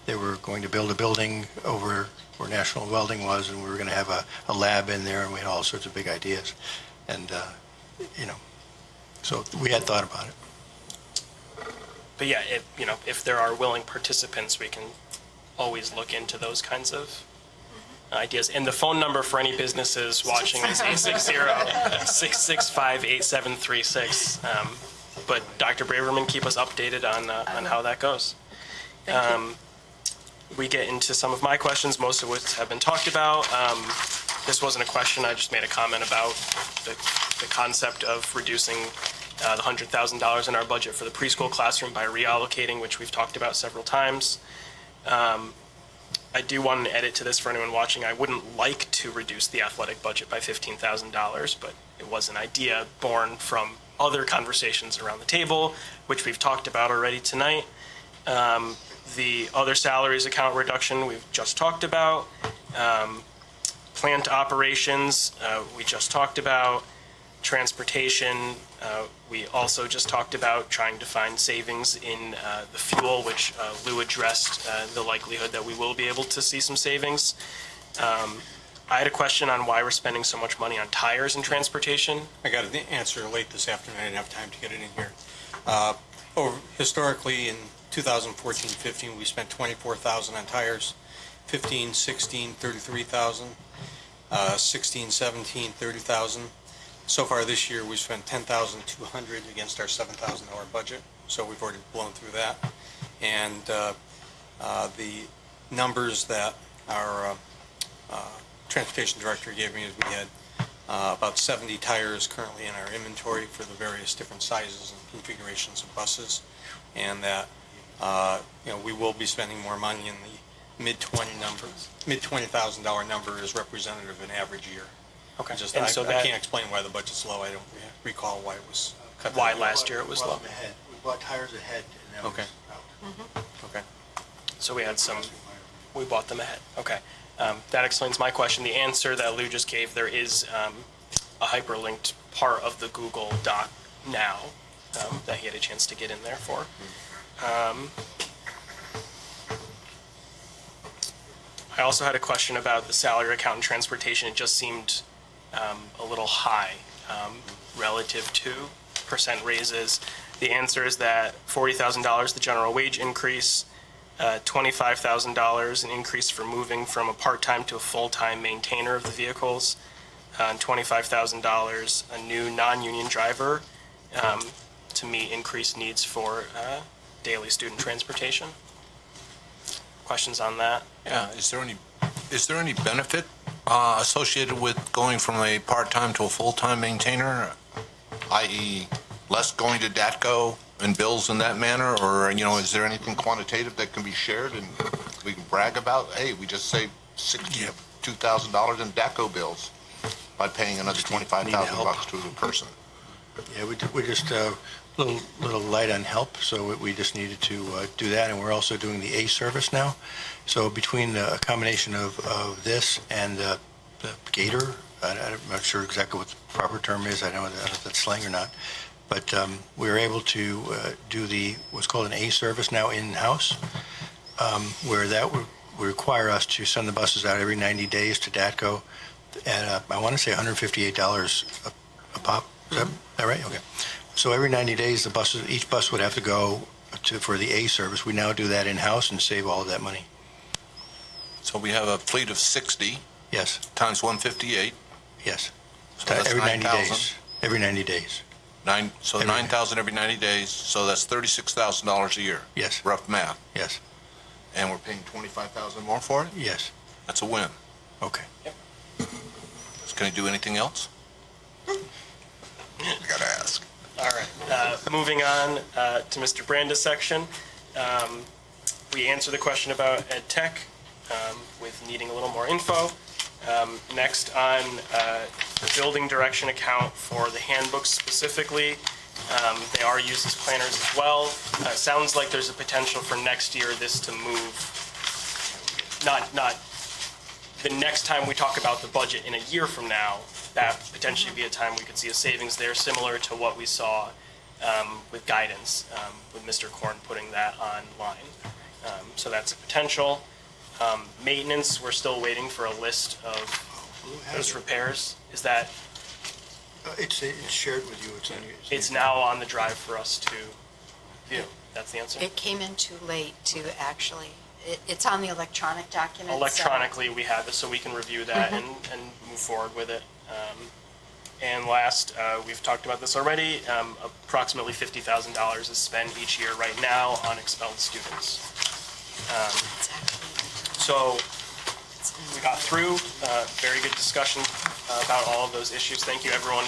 they were going to build a building over where National Welding was, and we were going to have a lab in there, and we had all sorts of big ideas. And, so we had thought about it. But yeah, if there are willing participants, we can always look into those kinds of ideas. And the phone number for any businesses watching is 860-665-8736. But Dr. Braverman, keep us updated on how that goes. We get into some of my questions, most of which have been talked about. This wasn't a question, I just made a comment about the concept of reducing the $100,000 in our budget for the preschool classroom by reallocating, which we've talked about several times. I do want an edit to this for anyone watching. I wouldn't like to reduce the athletic budget by $15,000, but it was an idea born from other conversations around the table, which we've talked about already tonight. The other salaries account reduction we've just talked about. Plant operations, we just talked about. Transportation, we also just talked about trying to find savings in the fuel, which Lou addressed the likelihood that we will be able to see some savings. I had a question on why we're spending so much money on tires and transportation. I got an answer late this afternoon. I didn't have time to get it in here. Historically, in 2014-15, we spent $24,000 on tires. 15-16, $33,000. 16-17, $30,000. So far this year, we spent $10,200 against our $7,000 budget. So we've already blown through that. And the numbers that our transportation director gave me is we had about 70 tires currently in our inventory for the various different sizes and configurations of buses, and that we will be spending more money in the mid-$20,000 number is representative of an average year. Okay. I can't explain why the budget's low. I don't recall why it was cut. Why last year it was low. We bought tires ahead, and that was out. Okay. So we bought them ahead. Okay. That explains my question. The answer that Lou just gave, there is a hyperlinked part of the Google Doc now that he had a chance to get in there for. I also had a question about the salary account and transportation. It just seemed a little high relative to percent raises. The answer is that $40,000, the general wage increase, $25,000, an increase for moving from a part-time to a full-time maintainer of the vehicles, and $25,000, a new non-union driver to meet increased needs for daily student transportation. Questions on that? Yeah, is there any benefit associated with going from a part-time to a full-time maintainer, i.e. less going to DATCO and bills in that manner, or, is there anything quantitative that can be shared and we can brag about? Hey, we just saved $62,000 in DATCO bills by paying another $25,000 to a person. Yeah, we're just a little light on help, so we just needed to do that, and we're also doing the A service now. So between a combination of this and the Gator, I'm not sure exactly what the proper term is. I don't know if that's slang or not, but we were able to do what's called an A service now in-house, where that would require us to send the buses out every 90 days to DATCO at I want to say $158 a pop. Is that right? Okay. So every 90 days, each bus would have to go for the A service. We now do that in-house and save all of that money. So we have a fleet of 60 Yes, times 158. yes. So that's Every 90 9,000. days. Every 90 days. So Every- 9,000 every 90 days, so that's $36,000 a year. Yes, Rough math. yes, And we're paying 25,000 more for it? yes. That's a win. Okay. Can I do anything else? I gotta ask. All right, moving on to Mr. Branda's section. We answered the question about ed tech with needing a little more info. Next on the building direction account for the handbooks specifically. They are used as planners as well. Sounds like there's a potential for next year this to move, not the next time we talk about the budget in a year from now, that potentially be a time we could see a savings there, similar to what we saw with guidance, with Mr. Korn putting that online. So that's a potential. Maintenance, we're still waiting for a list of those repairs. Is that, It's shared with you. it's now on the drive for us to view? That's the answer? It came in too late to actually, it's on the electronic document. so- Electronically, we have it, so we can review that and move forward with it. And last, we've talked about this already, approximately $50,000 is spent each year right now on expelled students. So we got through, very good discussion about all of those issues. Thank you, everyone,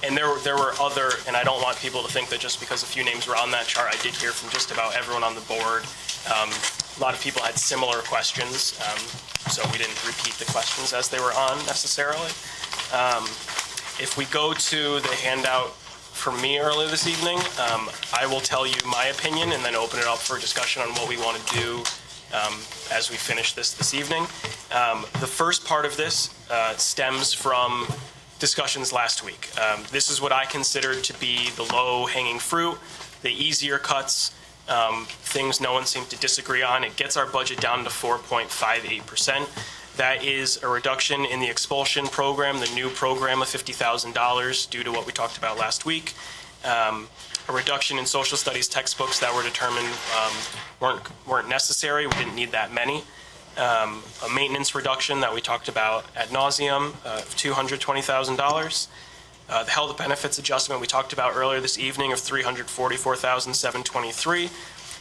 and there were other, and I don't want people to think that just because a few names were on that chart, I did hear from just about everyone on the board. A lot of people had similar questions, so we didn't repeat the questions as they were on necessarily. If we go to the handout from me earlier this evening, I will tell you my opinion and then open it up for discussion on what we want to do as we finish this evening. The first part of this stems from discussions last week. This is what I considered to be the low-hanging fruit, the easier cuts, things no one seemed to disagree on. It gets our budget down to 4.58%. That is a reduction in the expulsion program, the new program of $50,000 due to what we talked about last week. A reduction in social studies textbooks that were determined weren't necessary. We didn't need that many. A maintenance reduction that we talked about ad nauseum of $220,000. The health benefits adjustment we talked about earlier this evening of $344,723,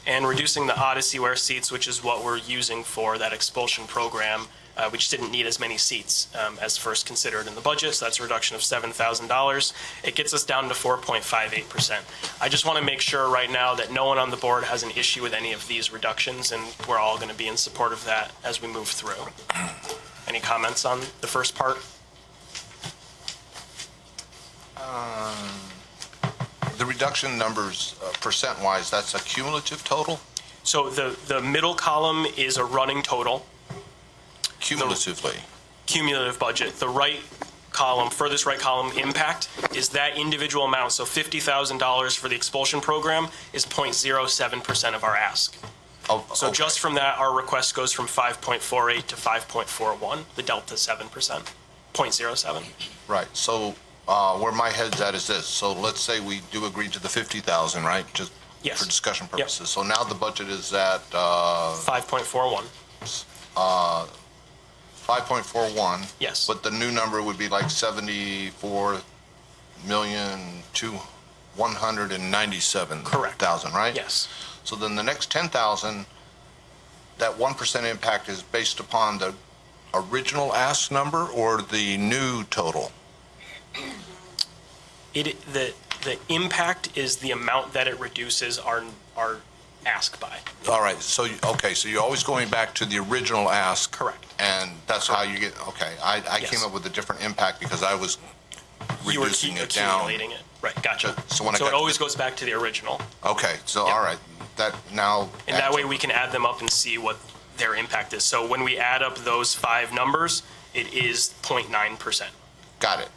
and reducing the Odyssey wear seats, which is what we're using for that expulsion program. We just didn't need as many seats as first considered in the budget, so that's a reduction of $7,000. It gets us down to 4.58%. I just want to make sure right now that no one on the board has an issue with any of these reductions, and we're all going to be in support of that as we move through. Any comments on the first part? The reduction numbers, percent-wise, that's a cumulative total? So the middle column is a running total. Cumulatively? Cumulative budget. The right column, furthest right column, impact, is that individual amount. So $50,000 for the expulsion program is 0.07% of our ask. Oh, So okay. just from that, our request goes from 5.48 to 5.41, the delta 7%, 0.07. Right, so where my head's at is this. So let's say we do agree to the 50,000, right? Just Yes. for discussion Yep. purposes. So now the budget is at 5.41, 5.41. yes. But the new number would be like 74,197,000, Correct. right? Yes. So then the next 10,000, that 1% impact is based upon the original ask number or the new total? The impact is the amount that it reduces our ask by. All right, so, okay, so you're always going back to the original ask. Correct. And that's how you get, okay. I Yes. came up with a different impact because I was You were reducing it down. accumulating it. Right, gotcha. So when I So got it to always the- goes back to the original. Okay, so, Yep. all right, that now. And that way we can add them up and see what their impact is. So when we add up those 5 numbers, it is 0.9%. Got it.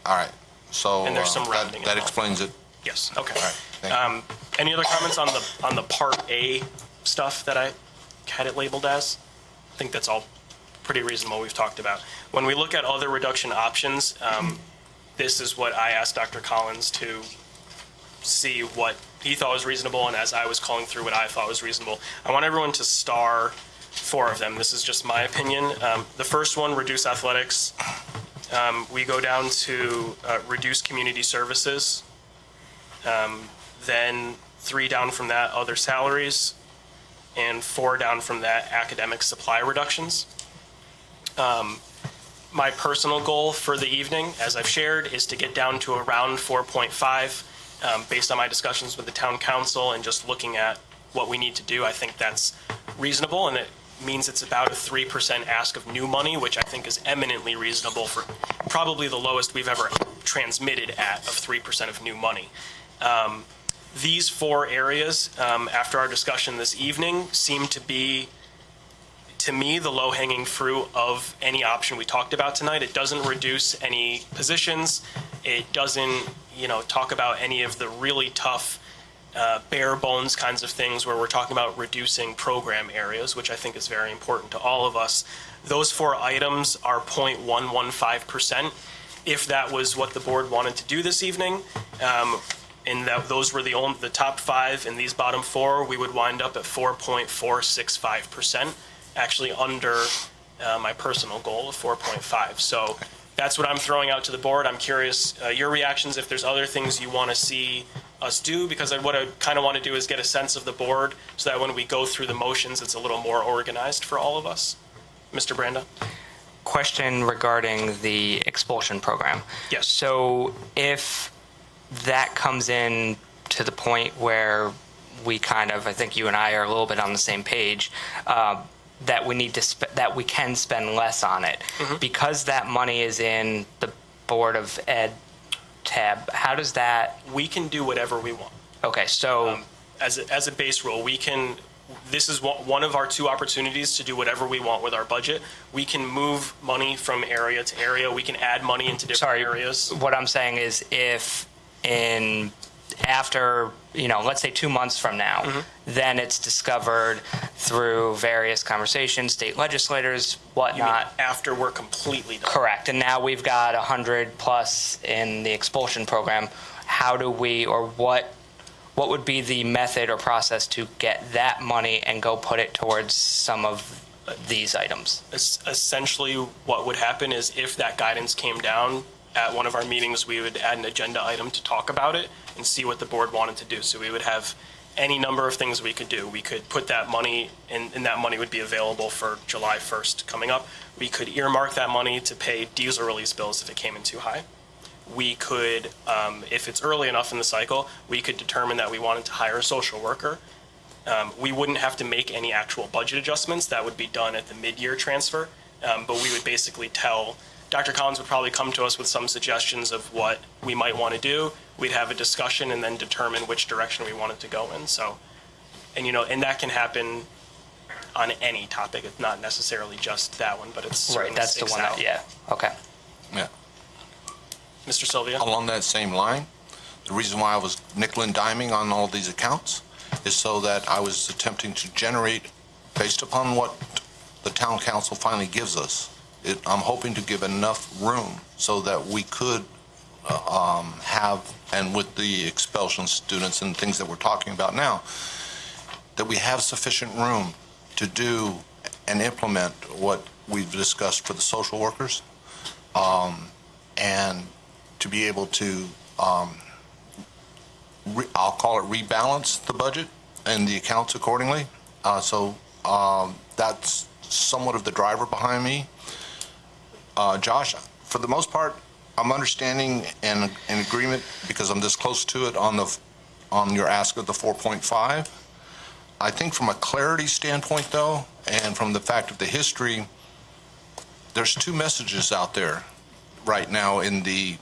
All right, so. And there's some that- rounding That involved. explains it. Yes, okay. All right, thank you. Any other comments on the Part A stuff that I had it labeled as? I think that's all pretty reasonable we've talked about. When we look at other reduction options, this is what I asked Dr. Collins to see what he thought was reasonable, and as I was calling through what I thought was reasonable. I want everyone to star 4 of them. This is just my opinion. The first one, reduce athletics. We go down to reduce community services. Then 3 down from that, other salaries. And 4 down from that, academic supply reductions. My personal goal for the evening, as I've shared, is to get down to around 4.5. Based on my discussions with the town council and just looking at what we need to do, I think that's reasonable, and it means it's about a 3% ask of new money, which I think is eminently reasonable for probably the lowest we've ever transmitted at of 3% of new money. These 4 areas, after our discussion this evening, seem to be, to me, the low-hanging fruit of any option we talked about tonight. It doesn't reduce any positions. It doesn't, talk about any of the really tough, bare bones kinds of things where we're talking about reducing program areas, which I think is very important to all of us. Those 4 items are 0.115%. If that was what the board wanted to do this evening, and that those were the top 5 in these bottom 4, we would wind up at 4.465%, actually under my personal goal of 4.5. So that's what I'm throwing out to the board. I'm curious your reactions, if there's other things you want to see us do, because what I kind of want to do is get a sense of the board so that when we go through the motions, it's a little more organized for all of us. Mr. Branda? Question regarding the expulsion program. Yes. So if that comes in to the point where we kind of, I think you and I are a little bit on the same page, that we need to that we can spend less on it. Mm-hmm. Because that money is in the Board of Ed tab, how does that... We can do whatever we want. Okay, so... As a base rule, we can... This is one of our 2 opportunities to do whatever we want with our budget. We can move money from area to area. We can add money into different areas. What I'm saying is if after, let's say 2 months from now, Mm-hmm. then it's discovered through various conversations, state legislators, whatnot. You mean after we're completely done? Correct. And now we've got 100 plus in the expulsion program. How do we, or what would be the method or process to get that money and go put it towards some of these items? Essentially, what would happen is if that guidance came down at one of our meetings, we would add an agenda item to talk about it and see what the board wanted to do. So we would have any number of things we could do. We could put that money, and that money would be available for July 1st coming up. We could earmark that money to pay diesel release bills if it came in too high. We could, if it's early enough in the cycle, we could determine that we wanted to hire a social worker. We wouldn't have to make any actual budget adjustments. That would be done at the mid-year transfer. But we would basically tell, Dr. Collins would probably come to us with some suggestions of what we might want to do. We'd have a discussion and then determine which direction we wanted to go in. So, and that can happen on any topic. It's not necessarily just that one, but it's Right, that's the one that, yeah, okay. Yeah. Mr. Sylvia? Along that same line, the reason why I was nickel and diming on all these accounts is so that I was attempting to generate, based upon what the town council finally gives us, I'm hoping to give enough room so that we could have, and with the expulsion students and things that we're talking about now, that we have sufficient room to do and implement what we've discussed for the social workers, and to be able to, I'll call it rebalance the budget and the accounts accordingly. So that's somewhat of the driver behind me. Josh, for the most part, I'm understanding and in agreement because I'm this close to it on your ask of the 4.5. I think from a clarity standpoint, though, and from the fact of the history, there's 2 messages out there right now in the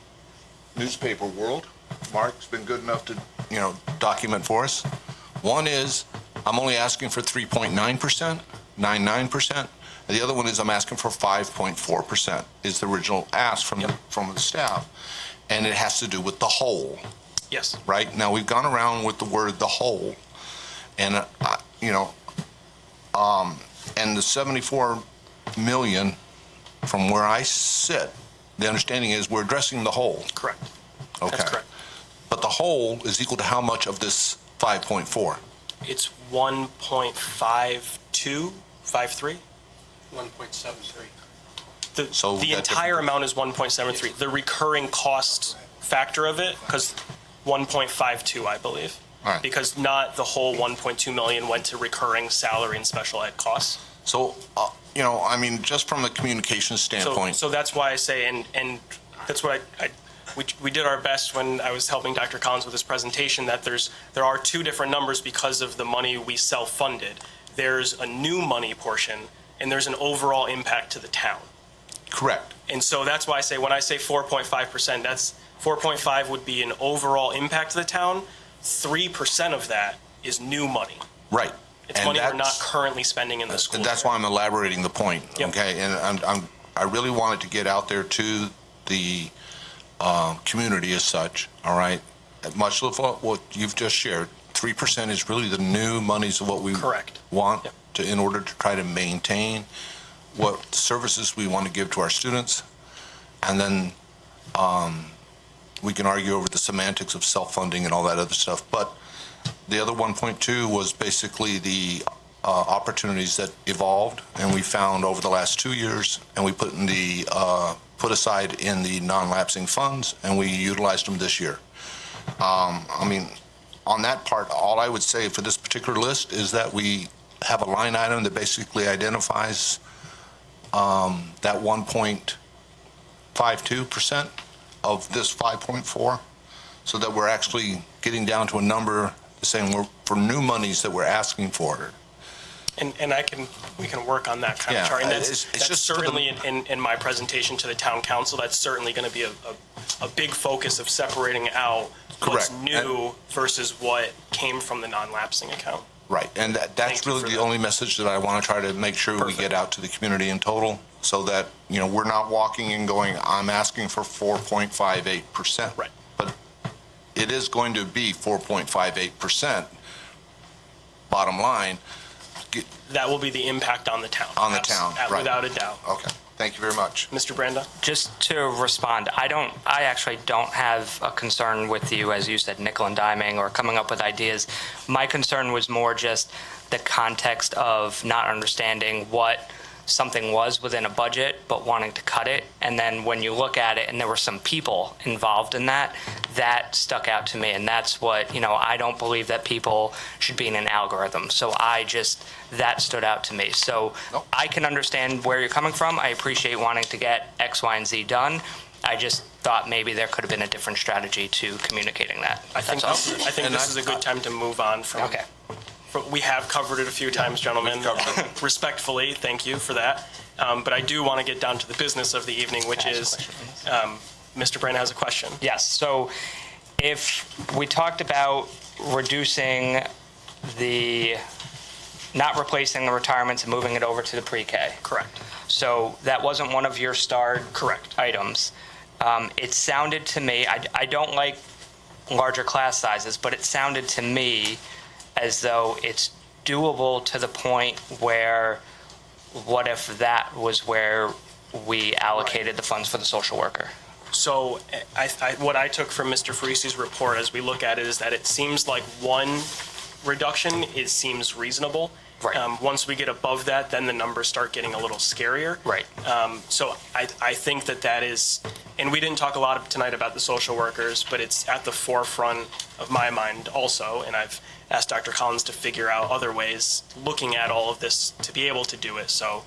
newspaper world. Mark's been good enough to, document for us. One is I'm only asking for 3.9%, 99%. And the other one is I'm asking for 5.4% is the original ask from the staff. And it has to do with the whole. Yes. Right? Now, we've gone around with the word the whole. And, and the 74 million, from where I sit, the understanding is we're addressing the whole. Correct. Okay. That's correct. but the whole is equal to how much of this 5.4? It's 1.5253. 1.73. So The that entire difference- amount is 1.73. The recurring cost factor of it, because 1.52, I believe. All right. Because not the whole 1.2 million went to recurring salary and special ed costs. So, I mean, just from a communication standpoint. So that's why I say, and that's what we did our best when I was helping Dr. Collins with his presentation, that there are two different numbers because of the money we self-funded. There's a new money portion, and there's an overall impact to the town. Correct. And so that's why I say, when I say 4.5%, that's 4.5 would be an overall impact to the town. 3% of that is new money. Right. It's And money we're not that's- currently spending in the school. And that's why I'm elaborating the point, Yep. okay? And I really wanted to get out there to the community as such, all right? Much of what you've just shared, 3% is really the new monies of what we Correct. want Yep. to, in order to try to maintain what services we want to give to our students. And then we can argue over the semantics of self-funding and all that other stuff. But the other 1.2 was basically the opportunities that evolved and we found over the last 2 years, and we put aside in the non-lapsing funds, and we utilized them this year. I mean, on that part, all I would say for this particular list is that we have a line item that basically identifies that 1.52% of this 5.4, so that we're actually getting down to a number saying for new monies that we're asking for. And we can work on that kind of Yeah, chart. And it's that's just for the- certainly in my presentation to the town council, that's certainly going to be a big focus of separating out what's Correct. new versus what came from the non-lapsing account. Right, and Thank that's you really for the that. only message that I want to try to make sure we Perfect. get out to the community in total, so that, we're not walking and going, I'm asking for 4.58%. Right. But it is going to be 4.58%, bottom line, That will be the impact on the town. On the town, right. Without a doubt. okay, thank you very much. Mr. Branda? Just to respond, I actually don't have a concern with you, as you said, nickel and diming or coming up with ideas. My concern was more just the context of not understanding what something was within a budget, but wanting to cut it. And then when you look at it, and there were some people involved in that stuck out to me. And that's what, I don't believe that people should be in an algorithm. So that stood out to me. So Nope. I can understand where you're coming from. I appreciate wanting to get X, Y, and Z done. I just thought maybe there could have been a different strategy to communicating that. I think That's all. this is a good time to move on from. Okay. We have covevered it a few times, gentlemen. Respectfully, thank you for that. But I do want to get down to the business of the evening, which is, Mr. Brand has a question. Yes, so if we talked about reducing not replacing the retirements and moving it over to the pre-K. Correct. So that wasn't one of your starred Correct. items. It sounded to me, I don't like larger class sizes, but it sounded to me as though it's doable to the point where, what if that was where we allocated the funds for the social worker? So what I took from Mr. Farisi's report as we look at it is that it seems like one reduction seems reasonable. Right. Once we get above that, then the numbers start getting a little scarier. Right. So I think that is, and we didn't talk a lot tonight about the social workers, but it's at the forefront of my mind also, and I've asked Dr. Collins to figure out other ways, looking at all of this, to be able to do it. So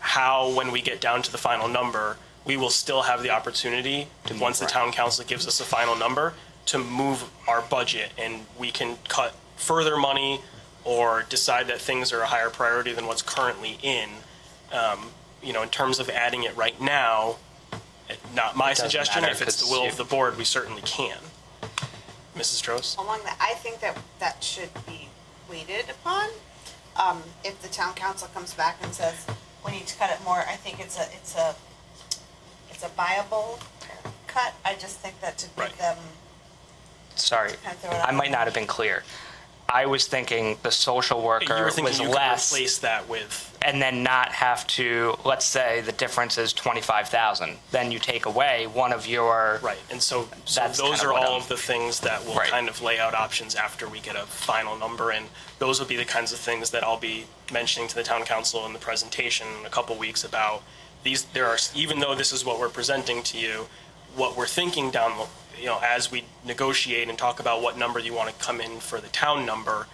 how, when we get down to the final number, we will still have the opportunity, once the town council gives us a final number, to move our budget, and we can cut further money or decide that things are a higher priority than what's currently in. In terms of adding it right now, not my doesn't suggestion. matter, If it's the 'cause will you- of the board, we certainly can. Mrs. Stross? Along that, I think that should be waited upon. If the town council comes back and says, we need to cut it more, I think it's a viable cut. I just think that to Right. make them Sorry, kind of throw it I out. might not have been clear. I was thinking the social worker You were thinking was you could less, replace that with, and then not have to, let's say the difference is 25,000. Then you take away one of your, right, and so That's those kind of are what all I'm- of the things that will Right. kind of lay out options after we get a final number, and those will be the kinds of things that I'll be mentioning to the town council in the presentation in a couple weeks about these. There are, even though this is what we're presenting to you, what we're thinking down, as we negotiate and talk about what number you want to come in for the town number,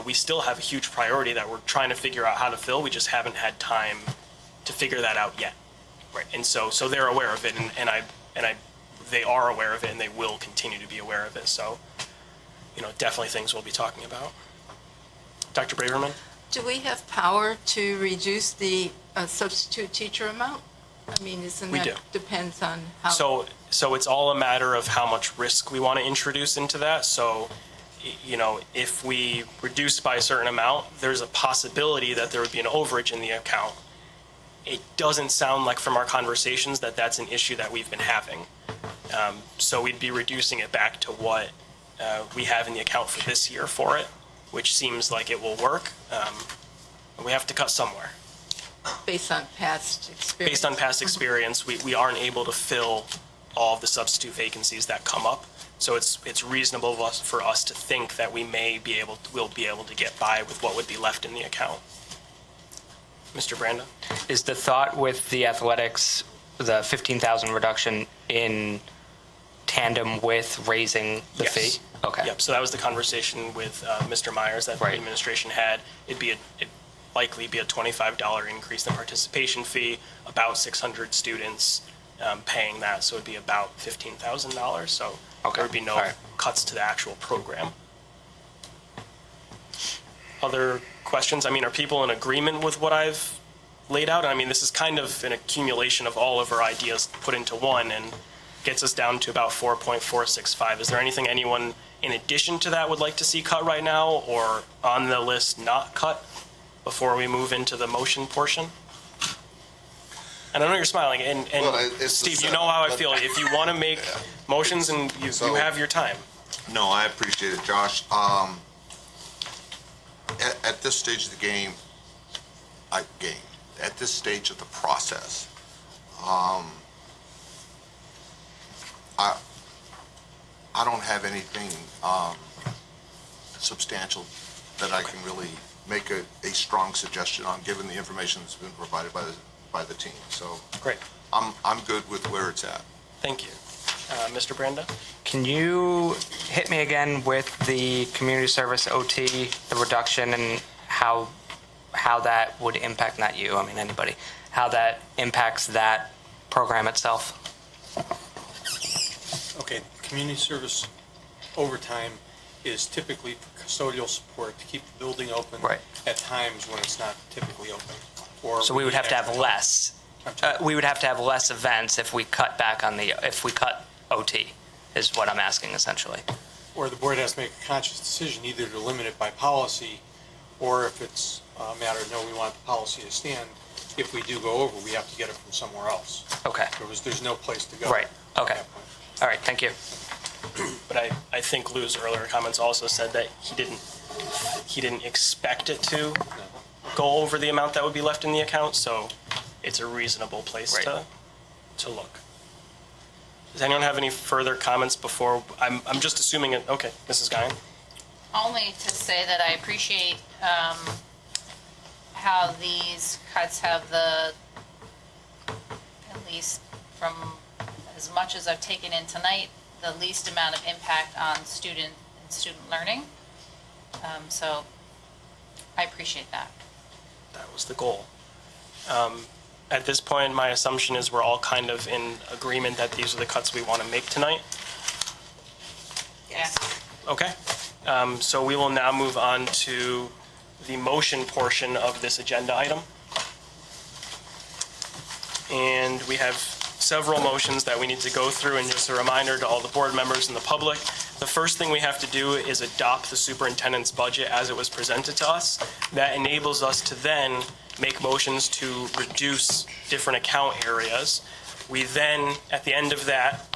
we still have a huge priority that we're trying to figure out how to fill. We just haven't had time to figure that out yet. Right. And so they're aware of it, and they are aware of it, and they will continue to be aware of it. So, definitely things we'll be talking about. Dr. Braverman? Do we have power to reduce the substitute teacher amount? I mean, isn't We that do. depends on how? So it's all a matter of how much risk we want to introduce into that. So, if we reduce by a certain amount, there's a possibility that there would be an overage in the account. It doesn't sound like from our conversations that that's an issue that we've been having. So we'd be reducing it back to what we have in the account for this year for it, which seems like it will work. We have to cut somewhere. Based on past experience? Based on past experience, we aren't able to fill all of the substitute vacancies that come up. So it's reasonable for us to think that we'll be able to get by with what would be left in the account. Mr. Branda? is the thought with the athletics, the 15,000 reduction in tandem with raising the Yes. fee? Okay. Yep, so that was the conversation with Mr. Myers that the Right. administration had. It'd likely be a $25 increase in participation fee, about 600 students paying that, so it'd be about $15,000. So Okay. there would be no All right. cuts to the actual program. Other questions? I mean, are people in agreement with what I've laid out? I mean, this is kind of an accumulation of all of our ideas put into one and gets us down to about 4.465. Is there anything anyone in addition to that would like to see cut right now, or on the list not cut before we move into the motion portion? And I know you're smiling, and Well, it's Steve, the you know how I same. feel. If you want to make motions and you have your time. No, I appreciate it, Josh. At this stage of the game, at this stage of the process, I don't have anything substantial that I can really make a strong suggestion on, given the information that's been provided by the team. So Great. I'm good with where it's at. Thank you. Mr. Branda? Can you hit me again with the community service OT, the reduction, and how that would impact, not you, I mean anybody, how that impacts that program itself? Okay, community service overtime is typically for custodial support to keep the building open. Right. At times when it's not typically open. Or So we would have to have less. I'm sorry. We would have to have less events if we cut back on if we cut OT, is what I'm asking essentially. Or the board has to make a conscious decision either to limit it by policy, or if it's a matter of, no, we want the policy to stand, if we do go over, we have to get it from somewhere else. Okay, There's no place to go. right, at okay. that point. All right, thank you. But I think Lou's earlier comments also said that he didn't expect it to go over the amount that would be left in the account, so it's a reasonable place Right. to look. Does anyone have any further comments before? I'm just assuming it. Okay, Mrs. Guyan. Only to say that I appreciate how these cuts have at least from as much as I've taken in tonight, the least amount of impact on student learning. So I appreciate that. That was the goal. At this point, my assumption is we're all kind of in agreement that these are the cuts we want to make tonight. Yes. Okay. So we will now move on to the motion portion of this agenda item. And we have several motions that we need to go through, and just a reminder to all the board members and the public, the first thing we have to do is adopt the superintendent's budget as it was presented to us. That enables us to then make motions to reduce different account areas. We then, at the end of that,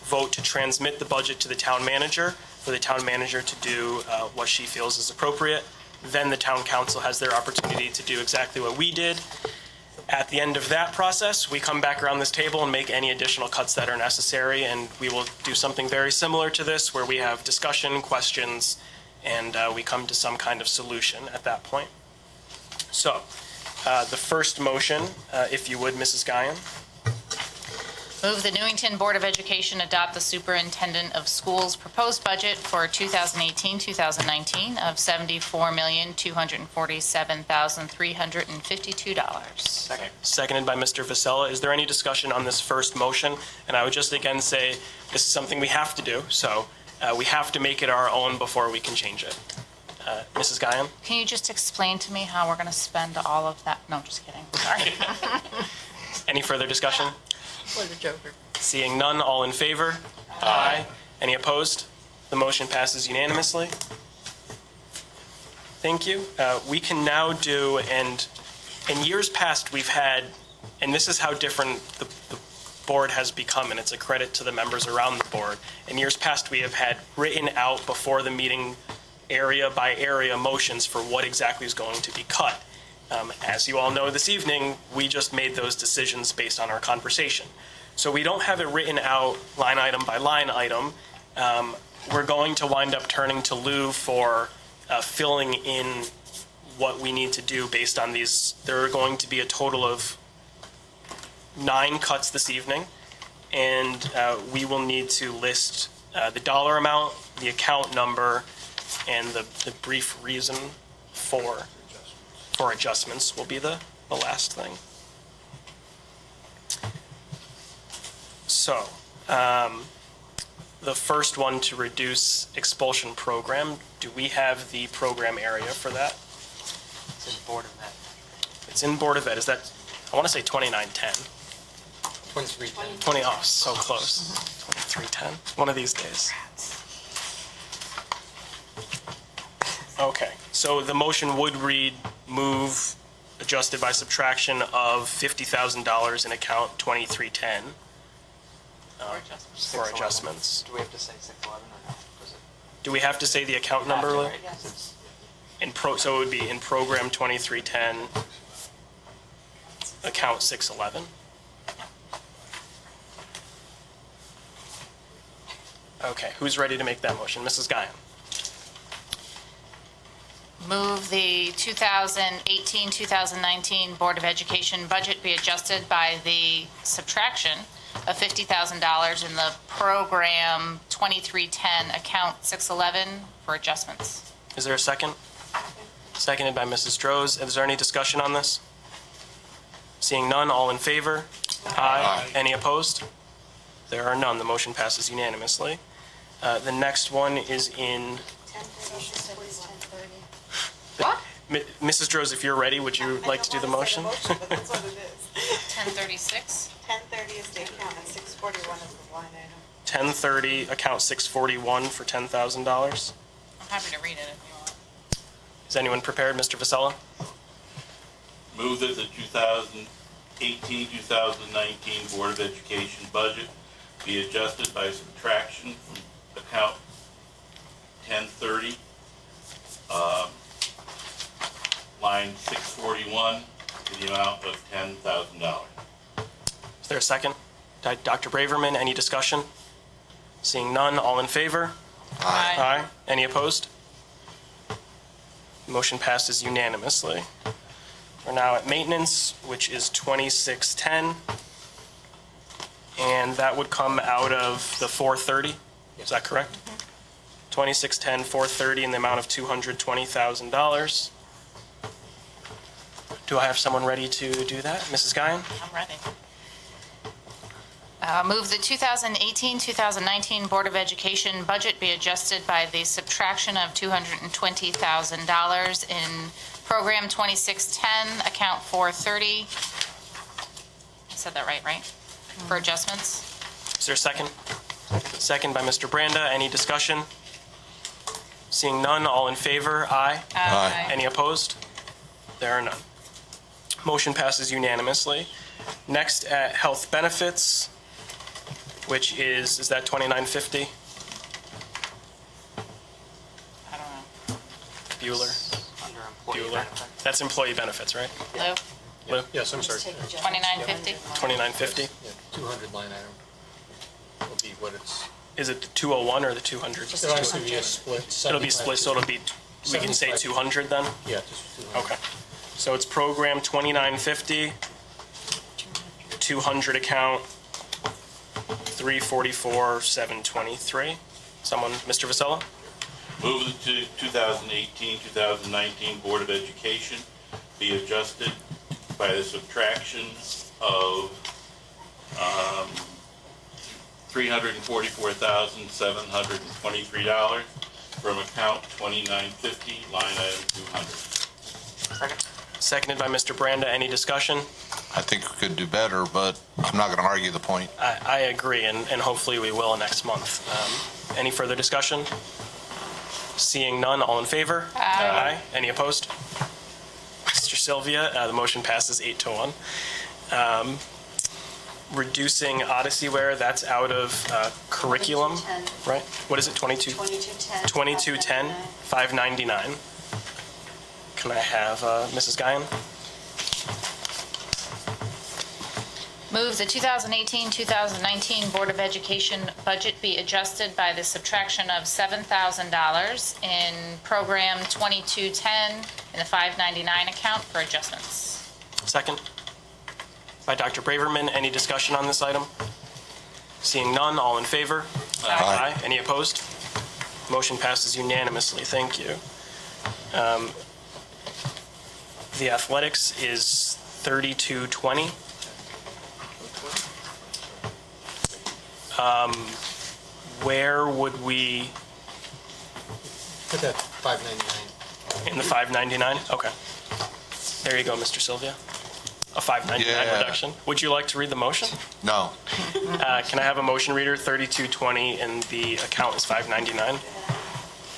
vote to transmit the budget to the town manager. for the town manager to do what she feels is appropriate. Then the town council has their opportunity to do exactly what we did. At the end of that process, we come back around this table and make any additional cuts that are necessary, and we will do something very similar to this, where we have discussion, questions, and we come to some kind of solution at that point. So, the first motion, if you would, Mrs. Guyon. Move the Newington Board of Education adopt the Superintendent of Schools proposed budget for 2018-2019 of $74,247,352. Seconded by Mr. Vasella. Is there any discussion on this first motion? And I would just again say, this is something we have to do, so we have to make it our own before we can change it. Mrs. Guyon? Can you just explain to me how we're going to spend all of that? No, just kidding. Sorry. Any further discussion? What a joker. Seeing none, all in favor? Aye. Any opposed? The motion passes unanimously. Thank you. We can now do, and in years past, we've had, and this is how different the board has become, and it's a credit to the members around the board. In years past, we have had written out before the meeting area by area motions for what exactly is going to be cut. As you all know this evening, we just made those decisions based on our conversation. So we don't have it written out line item by line item. We're going to wind up turning to Lou for filling in what we need to do based on these. There are going to be a total of 9 cuts this evening, and we will need to list the dollar amount, the account number, and the brief reason for adjustments will be the last thing. So, the first one, to reduce expulsion program, do we have the program area for that? It's in Board of Ed. It's in Board of Ed. Is that, I want to say 2910. 2310. Oh, so close. 2310. One of these days. Okay, so the motion would read, move adjusted by subtraction of $50,000 in account 2310 for adjustments. Do we have to say 611 or no? Do we have to say the account number, Lou? Yes. So it would be in program 2310, account 611. Okay, who's ready to make that motion? Mrs. Guyon. Move the 2018-2019 Board of Education budget be adjusted by the subtraction of $50,000 in the program 2310, account 611 for adjustments. Is there a second? Seconded by Mrs. Droz. Is there any discussion on this? Seeing none, all in favor? Aye. Any opposed? There are none. The motion passes unanimously. The next one is in... What? Mrs. Droz, if you're ready, would you like to do the motion? But that's what it is. 1036? 1030 is the account and 641 is the line item. 1030, account 641 for $10,000. I'm happy to read it if you want. Is anyone prepared, Mr. Vasella? Move that the 2018-2019 Board of Education budget be adjusted by subtraction from account 1030, line 641, to the amount of $10,000. Is there a second? Dr. Braverman, any discussion? Seeing none, all in favor? Aye. Aye. Any opposed? Motion passes unanimously. We're now at maintenance, which is 2610. And that would come out of the 430? Is that correct? 2610, 430 in the amount of $220,000. Do I have someone ready to do that? Mrs. Guyon? I'm ready. Move the 2018-2019 Board of Education budget be adjusted by the subtraction of $220,000 in program 2610, account 430. I said that right? For adjustments. Is there a second? Second by Mr. Branda. Any discussion? Seeing none, all in favor? Aye. Aye. Any opposed? There are none. Motion passes unanimously. Next at health benefits, which is that 2950? Bueller? Under employee Bueller. benefits. That's employee benefits, right? Lou, Lou? Yes, I'm sorry. 2950? 2950? Yeah, 200 line item will be what it's, Is it the 201 or the 200? it'll actually be a split. It'll be split, so it'll be, we can say 200 then? Yeah, just 200. Okay. So it's program 2950, 200 account, 344, 723. Someone, Mr. Vasella? Move that the 2018-2019 Board of Education be adjusted by the subtraction of $344,723 from account 2950, line item 200. Seconded by Mr. Branda. Any discussion? I think we could do better, but I'm not going to argue the point. I agree, and hopefully we will next month. Any further discussion? Seeing none, all in favor? Aye. Any opposed? Mr. Sylvia, the motion passes 8-1. Reducing Odyssey Wear, that's out of curriculum, 2210. right? What is it, 2210. 2210, 599. Can I have Mrs. Guyon? Move the 2018-2019 Board of Education budget be adjusted by the subtraction of $7,000 in program 2210 in the 599 account for adjustments. Second. By Dr. Braverman. Any discussion on this item? Seeing none, all in favor? Aye. Any opposed? Motion passes unanimously. Thank you. The athletics is 3220. Where would we, Put that 599. in the 599? Okay. There you go, Mr. Sylvia. A 599 Yeah. reduction. Would you like to read the motion? No. Can I have a motion reader? 3220 and the account is 599.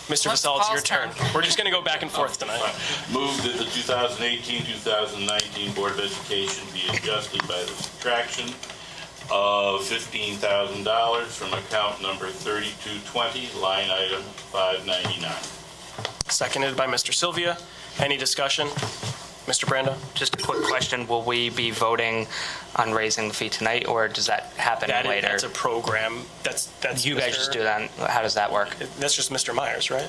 Mr. What's Vasell, it's your Paul's turn. We're just going to go back and forth tonight. Move that the 2018-2019 Board of Education be adjusted by the subtraction of $15,000 from account number 3220, line item 599. Seconded by Mr. Sylvia. Any discussion? Mr. Brando? Just a quick question, will we be voting on raising the fee tonight, or does that happen later? That's a program. That's You guys just do that, how does that work? That's just Mr. Myers, right?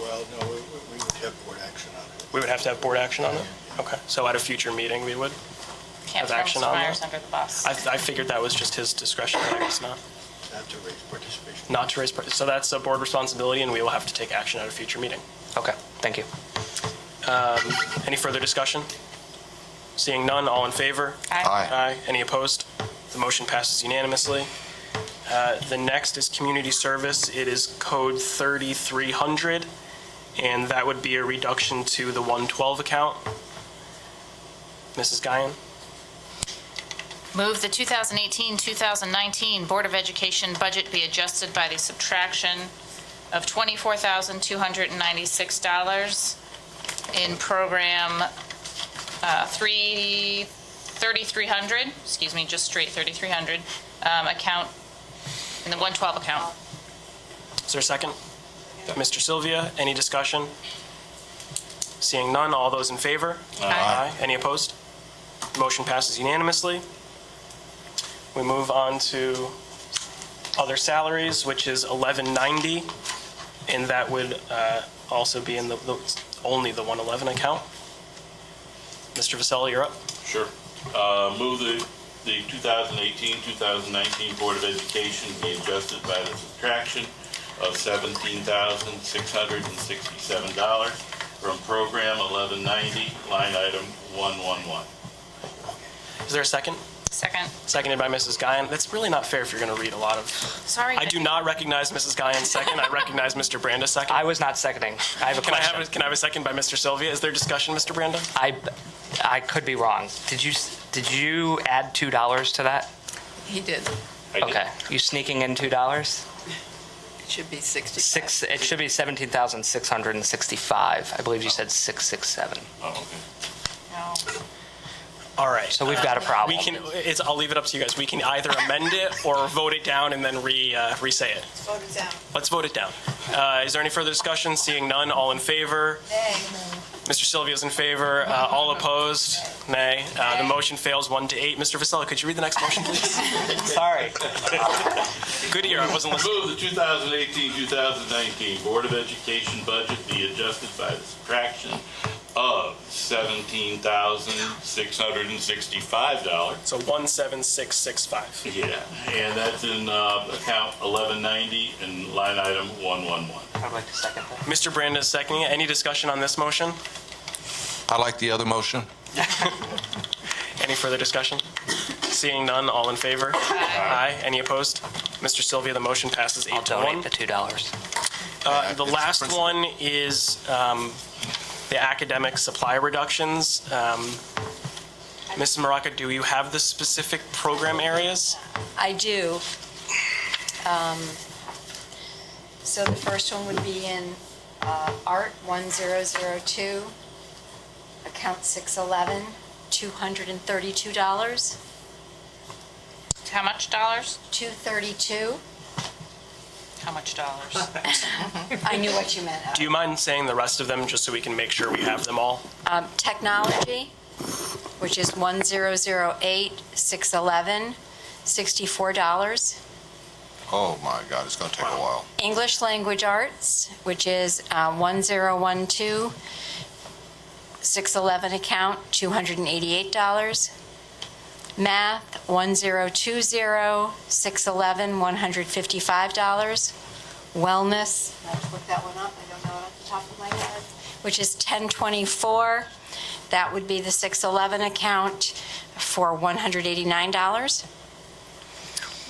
Well, no, we would have board action on it. We would have to have board action on it? Okay, so at a future meeting, we would? Can't Have throw action Mr. on Myers that? under the bus. I figured that was just his discretion, but I guess not. Not to raise participation. Not to raise, so that's a board responsibility, and we will have to take action at a future meeting. Okay, thank you. Any further discussion? Seeing none, all in favor? Aye. Aye. Any opposed? The motion passes unanimously. The next is community service. It is code 3300, and that would be a reduction to the 112 account. Mrs. Guyon? Move the 2018-2019 Board of Education budget be adjusted by the subtraction of $24,296 in program 3300, excuse me, just straight 3300, account, in the 112 account. Is there a second? Mr. Sylvia, any discussion? Seeing none, all those in favor? Aye. Any opposed? Motion passes unanimously. We move on to other salaries, which is $1190, and that would also be in only the 111 account. Mr. Vasella, you're up. Sure. Move the 2018-2019 Board of Education be adjusted by the subtraction of $17,667 from program 1190, line item 111. Is there a second? Second. Seconded by Mrs. Guyon. That's really not fair if you're going to read a lot of... Sorry. I do not recognize Mrs. Guyon's second. I recognize Mr. Branda's second. I was not seconding. I have a Can I question. have a second by Mr. Sylvia? Is there discussion, Mr. Branda? I could be wrong. Did you add $2 to that? He did. I did. Okay. You sneaking in $2? It should be 60. It should be 17,665. I believe you said 667. Oh, okay. No. All right. So we've got a problem. I'll leave it up to you guys. We can either amend it or vote it down and then re-say it. Vote it down. Let's vote it down. Is there any further discussion? Seeing none, all in favor? Nay. Mr. Sylvia's in favor. All opposed? Nay. The motion fails 1-8. Mr. Vasella, could you read the next motion, please? Sorry. Good ear. I wasn't listening. Move the 2018-2019 Board of Education budget be adjusted by the subtraction of $17,665. So 17665. Yeah, and that's in account 1190 and line item 111. I'd like to second that. Mr. Brand is seconding it. Any discussion on this motion? I like the other motion. Any further discussion? Seeing none, all in favor? Aye. Any opposed? Mr. Sylvia, the motion passes 8 I'll to 1. donate the $2. The last one is the academic supply reductions. Ms. Maraca, do you have the specific program areas? I do. So the first one would be in Art 1002, account 611, $232. How much dollars? $232. How much dollars? I knew what you meant. Do you mind saying the rest of them just so we can make sure we have them all? Technology, which is 1008, 611, $64. Oh, my God, it's going to take a while. English Language Arts, which is 1012, 611 account, $288. Math, 1020, 611, $155. Wellness, I have to look that one up, I don't know it off the top of my head, which is 1024. That would be the 611 account for $189.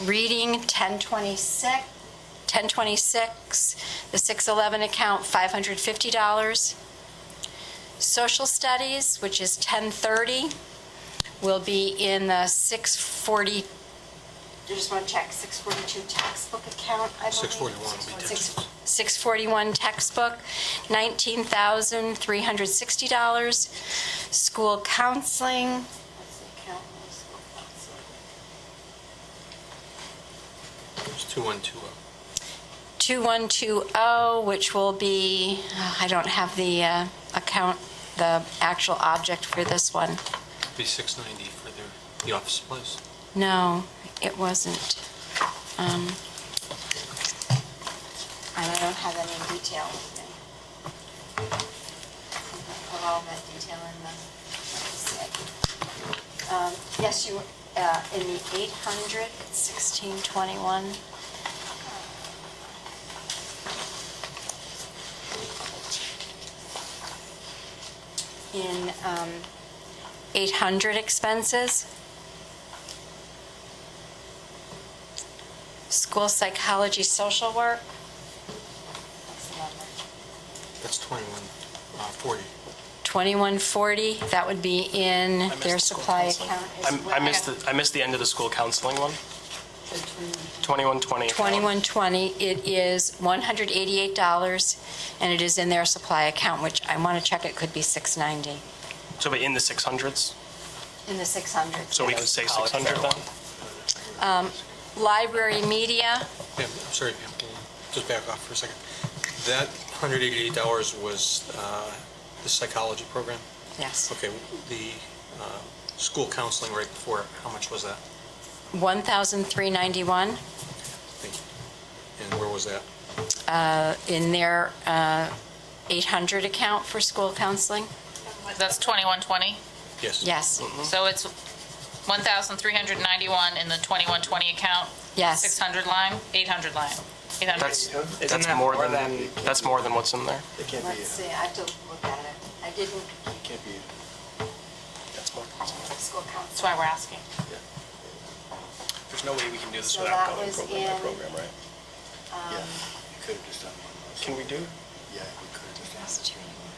Reading, 1026, the 611 account, $550. Social Studies, which is 1030, will be in the 640, I just want to check, 642 textbook account, I believe. 641 will be textbook. 641 textbook, $19,360. School counseling, what's the account for school counseling? It's 2120. 2120, which will be, I don't have the account, the actual object for this one. It'd be 690 for the office supplies. No, it wasn't. And I don't have any detail with me. Put all that detail in the, let me see. Yes, you, in the 800, it's 1621. In 800 expenses. School psychology, social work. What's the number? That's 2140. 2140, that would be in missed their the school supply counseling. account as well. I missed the end of the school counseling one. 2120. 2120, it is $188, and it is in their supply account, which I want to check, it could be 690. So but in the 600s? In the 600s. So we could say 600 then? Library media, Pam, I'm sorry, Pam, can you just back off for a second? That $188 was the psychology program? yes. Okay, the school counseling right before, how much was that? $1,391 Thank you. And where was that? in their 800 account for school counseling. That's 2120. Yes. Yes, So it's 1,391 in the 2120 account. yes. 600 line, 800 line. 800. That's that more more than that's more than what's in there. Let's see, I have to look at it. I didn't, That's more. school That's counseling. why we're asking. There's no way we can do this So without that going was program by in- program, right? Can we do?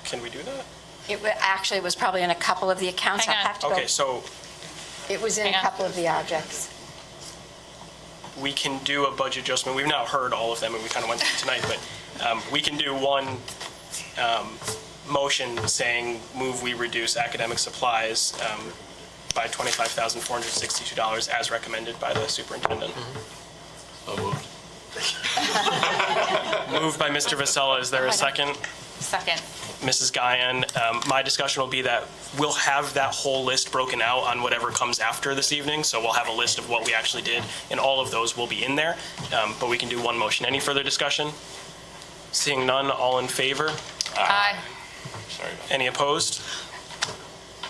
Can we do that? Actually, it was probably in a couple of the accounts. Hang I'll on. have to go. Okay, so It was in a Hang on. couple of the objects. we can do a budget adjustment. We've now heard all of them, and we kind of went through tonight, but we can do one motion saying, move we reduce academic supplies by $25,462 as recommended by the superintendent. So moved. Moved by Mr. Vasella. Is there a second? Second. Mrs. Guyan. My discussion will be that we'll have that whole list broken out on whatever comes after this evening. So we'll have a list of what we actually did, and all of those will be in there. But we can do one motion. Any further discussion? Seeing none, all in favor? Aye. Any opposed?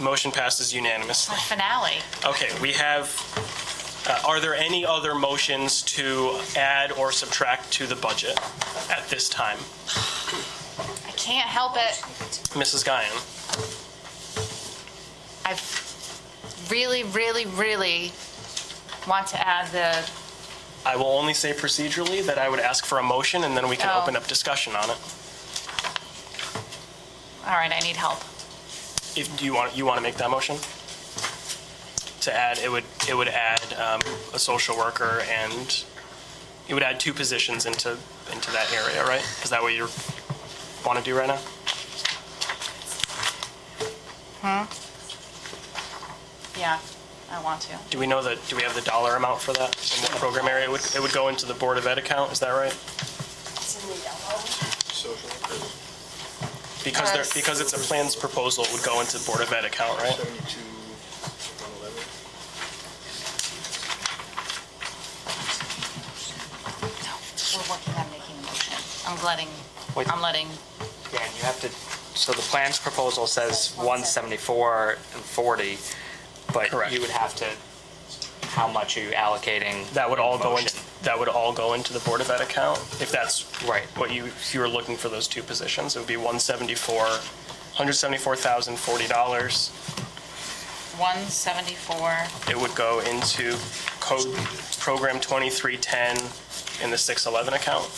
Motion passes unanimously. Finale. Okay, we have, are there any other motions to add or subtract to the budget at this time? I can't help it. Mrs. Guyan? I really, really, really want to add the, I will only say procedurally that I would ask for a motion, and then we can Oh. open up discussion on it. all right, I need help. If you want to make that motion? To add, it would add a social worker, and it would add 2 positions into that area, right? Is that what you want to do right now? Yeah, I want to. Do we have the dollar amount for that in what program area? It would go into the Board of Ed account, is that right? Because it's a plans proposal, it would go into the Board of Ed account, right? We're working on making a motion. Wait. I'm letting, Dan, you have to, so the plans proposal says 174 and 40, but Correct. you would have to, how much are you allocating? That would all go motion? into, that would all go into the Board of Ed account, if that's Right. what if you were looking for those 2 positions. It would be $174,040. 174. It would go into code program 2310 in the 611 account.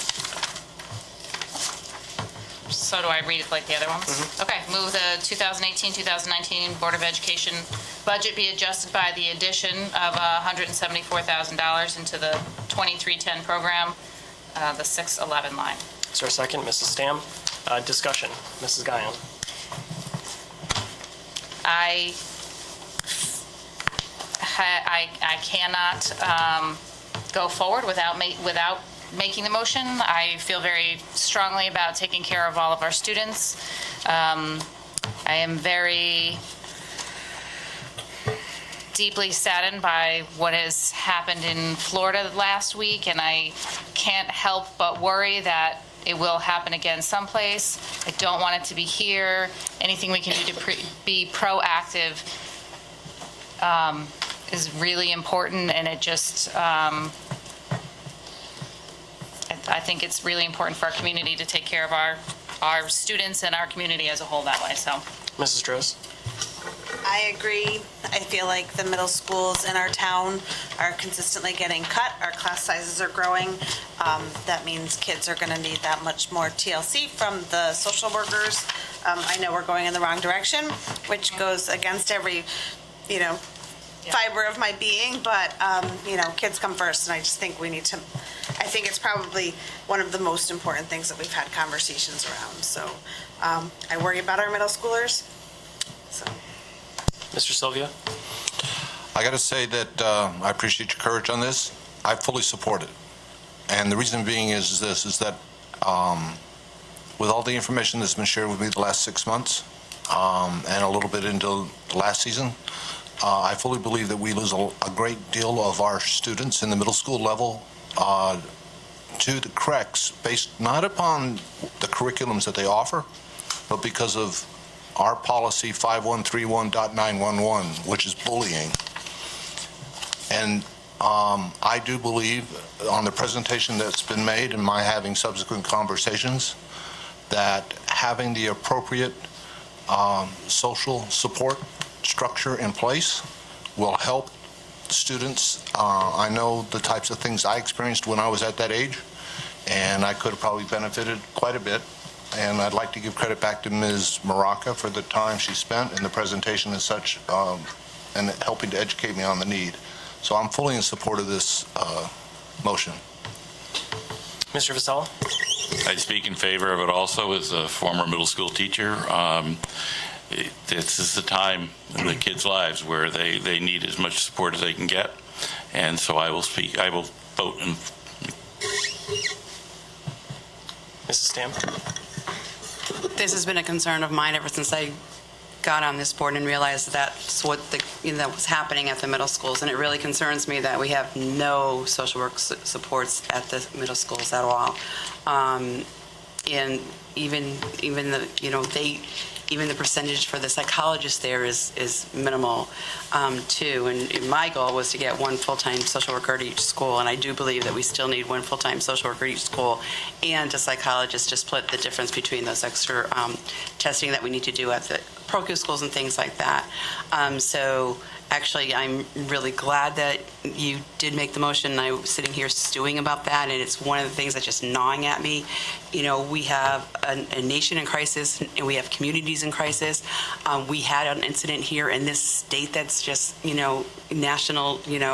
So do I read it like the other ones? Okay, move the 2018-2019 Board of Education budget be adjusted by the addition of $174,000 into the 2310 program, the 611 line. Is there a second? Mrs. Stam? Discussion. Mrs. Guyan? I cannot go forward without making the motion. I feel very strongly about taking care of all of our students. I am very deeply saddened by what has happened in Florida last week, and I can't help but worry that it will happen again someplace. I don't want it to be here. Anything we can do to be proactive is really important, and it just, I think it's really important for our community to take care of our students and our community as a whole that way, so. Mrs. Droz? I agree. I feel like the middle schools in our town are consistently getting cut. Our class sizes are growing. That means kids are going to need that much more TLC from the social workers. I know we're going in the wrong direction, which goes against every, fiber of my being, but, kids come first, and I just think we need to, I think it's probably one of the most important things that we've had conversations around. So I worry about our middle schoolers, so. Mr. Sylvia? I got to say that I appreciate your courage on this. I fully support it. And the reason being is that with all the information that's been shared with me the last 6 months and a little bit into the last season, I fully believe that we lose a great deal of our students in the middle school level to the CRECs based not upon the curriculums that they offer, but because of our policy 5131.911, which is bullying. And I do believe on the presentation that's been made and my having subsequent conversations that having the appropriate social support structure in place will help students. I know the types of things I experienced when I was at that age, and I could have probably benefited quite a bit. And I'd like to give credit back to Ms. Maraca for the time she spent in the presentation and such, and helping to educate me on the need. So I'm fully in support of this motion. Mr. Vasella? I speak in favor of it also as a former middle school teacher. this is the time in the kids' lives where they need as much support as they can get. And so I will vote in. Mrs. Stam? This has been a concern of mine ever since I got on this board and realized that's what that was happening at the middle schools. And it really concerns me that we have no social work supports at the middle schools at all. And even the percentage for the psychologist there is minimal too. And my goal was to get one full-time social worker at each school, and I do believe that we still need one full-time social worker at each school and a psychologist to split the difference between those extra testing that we need to do at the parochial schools and things like that. So actually, I'm really glad that you did make the motion. I was sitting here stewing about that, and it's one of the things that's just gnawing at me. We have a nation in crisis, and we have communities in crisis. We had an incident here in this state that's just, nationally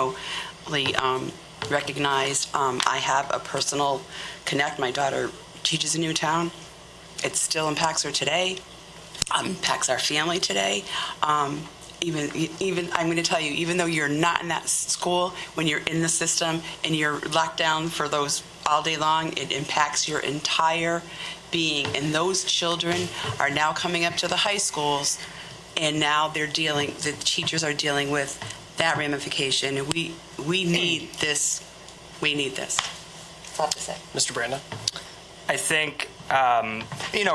recognized. I have a personal connect. My daughter teaches in Newtown. It still impacts her today, impacts our family today. Even I'm going to tell you, even though you're not in that school, when you're in the system and you're locked down for those all day long, it impacts your entire being. And those children are now coming up to the high schools, and now the teachers are dealing with that ramification. And we need this. We need this. That's all I have to say. Mr. Brandon? I think,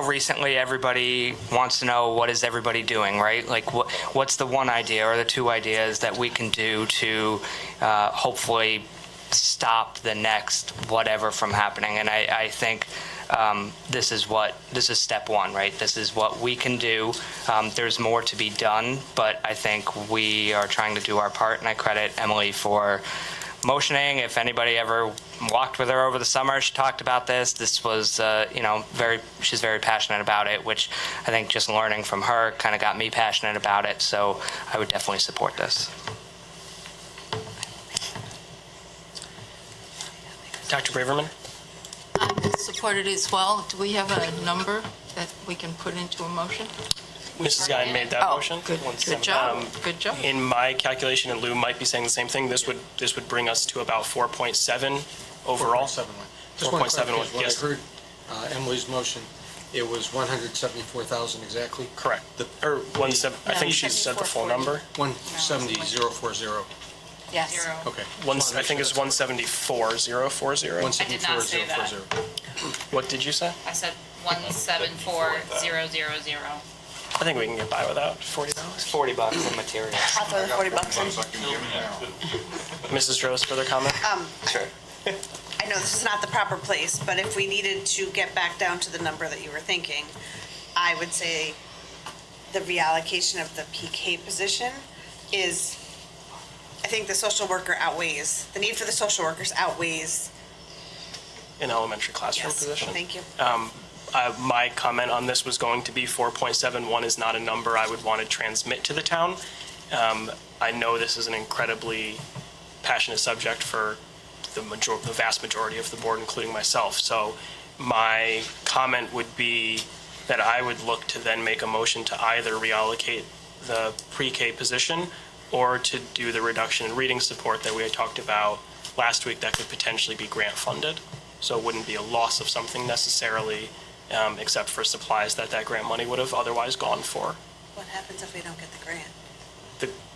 recently everybody wants to know what is everybody doing, right? Like, what's the one idea or the two ideas that we can do to hopefully stop the next whatever from happening? And I think this is step one, right? This is what we can do. There's more to be done, but I think we are trying to do our part, and I credit Emily for motioning. If anybody ever walked with her over the summer, she talked about this. This was, she's very passionate about it, which I think just learning from her kind of got me passionate about it. So I would definitely support this. Dr. Braverman? I support it as well. Do we have a number that we can put into a motion? Mrs. Guy made that motion. Good job. Good job. In my calculation, and Lou might be saying the same thing, this would bring us to about 4.7 overall. 4.71. Just one 4.71, clarification. When yes. I heard Emily's motion, it was 174,000 exactly? Correct. I think she said the full number. 170,040. Yes. Okay. I think it's 174,040. I did not say that. What did you say? I said 174,000. I think we can get by without $40. $40 in materials. I'll throw the $40 in. Mrs. Rose, further comment? Sure. I know this is not the proper place, but if we needed to get back down to the number that you were thinking, I would say the reallocation of the PK position is, I think the social worker outweighs, the need for the social workers outweighs. An elementary classroom Yes, position? thank you. My comment on this was going to be 4.71 is not a number I would want to transmit to the town. I know this is an incredibly passionate subject for the vast majority of the board, including myself. So my comment would be that I would look to then make a motion to either reallocate the pre-K position or to do the reduction in reading support that we had talked about last week that could potentially be grant funded. So it wouldn't be a loss of something necessarily, except for supplies that grant money would have otherwise gone for. What happens if we don't get the grant?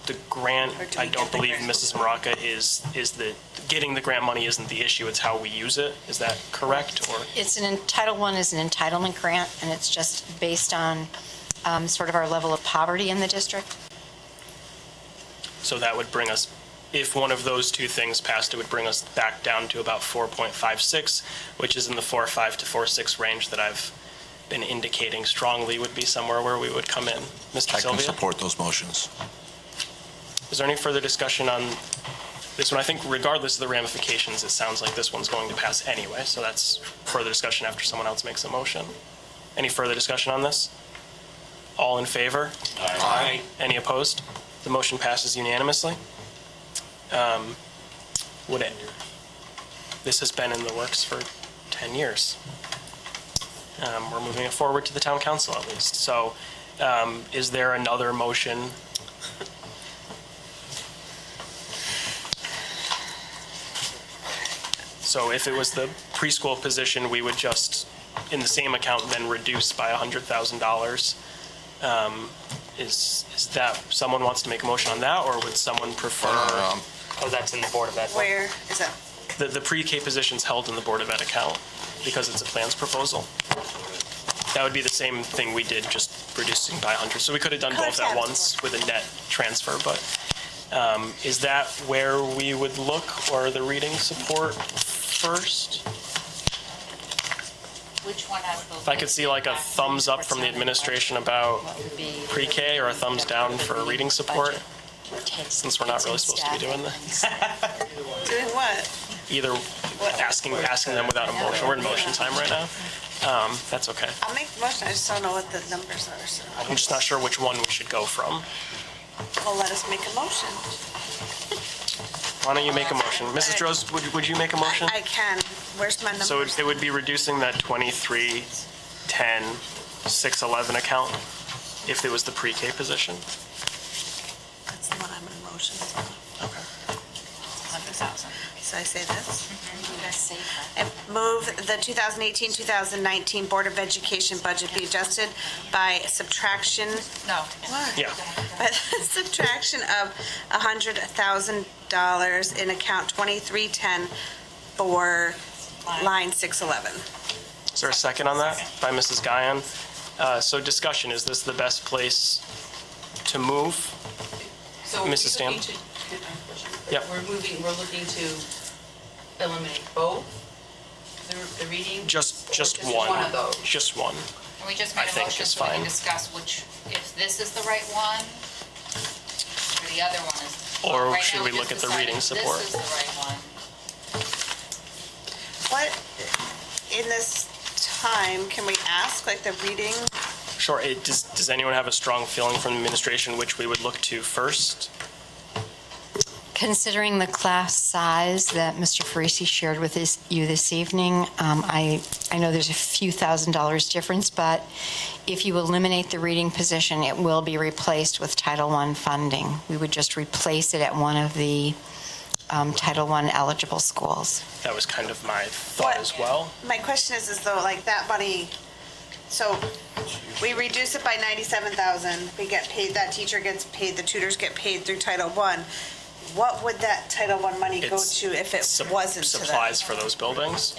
The grant, Or do I we don't get the believe grant? Mrs. Maraca is the getting the grant money isn't the issue, it's how we use it. Is that correct? Or It's Title I is an entitlement grant, and it's just based on sort of our level of poverty in the district. so that would bring us, if one of those two things passed, it would bring us back down to about 4.56, which is in the 4.5 to 4.6 range that I've been indicating strongly would be somewhere where we would come in. Mr. I can Sylvia? support those motions. Is there any further discussion on this one? I think regardless of the ramifications, it sounds like this one's going to pass anyway, so that's further discussion after someone else makes a motion. Any further discussion on this? All in favor? Aye. Any opposed? The motion passes unanimously. This has been in the works for 10 years. We're moving it forward to the town council at least. So Is there another motion? So if it was the preschool position, we would just, in the same account, then reduce by $100,000. Is that, someone wants to make a motion on that, or would someone prefer? Oh, that's in the Board of Ed. Where is that? The pre-K position's held in the Board of Ed account because it's a plans proposal. That would be the same thing we did, just reducing by 100. So we could have done both at once with a net transfer, but is that where we would look, or the reading support first? Which one has the? If I could see like a thumbs up from the administration about pre-K or a thumbs down for reading support, since we're not really supposed to be doing this. Doing what? Either asking them without a motion. We're in motion time right now. That's okay. I'll make the motion, I just don't know what the numbers are, so. I'm just not sure which one we should go from. Well, let us make a motion. Why don't you make a motion? Mrs. Droz, would you make a motion? I can. Where's my number? So it would be reducing that 2310 611 account if it was the pre-K position. That's the one I'm in motion. Okay. 100,000. So I say this? I move the 2018-2019 Board of Education budget be adjusted by subtraction. No. What? Yeah. By subtraction of $100,000 in account 2310 for line 611. Is there a second on that by Mrs. Guyon? So discussion, is this the best place to move? So Mrs. Stam? Yep. We're looking to eliminate both the reading? Just Just one. one of those. Just one. Can we just I make a think motion is so we can fine. discuss which, if this is the right one, or the other one is? Or Right should now, we just look at the decided reading support? This is the right one. What, in this time, can we ask, like, the reading? Sure. Does anyone have a strong feeling from the administration which we would look to first? Considering the class size that Mr. Farisi shared with you this evening, I know there's a few $1,000s difference, but if you eliminate the reading position, it will be replaced with Title I funding. We would just replace it at one of the Title I eligible schools. That was kind of my thought as well. My question is though, like, that money, so we reduce it by 97,000, we get paid, that teacher gets paid, the tutors get paid through Title I. What would that Title I money go It's to if it wasn't to that? Supplies for those buildings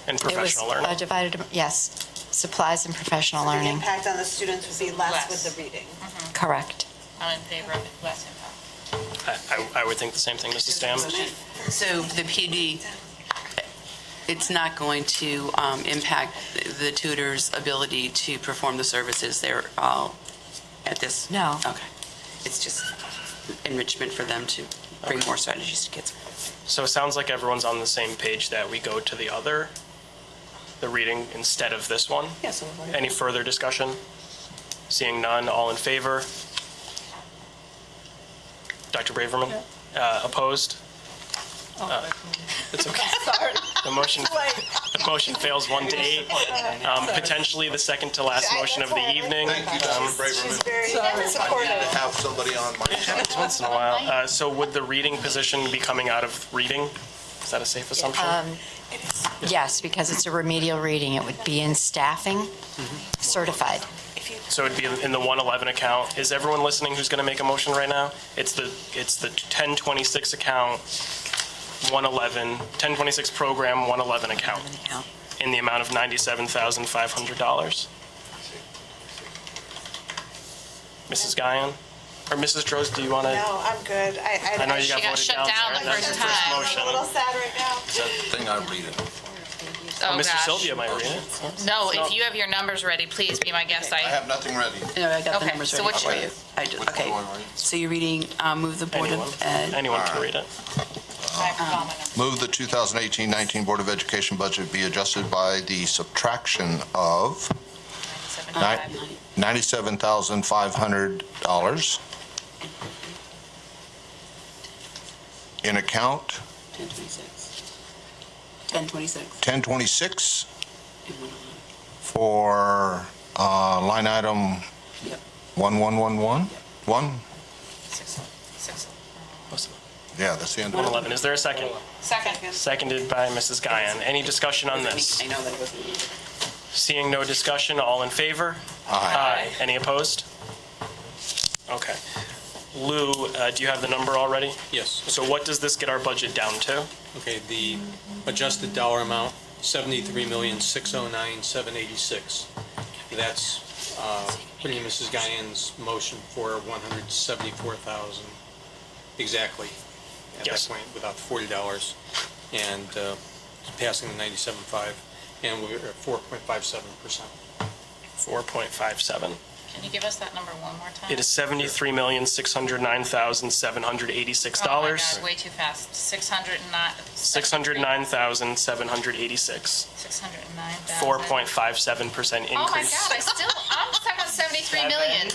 and professional It learning. was divided, yes, supplies and professional The learning. impact on the students would be less Less. with the reading. Correct. I'm in favor of less impact. I would think the same thing, Mrs. Stam. So the PD, it's not going to impact the tutor's ability to perform the services they're all at this? No. Okay. It's just enrichment for them to bring more strategies to kids. So it sounds like everyone's on the same page that we go to the reading instead of this one. Yes. Any further discussion? Seeing none, all in favor? Dr. Braverman? Opposed? It's okay. The motion fails 1-8. Potentially the second to last motion of the evening. Thank you, Dr. Braverman. Very I need to supportive. have somebody on my side. Happens once in a while. So would the reading position be coming out of reading? Is that a safe assumption? Yes, because it's a remedial reading. It would be in staffing, certified. So it'd be in the 111 account. Is everyone listening who's going to make a motion right now? It's the 1026 account, 1026 program 111 account in the amount of $97,500. Mrs. Guyon? Or Mrs. Droz, do you want to? No, I'm good. I know you She got got voted shut down down there. the That's first your first time. motion. I'm a little sad right now. It's that thing I read it. Oh, Mr. gosh. Sylvia might read it. No, if you have your numbers ready, please be my guest. I have nothing ready. No, I got the Okay, numbers so ready which- for you. Which Okay. one do I read? So you're reading, move the Board Anyone. of Ed. Anyone can read it. Move the 2018-19 Board of Education budget be adjusted by the subtraction of $97,500 in account 1026 for line item 1111? One? Six. Yeah, that's the end. 111. Is there a second? Second. Seconded by Mrs. Guyon. Any discussion on this? I know that it wasn't needed. Seeing no discussion, all in favor? Aye. Any opposed? Okay. Lou, do you have the number already? Yes. So what does this get our budget down to? Okay, the adjusted dollar amount, $73,609,786. That's putting Mrs. Guyon's motion for $174,000 exactly at Yes. that point without the $40 and passing the 97.5, and we're at 4.57%. 4.57. Can you give us that number one more time? It is $73,609,786. Oh my God, way too fast. 609. $609,786. 609,000. 4.57% increase. Oh my God, I'm stuck on 73 million.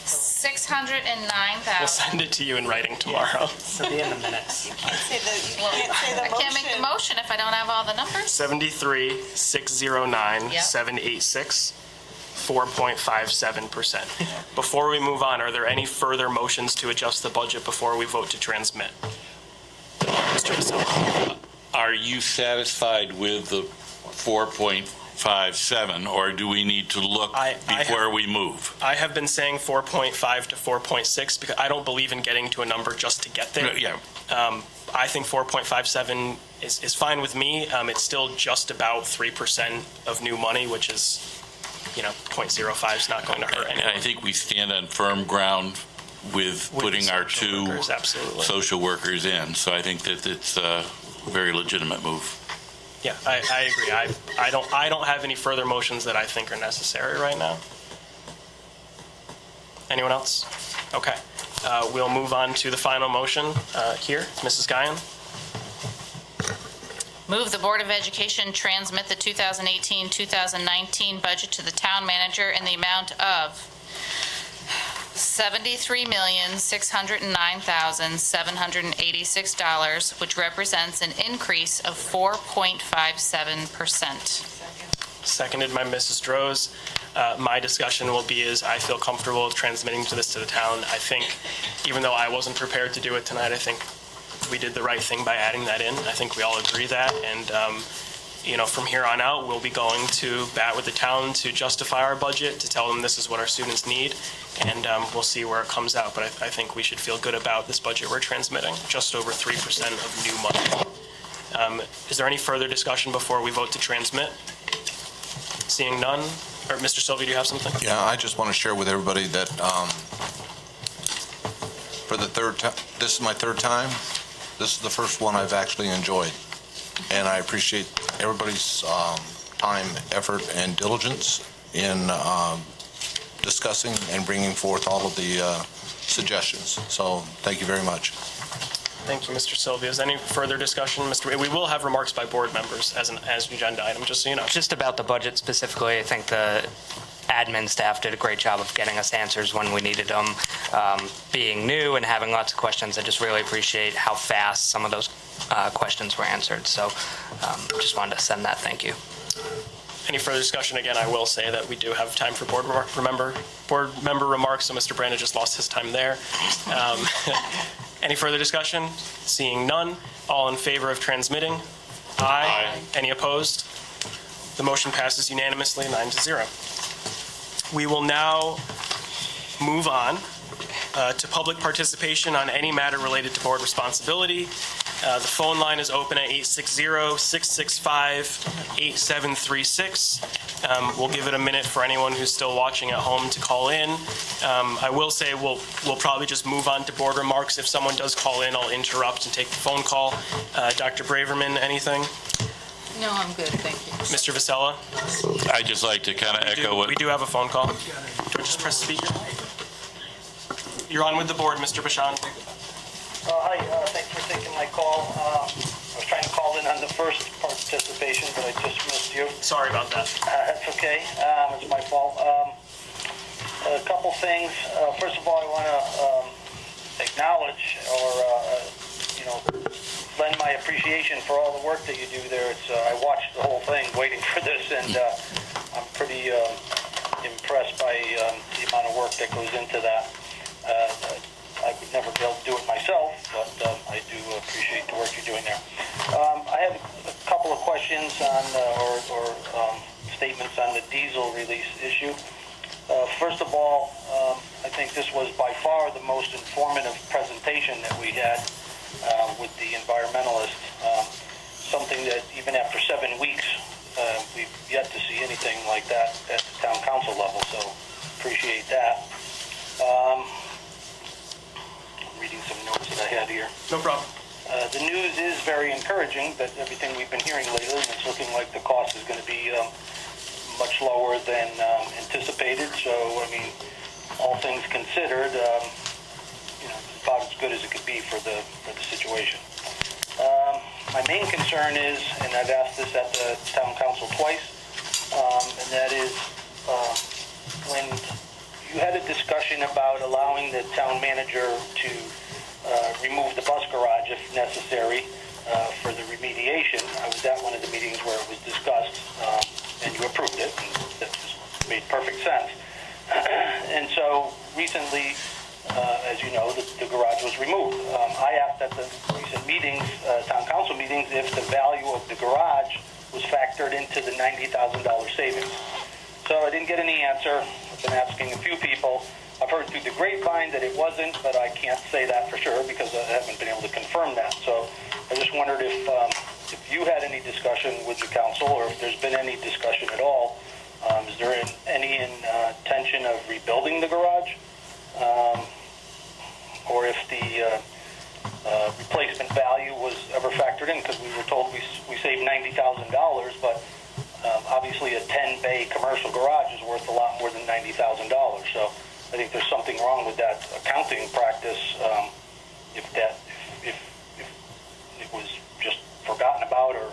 609,000. We'll send it to you in writing tomorrow. It'll be in the minutes. I can't make the motion if I don't have all the numbers. 73,609,786. 4.57%. Before we move on, are there any further motions to adjust the budget before we vote to transmit? Mr. Vasella. Are you satisfied with the 4.57, or do we need to look before we move? I have been saying 4.5 to 4.6 because I don't believe in getting to a number just to get there. Yeah. I think 4.57 is fine with me. It's still just about 3% of new money, which is, 0.05 is not going to hurt anyone. And I think we stand on firm ground with putting our two absolutely. social workers in. So I think that it's a very legitimate move. Yeah, I agree. I don't have any further motions that I think are necessary right now. Anyone else? Okay. We'll move on to the final motion here. Mrs. Guyon. Move the Board of Education transmit the 2018-2019 budget to the town manager in the amount of $73,609,786, which represents an increase of 4.57%. Seconded by Mrs. Droz. My discussion will be is I feel comfortable with transmitting this to the town. I think, even though I wasn't prepared to do it tonight, I think we did the right thing by adding that in. I think we all agree that. And, from here on out, we'll be going to bat with the town to justify our budget, to tell them this is what our students need. And we'll see where it comes out. But I think we should feel good about this budget we're transmitting, just over 3% of new money. Is there any further discussion before we vote to transmit? Seeing none. Or Mr. Sylvia, do you have something? Yeah, I just want to share with everybody that for the third time, this is my third time. This is the first one I've actually enjoyed. And I appreciate everybody's time, effort, and diligence in discussing and bringing forth all of the suggestions. So thank you very much. Thank you, Mr. Sylvia. Is there any further discussion? We will have remarks by board members as an agenda item, just so you know. Just about the budget specifically, I think the admin staff did a great job of getting us answers when we needed them. Being new and having lots of questions, I just really appreciate how fast some of those questions were answered. So just wanted to send that thank you. Any further discussion? Again, I will say that we do have time for board member remarks, so Mr. Brandon just lost his time there. Any further discussion? Seeing none. All in favor of transmitting? Aye. Any opposed? The motion passes unanimously, 9-0. We will now move on to public participation on any matter related to board responsibility. The phone line is open at 860-665-8736. We'll give it a minute for anyone who's still watching at home to call in. I will say we'll probably just move on to board remarks. If someone does call in, I'll interrupt and take the phone call. Dr. Braverman, anything? No, I'm good, thank you. Mr. Vasella? I'd just like to kind of echo what... We do have a phone call. Do I just press speaker? You're on with the board, Mr. Bashan. Hi, thanks for taking my call. I was trying to call in on the first participation, but I just missed you. Sorry about that. That's okay. It's my fault. A couple things. First of all, I want to acknowledge or, lend my appreciation for all the work that you do there. I watched the whole thing waiting for this, and I'm pretty impressed by the amount of work that goes into that. I would never be able to do it myself, but I do appreciate the work you're doing there. I have a couple of questions on statements on the diesel release issue. First of all, I think this was by far the most informative presentation that we had with the environmentalist. Something that even after 7 weeks, we've yet to see anything like that at the town council level, so appreciate that. Reading some notes that I had here. No problem. The news is very encouraging, that everything we've been hearing lately, and it's looking like the cost is going to be much lower than anticipated. So, I mean, all things considered, it's about as good as it could be for the situation. My main concern is, and I've asked this at the town council twice, and that is when you had a discussion about allowing the town manager to remove the bus garage if necessary for the remediation. I was at one of the meetings where it was discussed, and you approved it, and that just made perfect sense. And so recently, as you know, the garage was removed. I asked at the recent meetings, town council meetings, if the value of the garage was factored into the $90,000 savings. So I didn't get any answer. I've been asking a few people. I've heard through the grapevine that it wasn't, but I can't say that for sure because I haven't been able to confirm that. So I just wondered if you had any discussion with the council, or if there's been any discussion at all. Is there any intention of rebuilding the garage? Or if the replacement value was ever factored in, because we were told we saved $90,000, but obviously a 10-bay commercial garage is worth a lot more than $90,000. So I think there's something wrong with that accounting practice if it was just forgotten about or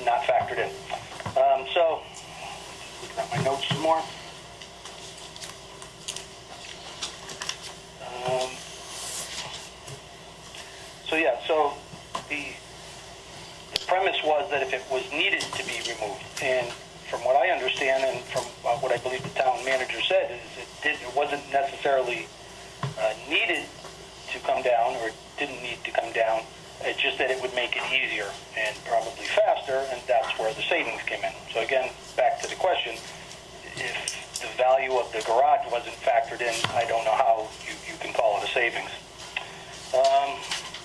not factored in. So looking at my notes some more. So the premise was that if it was needed to be removed, and from what I understand and from what I believe the town manager said, is it wasn't necessarily needed to come down, or it didn't need to come down. It's just that it would make it easier and probably faster, and that's where the savings came in. So again, back to the question, if the value of the garage wasn't factored in, I don't know how you can call it a savings.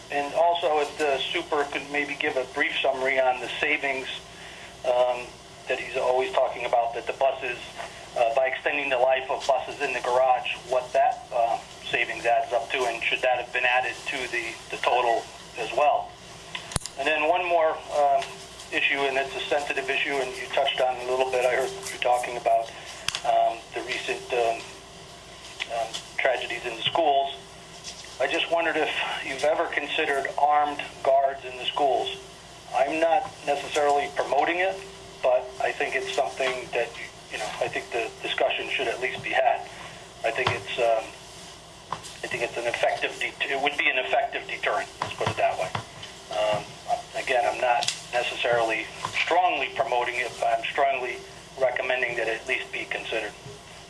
And also, if the super could maybe give a brief summary on the savings that he's always talking about, that the buses, by extending the life of buses in the garage, what that savings adds up to, and should that have been added to the total as well. And then one more issue, and it's a sensitive issue, and you touched on it a little bit. I heard you talking about the recent tragedies in the schools. I just wondered if you've ever considered armed guards in the schools. I'm not necessarily promoting it, but I think it's something that, I think the discussion should at least be had. I think it's an effective, it would be an effective deterrent, let's put it that way. Again, I'm not necessarily strongly promoting it, but I'm strongly recommending that it at least be considered.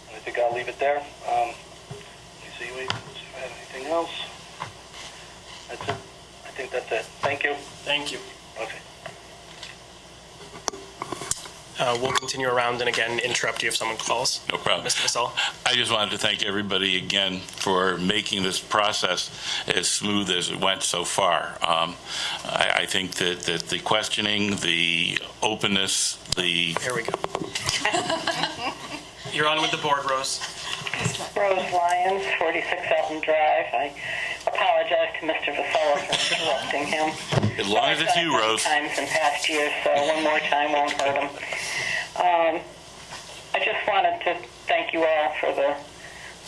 And I think I'll leave it there. Let me see if I have anything else. That's it. I think that's it. Thank you. Thank you. Okay. We'll continue around and again interrupt you if someone calls. No problem. Mr. Vasal. I just wanted to thank everybody again for making this process as smooth as it went so far. I think that the questioning, the openness, Here we go. You're on with the board, Rose. Rose Lyons, 46 Elton Drive. I apologize to Mr. Vasella for interrupting him. As long as it's you, Rose. Times in past years, so one more time won't hurt him. I just wanted to thank you all for the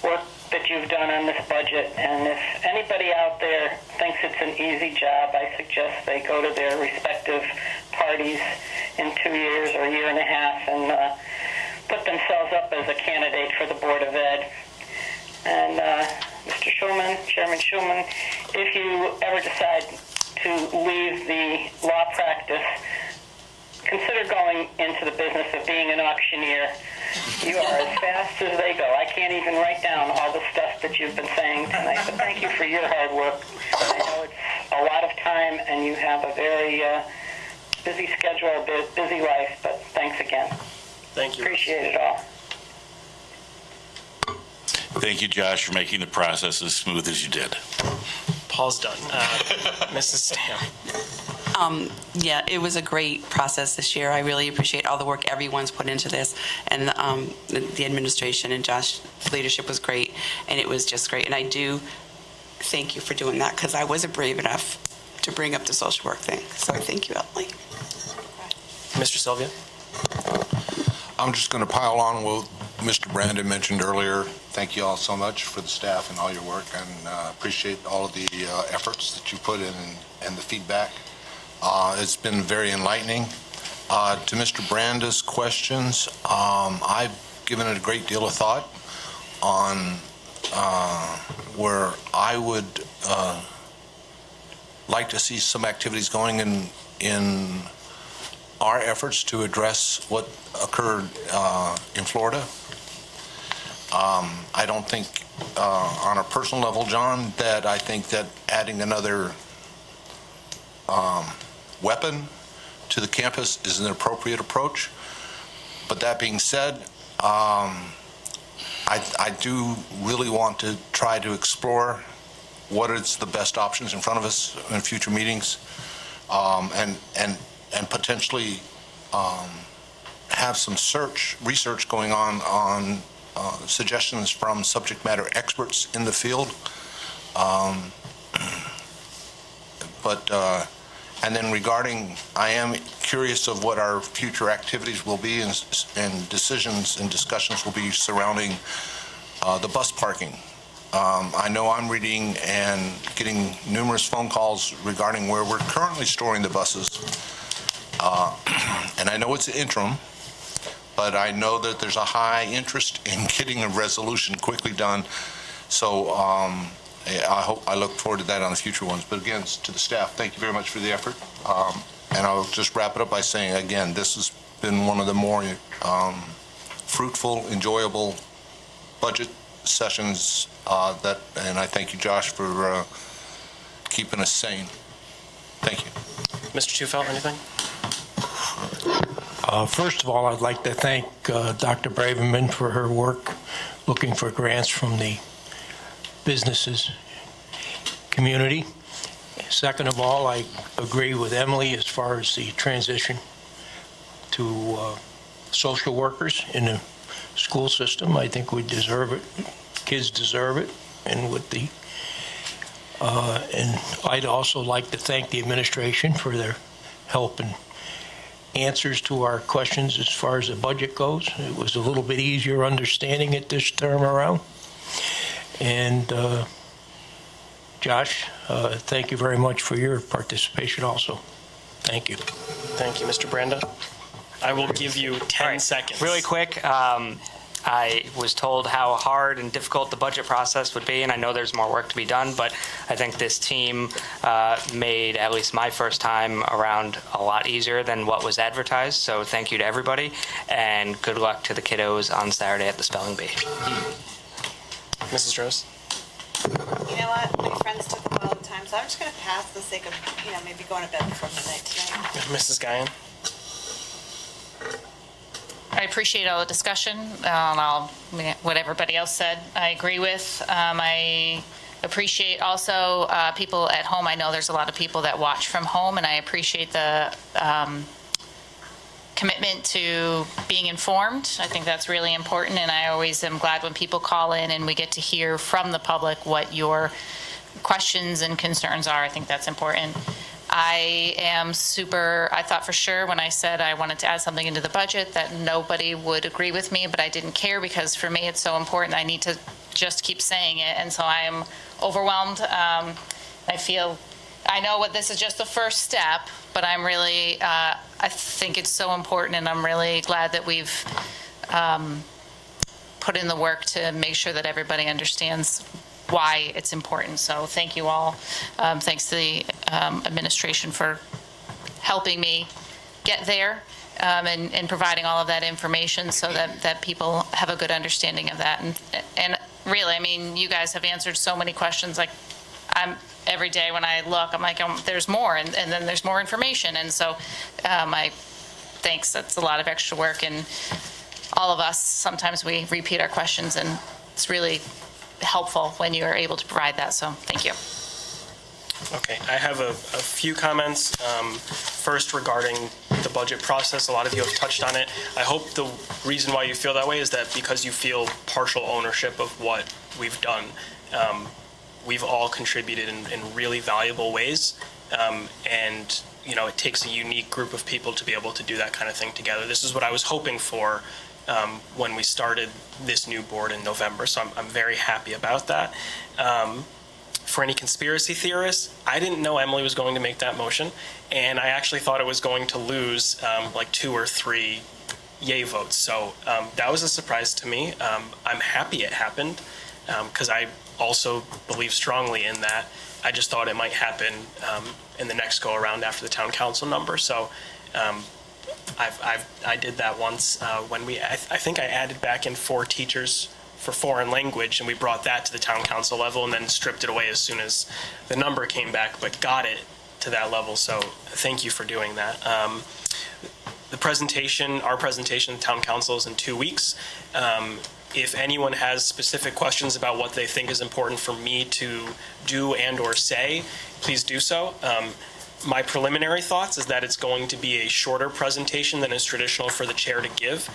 work that you've done on this budget, and if anybody out there thinks it's an easy job, I suggest they go to their respective parties in 2 years or a year and a half and put themselves up as a candidate for the Board of Ed. And Mr. Schulman, Chairman Schulman, if you ever decide to leave the law practice, consider going into the business of being an auctioneer. You are as fast as they go. I can't even write down all the stuff that you've been saying tonight, but thank you for your hard work. I know it's a lot of time, and you have a very busy schedule, a busy life, but thanks again. Thank you. Appreciate it all. Thank you, Josh, for making the process as smooth as you did. Paul's done. Mrs. Stam. Yeah, it was a great process this year. I really appreciate all the work everyone's put into this, and the administration and Josh's leadership was great, and it was just great. And I do thank you for doing that, because I wasn't brave enough to bring up the social work thing. So I thank you, Emily. Mr. Sylvia? I'm just going to pile on what Mr. Brandon mentioned earlier. Thank you all so much for the staff and all your work, and appreciate all of the efforts that you put in and the feedback. It's been very enlightening. To Mr. Branda's questions, I've given it a great deal of thought on where I would like to see some activities going in our efforts to address what occurred in Florida. I don't think, on a personal level, John, that I think that adding another weapon to the campus is an appropriate approach. But that being said, I do really want to try to explore what is the best options in front of us in future meetings, and potentially have some research going on suggestions from subject matter experts in the field. And then regarding, I am curious of what our future activities will be and decisions and discussions will be surrounding the bus parking. I know I'm reading and getting numerous phone calls regarding where we're currently storing the buses. And I know it's an interim, but I know that there's a high interest in getting a resolution quickly done. So I look forward to that on the future ones. But again, to the staff, thank you very much for the effort. And I'll just wrap it up by saying, again, this has been one of the more fruitful, enjoyable budget sessions and I thank you, Josh, for keeping us sane. Thank you. Mr. Tufeld, anything? First of all, I'd like to thank Dr. Braverman for her work looking for grants from the businesses community. Second of all, I agree with Emily as far as the transition to social workers in the school system. I think we deserve it. Kids deserve it. And I'd also like to thank the administration for their help and answers to our questions as far as the budget goes. It was a little bit easier understanding it this term around. And Josh, thank you very much for your participation also. Thank you. Thank you, Mr. Branda. I will give you 10 seconds. Really quick, I was told how hard and difficult the budget process would be, and I know there's more work to be done, but I think this team made at least my first time around a lot easier than what was advertised. So thank you to everybody, and good luck to the kiddos on Saturday at the spelling bee. Mrs. Rose? You know what? My friends took up all the time, so I'm just going to pass for the sake of, maybe going to bed before midnight tonight. Mrs. Guyan? I appreciate all the discussion. What everybody else said, I agree with. I appreciate also people at home. I know there's a lot of people that watch from home, and I appreciate the commitment to being informed. I think that's really important, and I always am glad when people call in and we get to hear from the public what your questions and concerns are. I think that's important. I thought for sure when I said I wanted to add something into the budget that nobody would agree with me, but I didn't care because for me it's so important. I need to just keep saying it, and so I am overwhelmed. I know this is just the first step, but I'm really, I think it's so important, and I'm really glad that we've put in the work to make sure that everybody understands why it's important. So thank you all. Thanks to the administration for helping me get there, and providing all of that information so that people have a good understanding of that. And really, I mean, you guys have answered so many questions. Like, every day when I look, I'm like, there's more, and then there's more information. And so thanks, that's a lot of extra work. And all of us, sometimes we repeat our questions, and it's really helpful when you are able to provide that. So thank you. Okay, I have a few comments. First, regarding the budget process, a lot of you have touched on it. I hope the reason why you feel that way is that because you feel partial ownership of what we've done. We've all contributed in really valuable ways, and it takes a unique group of people to be able to do that kind of thing together. This is what I was hoping for when we started this new board in November, so I'm very happy about that. For any conspiracy theorists, I didn't know Emily was going to make that motion, and I actually thought it was going to lose like 2 or 3 yay votes. So that was a surprise to me. I'm happy it happened because I also believe strongly in that. I just thought it might happen in the next go around after the town council number. So I did that once when I think I added back in 4 teachers for foreign language, and we brought that to the town council level and then stripped it away as soon as the number came back, but got it to that level. So thank you for doing that. The presentation, our presentation to town council is in 2 weeks. If anyone has specific questions about what they think is important for me to do and or say, please do so. My preliminary thoughts is that it's going to be a shorter presentation than is traditional for the chair to give.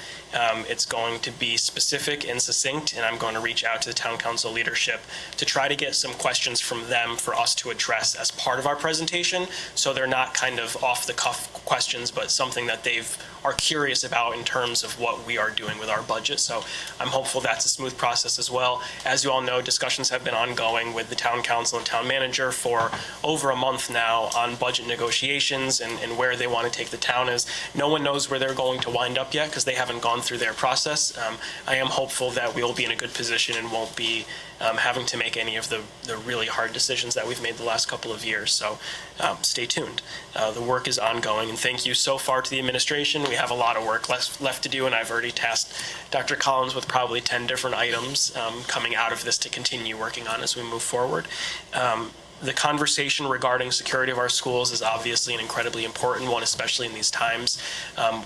It's going to be specific and succinct, and I'm going to reach out to the town council leadership to try to get some questions from them for us to address as part of our presentation, so they're not kind of off-the-cuff questions, but something that they are curious about in terms of what we are doing with our budget. So I'm hopeful that's a smooth process as well. As you all know, discussions have been ongoing with the town council and town manager for over a month now on budget negotiations and where they want to take the town is. No one knows where they're going to wind up yet because they haven't gone through their process. I am hopeful that we will be in a good position and won't be having to make any of the really hard decisions that we've made the last couple of years. So stay tuned. The work is ongoing, and thank you so far to the administration. We have a lot of work left to do, and I've already tasked Dr. Collins with probably 10 different items coming out of this to continue working on as we move forward. The conversation regarding security of our schools is obviously an incredibly important one, especially in these times.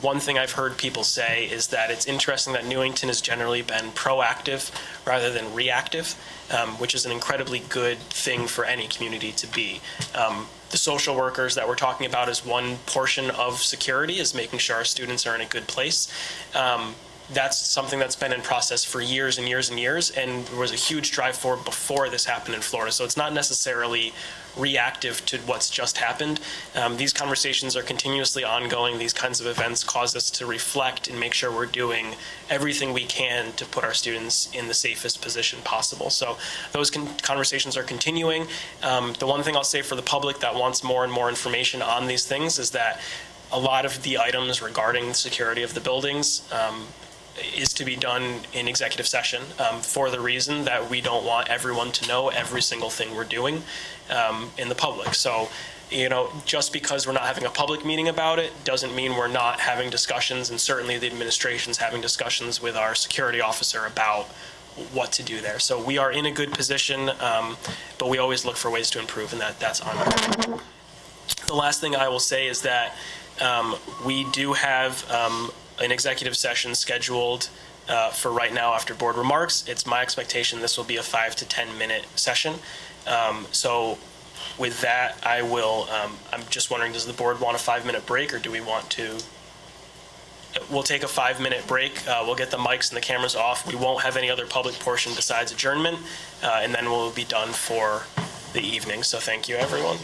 One thing I've heard people say is that it's interesting that Newington has generally been proactive rather than reactive, which is an incredibly good thing for any community to be. The social workers that we're talking about as one portion of security is making sure our students are in a good place. That's something that's been in process for years and years and years, and there was a huge drive forward before this happened in Florida. So it's not necessarily reactive to what's just happened. These conversations are continuously ongoing. These kinds of events cause us to reflect and make sure we're doing everything we can to put our students in the safest position possible. So those conversations are continuing. The one thing I'll say for the public that wants more and more information on these things is that a lot of the items regarding the security of the buildings is to be done in executive session for the reason that we don't want everyone to know every single thing we're doing in the public. So, just because we're not having a public meeting about it doesn't mean we're not having discussions, and certainly the administration's having discussions with our security officer about what to do there. So we are in a good position, but we always look for ways to improve, and that's ongoing. The last thing I will say is that we do have an executive session scheduled for right now after board remarks. It's my expectation this will be a 5 to 10 minute session. So with that, I will, I'm just wondering, does the board want a 5-minute break, or do we want to? We'll take a 5-minute break. We'll get the mics and the cameras off. We won't have any other public portion besides adjournment, and then we'll be done for the evening. So thank you, everyone.